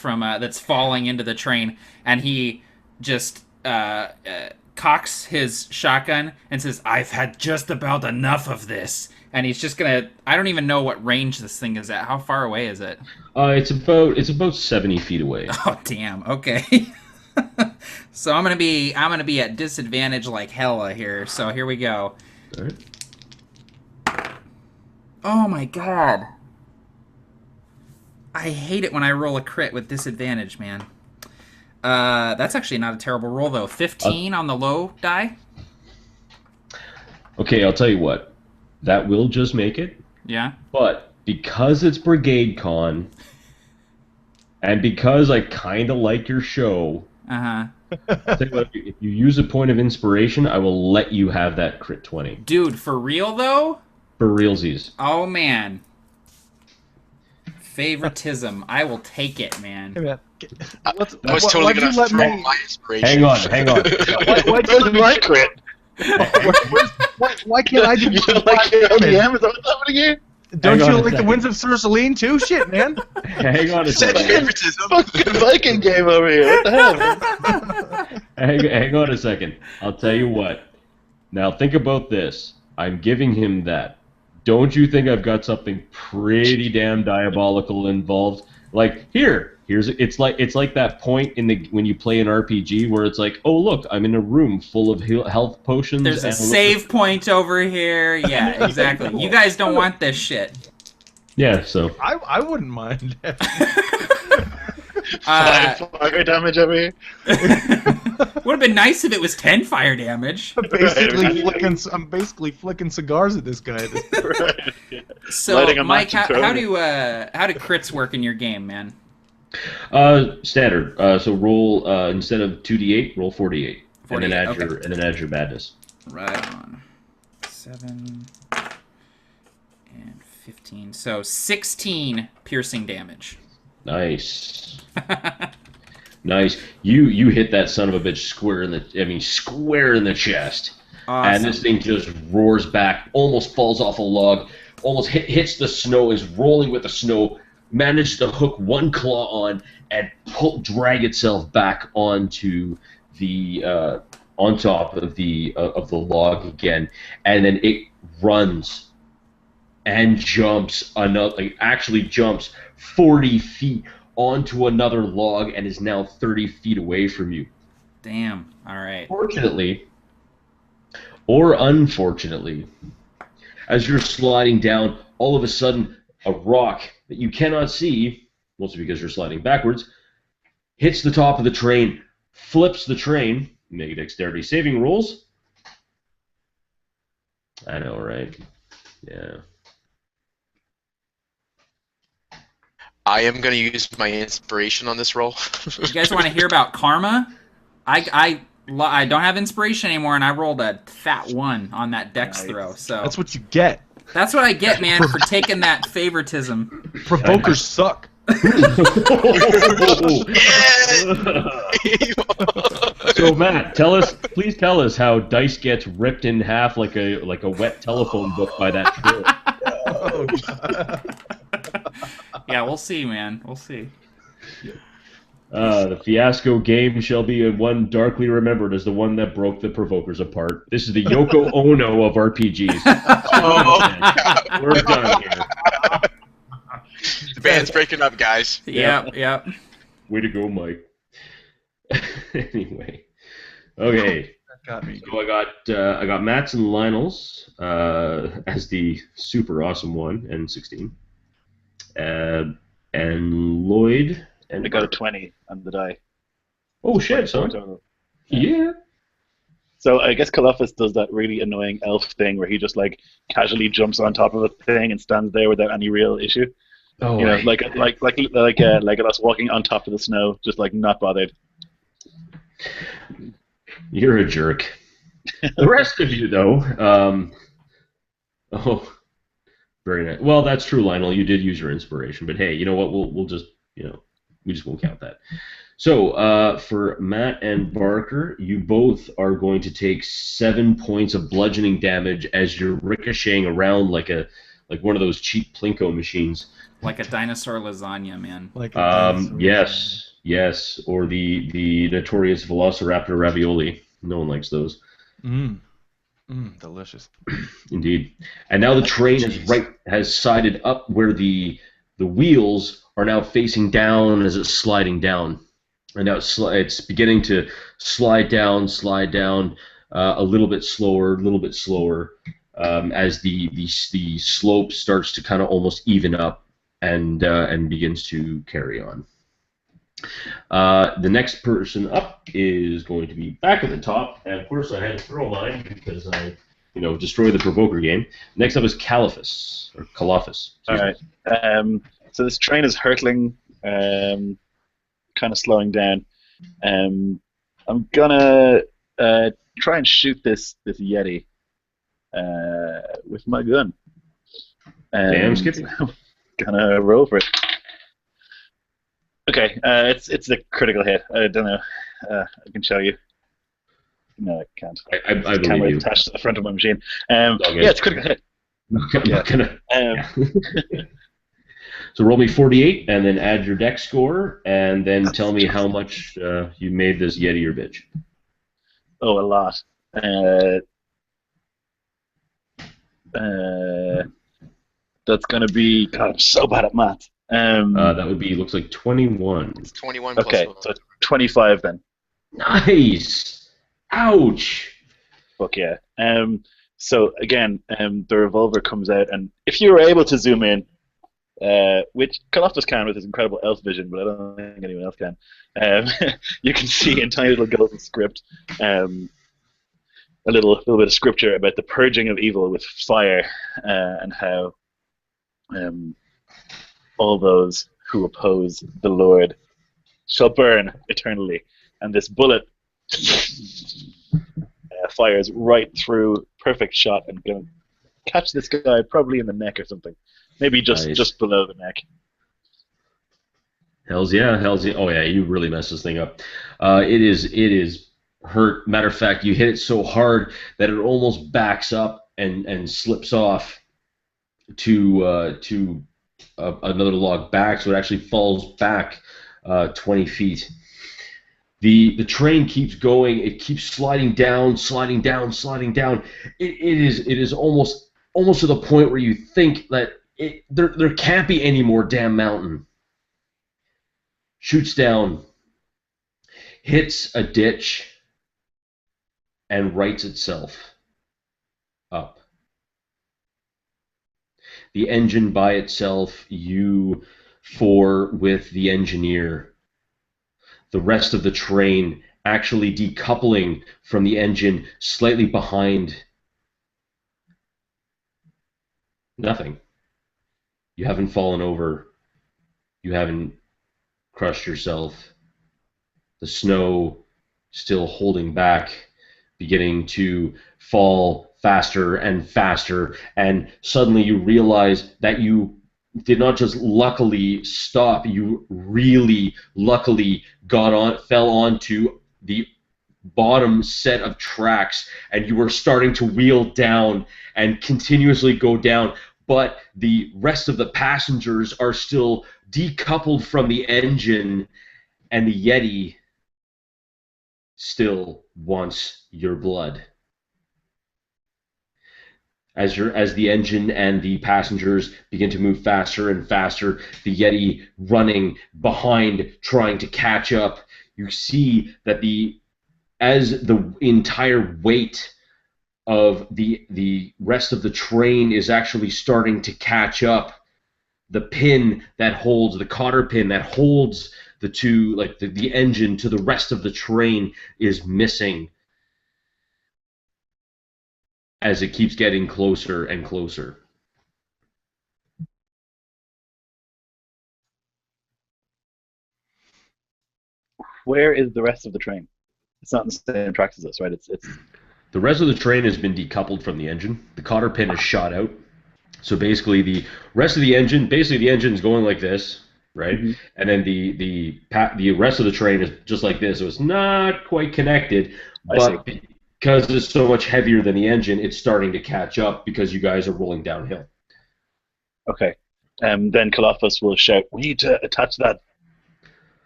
that's falling into the train, and he just cocks his shotgun and says, "I've had just about enough of this." And he's just gonna. I don't even know what range this thing is at. How far away is it? It's about 70 feet away. Oh damn. Okay. So I'm gonna be at disadvantage like hella here. So here we go. All right. Oh my god. I hate it when I roll a crit with disadvantage, man. That's actually not a terrible roll though. 15 on the low die. Okay, I'll tell you what. That will just make it. Yeah. But because it's Brigade Con, and because I kind of like your show, Uh-huh. I'll tell you what, if you use a point of inspiration, I will let you have that crit 20. Dude, for real though? For realsies. Oh man. Favoritism. I will take it, man. Hey, man. I was totally going to throw my inspiration. Hang on. Why my crit? Why can't I do You don't like LDM? Is that what's happening here? Don't Hang on you a like the second. Winds of Cersaline too? Shit, man. Hang on a Said second. favoritism. Fucking Viking game over here. What the hell? Hang on a second. I'll tell you what. Now think about this. I'm giving him that. Don't you think I've got something pretty damn diabolical involved? Like it's like that point when you play an RPG where it's like, oh look, I'm in a room full of health potions. There's a and save point over here. Yeah, exactly. You guys don't want this shit. Yeah, so I wouldn't mind. 5 fire damage over here. Would have been nice if it was 10 fire damage. I'm basically flicking cigars at this guy. Right. Yeah. So, Lighting a Mike, match and how throwing do crits work in your game, man? standard. So roll instead of 2d8, roll 4d8. and then 48. add Okay. your madness. Right on. 7 and 15. So 16 piercing damage. Nice. Nice. You hit that son of a bitch square in the chest. Awesome. And this thing just roars back, almost falls off a log, almost hits the snow, is rolling with the snow, manages to hook one claw on and drag itself back onto the on top of the log again, and then it runs and jumps actually jumps 40 feet onto another log and is now 30 feet away from you. Damn. All right. Fortunately, or unfortunately, as you're sliding down, all of a sudden, a rock that you cannot see, mostly because you're sliding backwards, hits the top of the train, flips the train, make dexterity saving rolls. I know, right? Yeah. I am going to use my inspiration on this roll. You guys want to hear about karma? I don't have inspiration anymore, and I rolled a fat 1 on that dex throw. So That's what you get. that's what I get, man, for taking that favoritism. Provokers suck. So Matt, please tell us how dice gets ripped in half like a wet telephone book by that troll. Oh, God. Yeah, we'll see, man. We'll see. The Fiasco game shall be one darkly remembered as the one that broke the provokers apart. This is the Yoko Ono of RPGs. We're done here. The band's breaking up, guys. Yep. Way to go, Mike. Anyway, okay. That got me. So I got Matt's and Lionel's as the super awesome one and 16, and Lloyd. And I got a 20 on the die. Oh shit, son. Total. Yeah. So I guess Columbus does that really annoying elf thing where he just like casually jumps on top of a thing and stands there without any real issue. Oh, You know, like Legolas walking on top of the snow, just like not bothered. You're a jerk. The rest of you, though, oh, very nice. Well, that's true, Lionel. You did use your inspiration, but hey, you know what? We'll just, we just won't count that. So, for Matt and Barker, you both are going to take 7 points of bludgeoning damage as you're ricocheting around like one of those cheap Plinko machines. Like a dinosaur lasagna, man. Like a Yes, or the notorious Velociraptor ravioli. No one likes those. Delicious. Indeed. And now the train has sided up where the wheels are now facing down as it's sliding down. And now it's beginning to slide down a little bit slower, as the slope starts to kind of almost even up and begins to carry on. The next person up is going to be back at the top, and of course I had to throw mine because I, destroyed the Provoker game. Next up is Caliphus. All right. So this train is hurtling, kind of slowing down. I'm gonna try and shoot this Yeti with my gun. Damn, Skippy. Gonna roll for it. Okay, it's a critical hit. I don't know. I can show you. No, I can't. I believe camera you. attached to the front of my machine. Yeah, it's a critical hit. I'm not gonna. So roll me 48, and then add your dex score, and then tell me how much you made this Yeti or bitch. Oh, a lot. That's gonna be. God, I'm so bad at math. That would be, looks like 21. It's 21 Okay, plus so 25 then. Nice! Ouch! Fuck yeah. So again, the revolver comes out, and if you were able to zoom in, which Kaloftis can with his incredible elf vision, but I don't think anyone else can, you can see in tiny little golden script a little bit of scripture about the purging of evil with fire, and how all those who oppose the Lord shall burn eternally. And this bullet fires right through, perfect shot, and gonna catch this guy probably in the neck or something, maybe Nice. just below the neck. Hells yeah, hells yeah. Oh yeah, you really messed this thing up. It is hurt. Matter of fact, you hit it so hard that it almost backs up and slips off to another log back, so it actually falls back 20 feet. The train keeps going. It keeps sliding down, sliding down, sliding down. It is almost to the point where you think that there can't be any more damn mountain. Shoots down, hits a ditch, and rights itself up. The engine by itself, you four with the engineer. The rest of the train actually decoupling from the engine slightly behind. Nothing. You haven't fallen over. You haven't crushed yourself. The snow still holding back, beginning to fall faster and faster, and suddenly you realize that you did not just luckily stop, you really luckily fell onto the bottom set of tracks, and you were starting to wheel down and continuously go down, but the rest of the passengers are still decoupled from the engine, and the Yeti still wants your blood. As the engine and the passengers begin to move faster and faster, the Yeti running behind, trying to catch up, you see that as the entire weight of the rest of the train is actually starting to catch up, the cotter pin that holds the two, like the engine to the rest of the train, is missing as it keeps getting closer and closer. Where is the rest of the train? It's not in the same tracks as us, right? It's The rest of the train has been decoupled from the engine. The cotter pin is shot out. So basically, the rest of the engine, the engine's going like this, right? Mhm. And then the rest of the train is just like this. So it's not quite connected, but because it's so much heavier than the engine, it's starting to catch up because you guys are rolling downhill. Okay. Then Kalafos will shout, "We need to attach that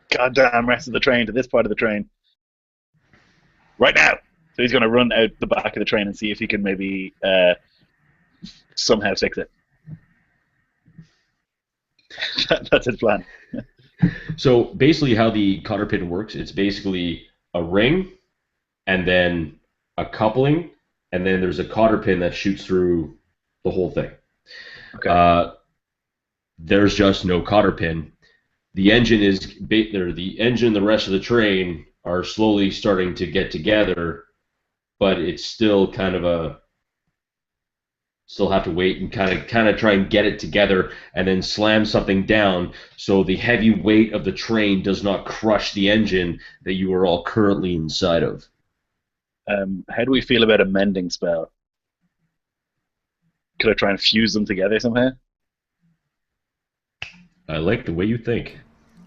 goddamn rest of the train to this part of the train right now." So he's going to run out the back of the train and see if he can maybe somehow fix it. That's his plan. So basically, how the cotter pin works, it's basically a ring, and then a coupling, and then there's a cotter pin that shoots through the whole thing. Okay. There's just no cotter pin. The engine the engine and the rest of the train are slowly starting to get together, but it's still still have to wait and kind of try and get it together and then slam something down so the heavy weight of the train does not crush the engine that you are all currently inside of. How do we feel about a mending spell? Could I try and fuse them together somehow? I like the way you think.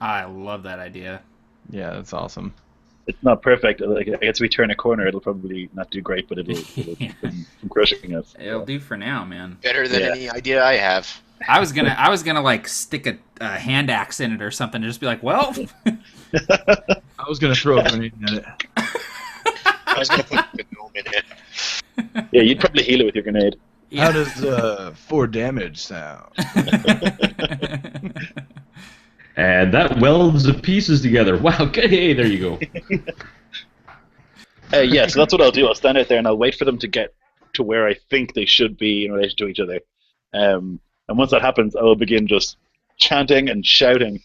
I love that idea. Yeah, that's awesome. It's not perfect. Like, I guess we turn a corner, it'll probably not do great, but it'll keep from crushing us. It'll do for now, man. Better than any idea I have. I was gonna like stick a hand axe in it or something, and just be like, well. I was gonna throw a grenade at it. I was going to put the gnome in it. Yeah, you'd probably heal it with your grenade. Yeah. How does 4 damage sound? And that welds the pieces together. Wow, good. Hey, there you go. Yeah, so that's what I'll do. I'll stand out there and I'll wait for them to get to where I think they should be in relation to each other. And once that happens, I will begin just chanting and shouting,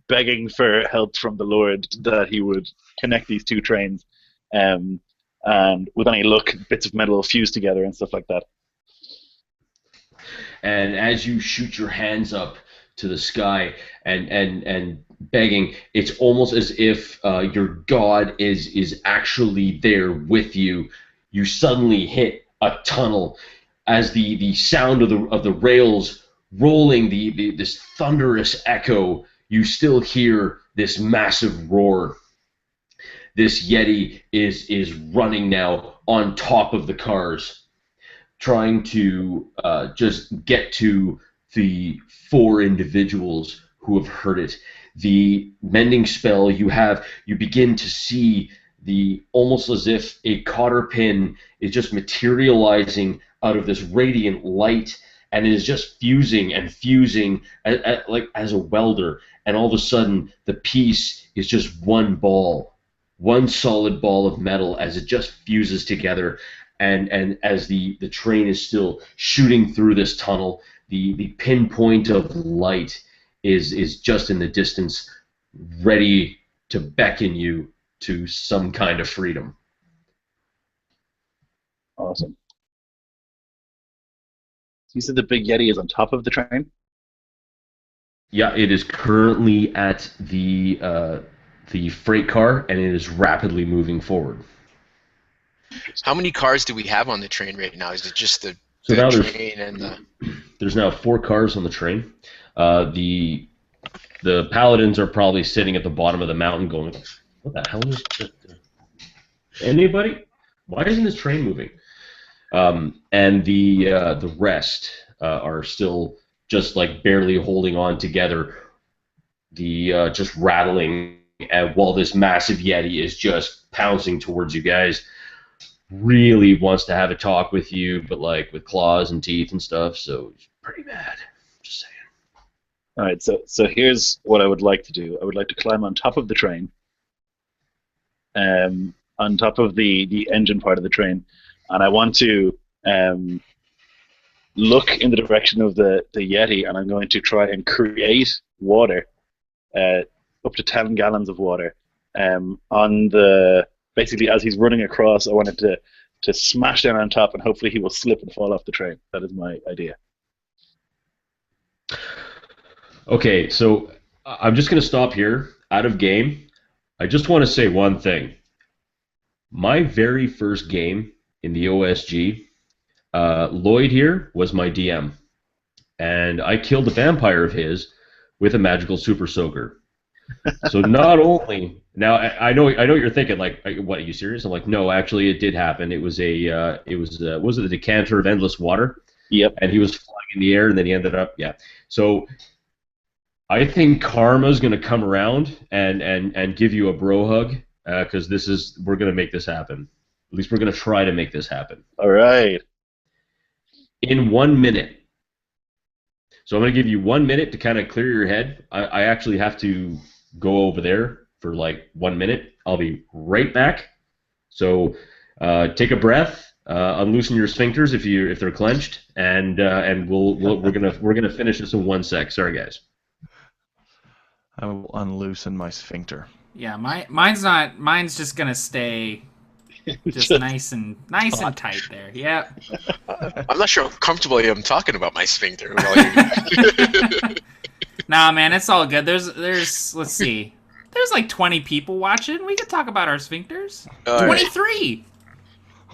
begging for help from the Lord that he would connect these two trains. And with any luck, bits of metal will fuse together and stuff like that. And as you shoot your hands up to the sky and begging. It's almost as if your god is actually there with you. You suddenly hit a tunnel as the sound of the rails rolling, this thunderous echo. You still hear this massive roar. This Yeti is running now on top of the cars, trying to just get to the four individuals who have heard it. The mending spell you begin to see the almost as if a cotter pin is just materializing out of this radiant light and is just fusing and fusing like as a welder, and all of a sudden the piece is just one solid ball of metal as it just fuses together, and as the train is still shooting through this tunnel, the pinpoint of light is just in the distance, ready to beckon you to some kind of freedom. Awesome. You said the big Yeti is on top of the train? Yeah, it is currently at the freight car, and it is rapidly moving forward. How many cars do we have on the train right now? Is it just the So now train and the... there's now 4 cars on the train. The paladins are probably sitting at the bottom of the mountain going, what the hell is this? Anybody? Why isn't this train moving? And the rest are still just like barely holding on together, just rattling, while this massive Yeti is just pouncing towards you guys. Really wants to have a talk with you, but like with claws and teeth and stuff, so it's pretty bad. Just saying. All right, so here's what I would like to do. I would like to climb on top of the train, on top of the engine part of the train, and I want to look in the direction of the Yeti, and I'm going to try and create water, up to 10 gallons of water, on the... Basically, as he's running across, I wanted to smash down on top, and hopefully he will slip and fall off the train. That is my idea. Okay, so I'm just going to stop here, out of game. I just want to say one thing. My very first game in the OSG, Lloyd here was my DM, and I killed a vampire of his with a magical super soaker. So not only now, I know you're thinking like, what, are you serious? I'm like, no, actually, it did happen. It was was it the decanter of endless water? Yep. And he was flying in the air, and then he ended up, yeah. So I think karma's gonna come around and give you a bro hug, because we're gonna make this happen. At least we're gonna try to make this happen. All right. In 1 minute. So I'm gonna give you 1 minute to kind of clear your head. I actually have to go over there for like 1 minute. I'll be right back. So take a breath, unloosen your sphincters if they're clenched, and we're gonna finish this in 1 sec. Sorry, guys. I will unloosen my sphincter. Yeah, mine's just gonna stay just nice and tight there. Yeah. I'm not sure how comfortable I am talking about my sphincter. Nah, man, it's all good. There's let's see. There's like 20 people watching. We could talk about our sphincters. 23.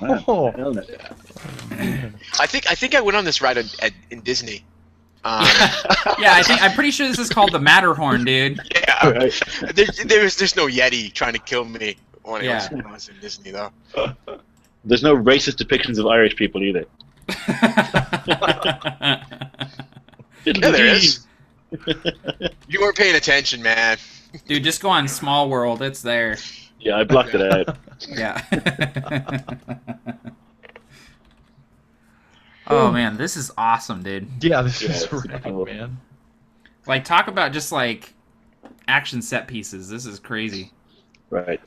Oh. Hell no. I think I went on this ride in Disney. Yeah, I'm pretty sure this is called the Matterhorn, dude. Yeah. Right. There's no Yeti trying to kill me when Yeah. I was in Disney, though. There's no racist depictions of Irish people either. Yeah, there is. You weren't paying attention, man. Dude, just go on Small World. It's there. Yeah, I blocked it out. Yeah. Oh, man, this is awesome, dude. Yeah, this Yeah, is it's right, cool. man. Like, talk about just, like, action set pieces. This is crazy. Right.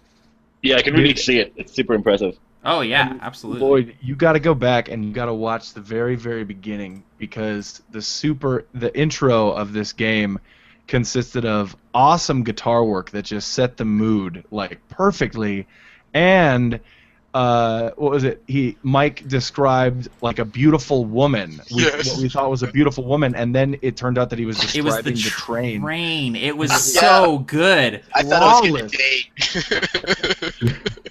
Yeah, I can really see it. It's super impressive. Oh, yeah, absolutely. Lloyd, you got to go back and you got to watch the very, very beginning, because the intro of this game consisted of awesome guitar work that just set the mood like perfectly, and what was it? Mike described like a beautiful woman. Yes. What we thought was a beautiful woman, and then it turned out that he was It was describing the the train. It was so good. I thought it was Flawless. gonna date.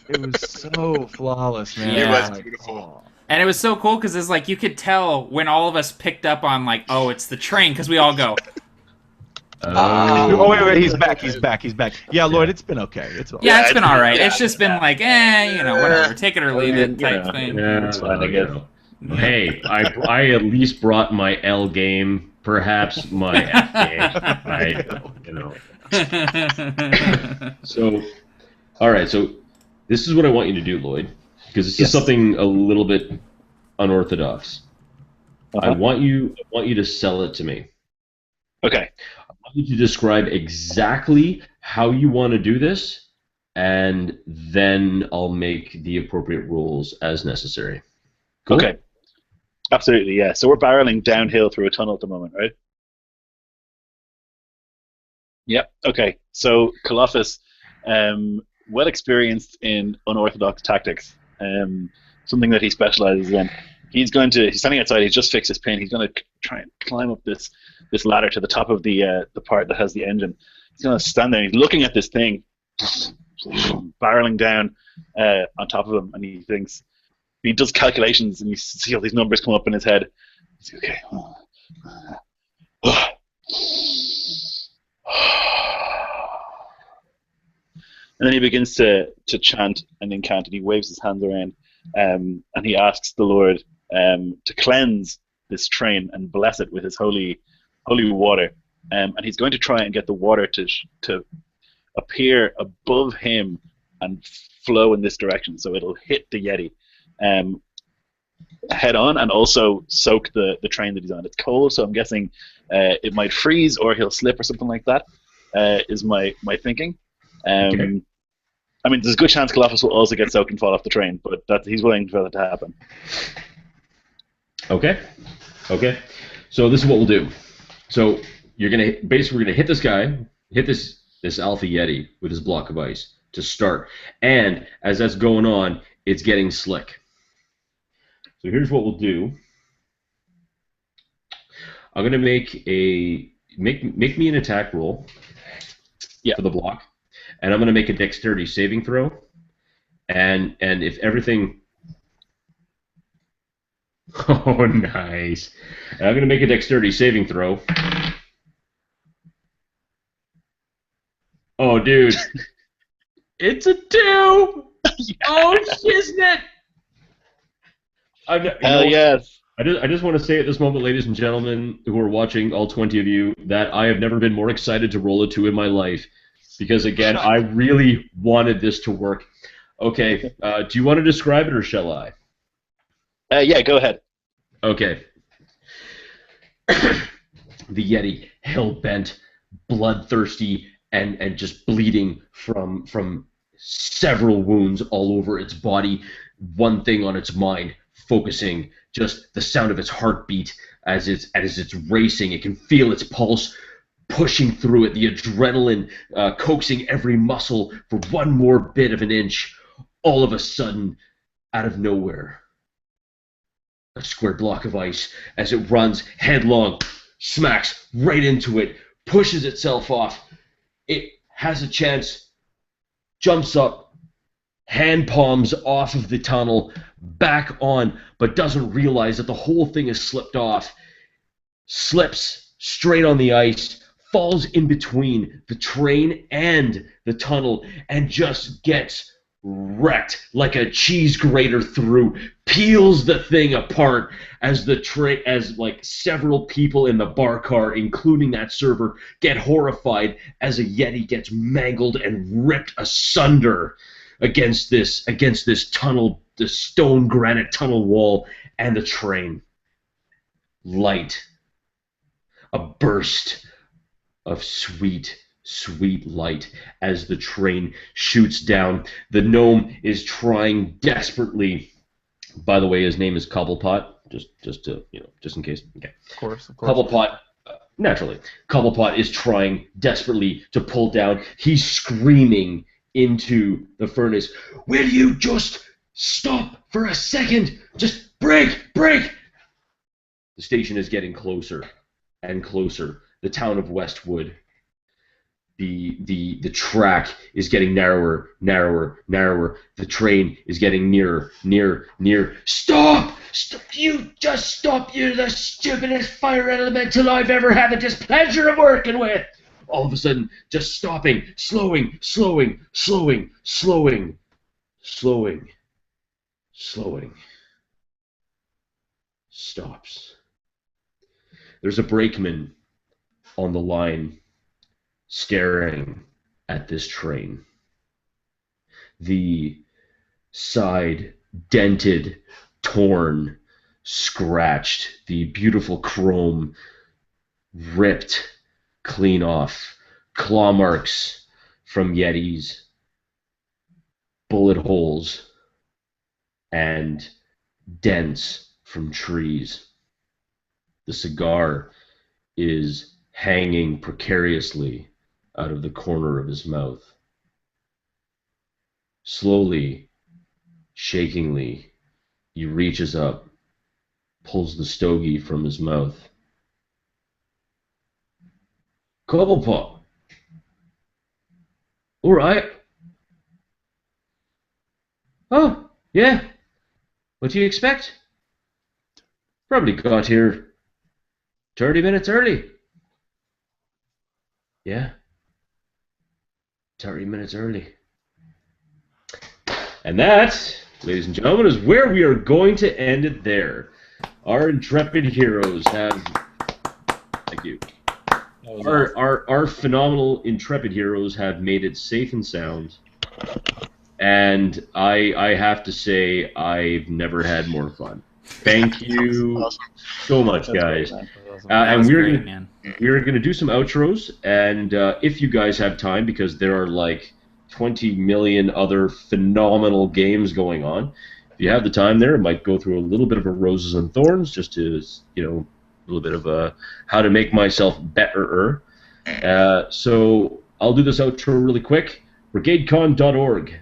It was so flawless, man. Yeah. It was Like, beautiful. And it was so cool because it's like you could tell when all of us picked up on like, oh, it's the train, because we all go, Oh wait, he's back. Yeah, Lloyd, it's been okay. It's all yeah, right. it's been all right. It's just been like, whatever, take it or leave it type thing. Yeah, It's fine, I guess. Hey, I at least brought my L game, perhaps my F game. So, all right. So, this is what I want you to do, Lloyd, because this is something a little bit unorthodox. I want you to sell it to me. Okay. I want you to describe exactly how you want to do this, and then I'll make the appropriate rules as necessary. Cool? Okay. Absolutely, yeah. So we're barreling downhill through a tunnel at the moment, right? Yep. Okay. So Colossus, well experienced in unorthodox tactics, something that he specializes in. He's standing outside. He's just fixed his pin. He's going to try and climb up this ladder to the top of the part that has the engine. He's going to stand there. He's looking at this thing, barreling down on top of him, and he thinks. He does calculations, and you see all these numbers come up in his head. He's like, okay. And then he begins to chant and incant, and he waves his hands around, and he asks the Lord to cleanse this train and bless it with his holy water. And he's going to try and get the water to appear above him and flow in this direction, so it'll hit the Yeti head on and also soak the train that he's on. It's cold, so I'm guessing it might freeze or he'll slip or something like that. Is my thinking. Okay. I mean, there's a good chance Colossus will also get soaked and fall off the train, but he's willing for that to happen. Okay. So this is what we'll do. So we're gonna hit this guy, hit this Alpha Yeti with his block of ice to start, and as that's going on, it's getting slick. So here's what we'll do. I'm gonna make me an attack roll for the block, and I'm gonna make a dexterity saving throw, and if everything, oh nice, and I'm gonna make a dexterity saving throw. Oh dude, it's a 2. Yes. Oh shiznit! Hell yes. I just want to say at this moment, ladies and gentlemen who are watching, all 20 of you, that I have never been more excited to roll a 2 in my life. Because, again, I really wanted this to work. Okay, do you want to describe it or shall I? Yeah, go ahead. Okay. The Yeti, hell-bent, bloodthirsty, and just bleeding from several wounds all over its body. One thing on its mind, focusing just the sound of its heartbeat as it's racing. It can feel its pulse pushing through it, the adrenaline coaxing every muscle for one more bit of an inch. All of a sudden, out of nowhere, a square block of ice, as it runs headlong, smacks right into it, pushes itself off. It has a chance, jumps up, hand palms off of the tunnel, back on, but doesn't realize that the whole thing has slipped off, slips straight on the ice, falls in between the train and the tunnel, and just gets wrecked like a cheese grater through, peels the thing apart as like several people in the bar car, including that server, get horrified as a Yeti gets mangled and ripped asunder against this tunnel, the stone granite tunnel wall, and the train. Light. A burst of sweet, sweet light as the train shoots down. The gnome is trying desperately. By the way, his name is Cobblepot. Just in case. Okay. Of course. Cobblepot. Naturally, Cobblepot is trying desperately to pull down. He's screaming into the furnace. Will you just Stop for a second! Just brake! Brake! The station is getting closer and closer. The town of Westwood. The track is getting narrower, narrower, narrower. The train is getting nearer, nearer, nearer. Stop! Stop! You just stop! You're the stupidest fire elemental I've ever had the displeasure of working with! All of a sudden, just stopping, slowing, slowing, slowing, slowing, slowing, slowing. Stops. There's a brakeman on the line staring at this train. The side dented, torn, scratched, the beautiful chrome ripped clean off, claw marks from Yetis, bullet holes, and dents from trees. The cigar is hanging precariously out of the corner of his mouth. Slowly, shakingly, he reaches up, pulls the stogie from his mouth. Cobblepot. All right. Oh, yeah. What do you expect? Probably got here 30 minutes early. Yeah. 30 minutes early. And that, ladies and gentlemen, is where we are going to end it there. Our intrepid heroes have... Thank you. Our phenomenal intrepid heroes have made it safe and sound. And I have to say, I've never had more fun. Thank you so much, guys. And we're gonna do some outros, and if you guys have time, because there are like 20 million other phenomenal games going on. If you have the time there, I might go through a little bit of a roses and thorns, just to, you know, a little bit of a how to make myself better. So I'll do this outro really quick. BrigadeCon.org.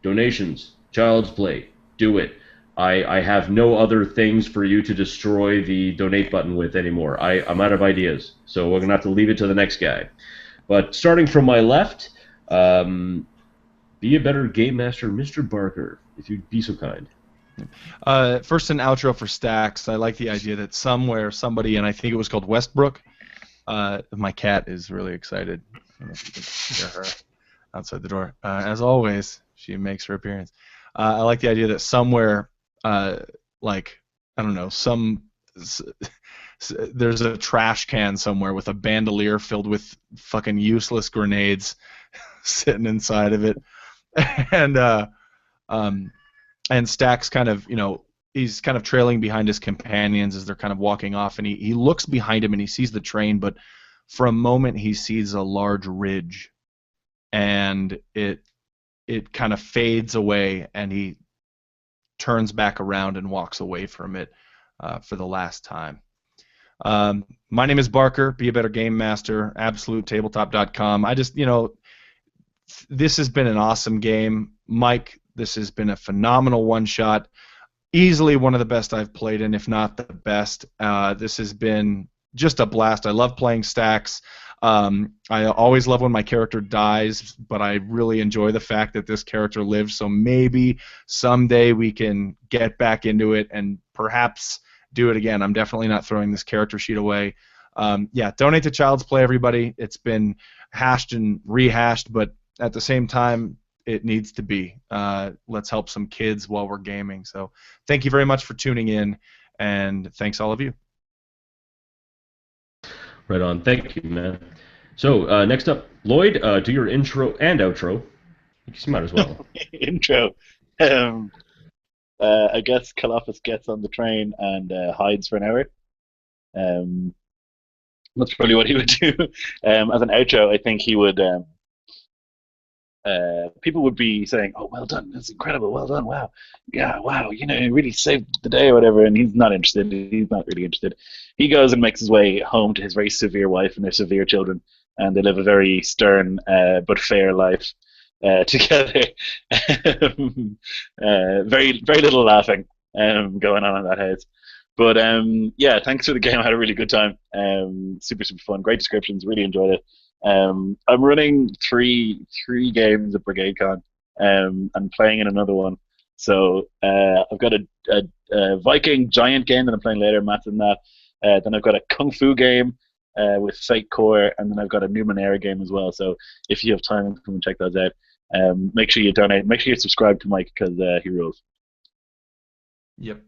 Donations, Child's Play, do it. I have no other things for you to destroy the donate button with anymore. I'm out of ideas, so we're going to have to leave it to the next guy. But starting from my left, be a better game master, Mr. Barker, if you'd be so kind. First, an outro for Stacks. I like the idea that somewhere, somebody, and I think it was called Westbrook. My cat is really excited. I don't know if you can hear her outside the door. As always, she makes her appearance. I like the idea that somewhere, like, I don't know, there's a trash can somewhere with a bandolier filled with fucking useless grenades sitting inside of it, and Stacks kind of, you know, he's kind of trailing behind his companions as they're kind of walking off, and he looks behind him and he sees the train, but for a moment he sees a large ridge, and it kind of fades away, and he turns back around and walks away from it for the last time. My name is Barker. Be a better game master. AbsoluteTabletop.com. I just, you know, this has been an awesome game. Mike, this has been a phenomenal one-shot. Easily one of the best I've played in, if not the best. This has been just a blast. I love playing Stacks. I always love when my character dies, but I really enjoy the fact that this character lives, so maybe someday we can get back into it and perhaps do it again. I'm definitely not throwing this character sheet away. Yeah, donate to Child's Play, everybody. It's been hashed and rehashed, but at the same time, it needs to be. Let's help some kids while we're gaming. So thank you very much for tuning in, and thanks all of you. Right on. Thank you, man. So next up, Lloyd, do your intro and outro. You might as well. Intro. I guess Kalafis gets on the train and hides for an hour. That's probably what he would do. As an outro, I think he would... people would be saying, "Oh, well done! That's incredible! Well done! Wow, yeah, wow! You know, you really saved the day or whatever." And he's not interested. He's not really interested. He goes and makes his way home to his very severe wife and their severe children, and they live a very stern but fair life. together. Very very little laughing going on in that house. But yeah, thanks for the game. I had a really good time. Super super fun. Great descriptions. Really enjoyed it. I'm running three games at BrigadeCon, and playing in another one. So I've got a Viking giant game that I'm playing later. Matt's in that. Then I've got a Kung Fu game with Fate Core, and then I've got a Numenera game as well. So if you have time, come and check those out. Make sure you donate. Make sure you subscribe to Mike because he rules. Yep.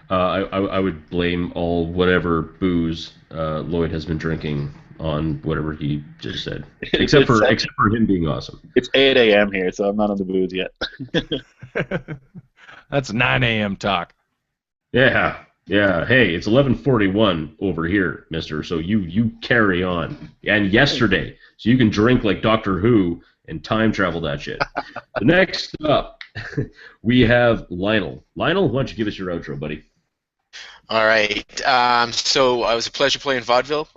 I would blame all whatever booze Lloyd has been drinking on whatever he just said, except for him being awesome. It's 8 a.m. here, so I'm not on the booze yet. That's 9 a.m. talk. Yeah. Hey, it's 11:41 over here, mister. So you carry on. And yesterday, so you can drink like Doctor Who and time travel that shit. Next up, we have Lionel. Lionel, why don't you give us your outro, buddy? All right. So it was a pleasure playing vaudeville.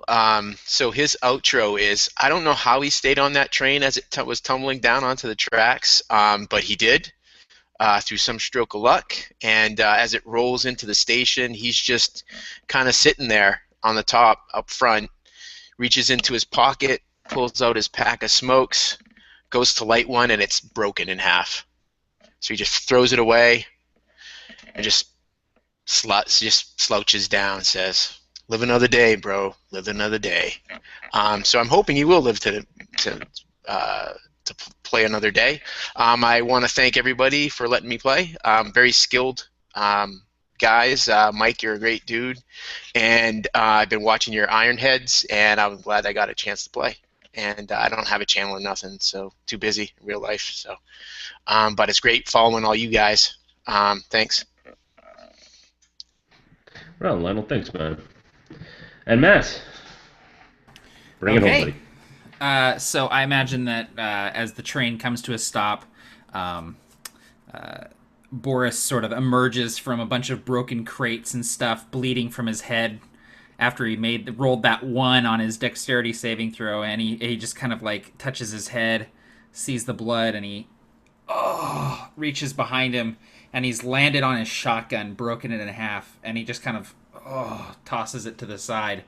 So his outro is, I don't know how he stayed on that train as it was tumbling down onto the tracks, but he did through some stroke of luck. And as it rolls into the station, he's just kind of sitting there on the top up front, reaches into his pocket, pulls out his pack of smokes, goes to light one, and it's broken in half. So he just throws it away and just slouches down and says, "Live another day, bro. Live another day." So I'm hoping you will live to play another day. I want to thank everybody for letting me play. Very skilled guys. Mike, you're a great dude, and I've been watching your Ironheads, and I'm glad I got a chance to play. And I don't have a channel or nothing, so too busy in real life. So, but it's great following all you guys. Thanks. Well, Lionel, thanks, man. And Matt, bring it home, buddy. So I imagine that as the train comes to a stop, Boris sort of emerges from a bunch of broken crates and stuff, bleeding from his head after he rolled that 1 on his dexterity saving throw, and he just kind of like touches his head, sees the blood, and he reaches behind him, and he's landed on his shotgun, broken it in half, and he just kind of tosses it to the side.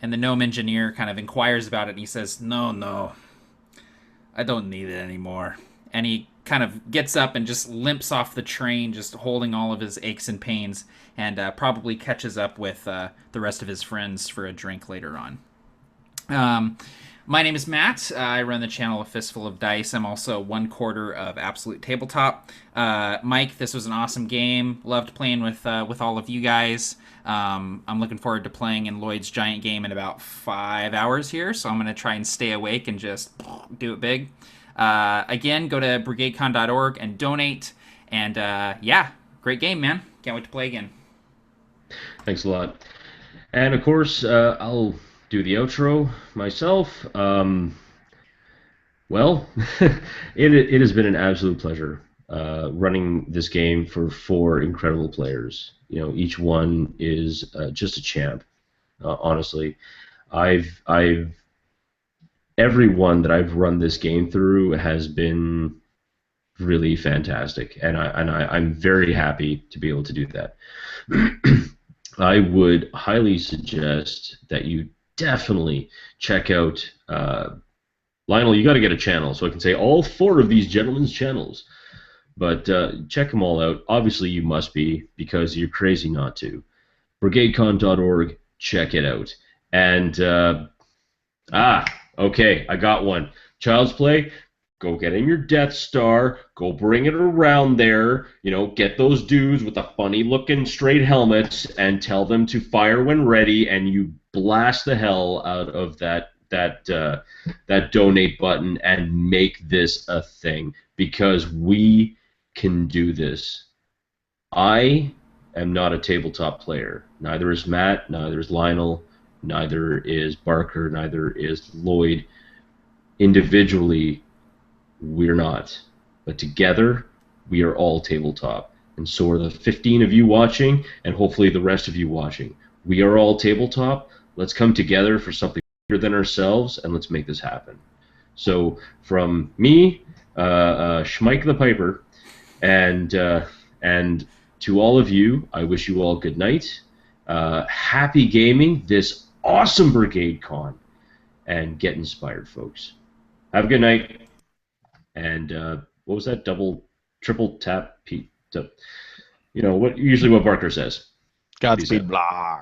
And the gnome engineer kind of inquires about it, and he says, No, I don't need it anymore. And he kind of gets up and just limps off the train, just holding all of his aches and pains, and probably catches up with the rest of his friends for a drink later on. My name is Matt. I run the channel A Fistful of Dice. I'm also 1/4 of Absolute Tabletop. Mike, this was an awesome game. Loved playing with all of you guys. I'm looking forward to playing in Lloyd's giant game in about 5 hours here, so I'm going to try and stay awake and just do it big. Again, go to brigadecon.org and donate. And yeah, great game, man. Can't wait to play again. Thanks a lot. And of course, I'll do the outro myself. Well, it has been an absolute pleasure running this game for 4 incredible players. You know, each one is just a champ. Honestly, everyone that I've run this game through has been really fantastic, and I'm very happy to be able to do that. I would highly suggest that you definitely check out Lionel. You got to get a channel, so I can say all 4 of these gentlemen's channels. But check them all out. Obviously, you must be, because you're crazy not to. Brigadecon.org, check it out. And okay, I got one. Child's Play. Go get him your Death Star. Go bring it around there. You know, get those dudes with the funny-looking straight helmets and tell them to fire when ready. And you blast the hell out of that donate button and make this a thing, because we can do this. I am not a tabletop player. Neither is Matt. Neither is Lionel. Neither is Barker. Neither is Lloyd. Individually, we're not. But together, we are all tabletop. And so are the 15 of you watching, and hopefully the rest of you watching. We are all tabletop. Let's come together for something bigger than ourselves, and let's make this happen. So from me, Schmike the Piper, and to all of you, I wish you all good night. Happy gaming this awesome Brigade Con, and get inspired, folks. Have a good night. And what was that? Triple tap, Pete. You know what? Usually what Barker says. Godspeed, blah.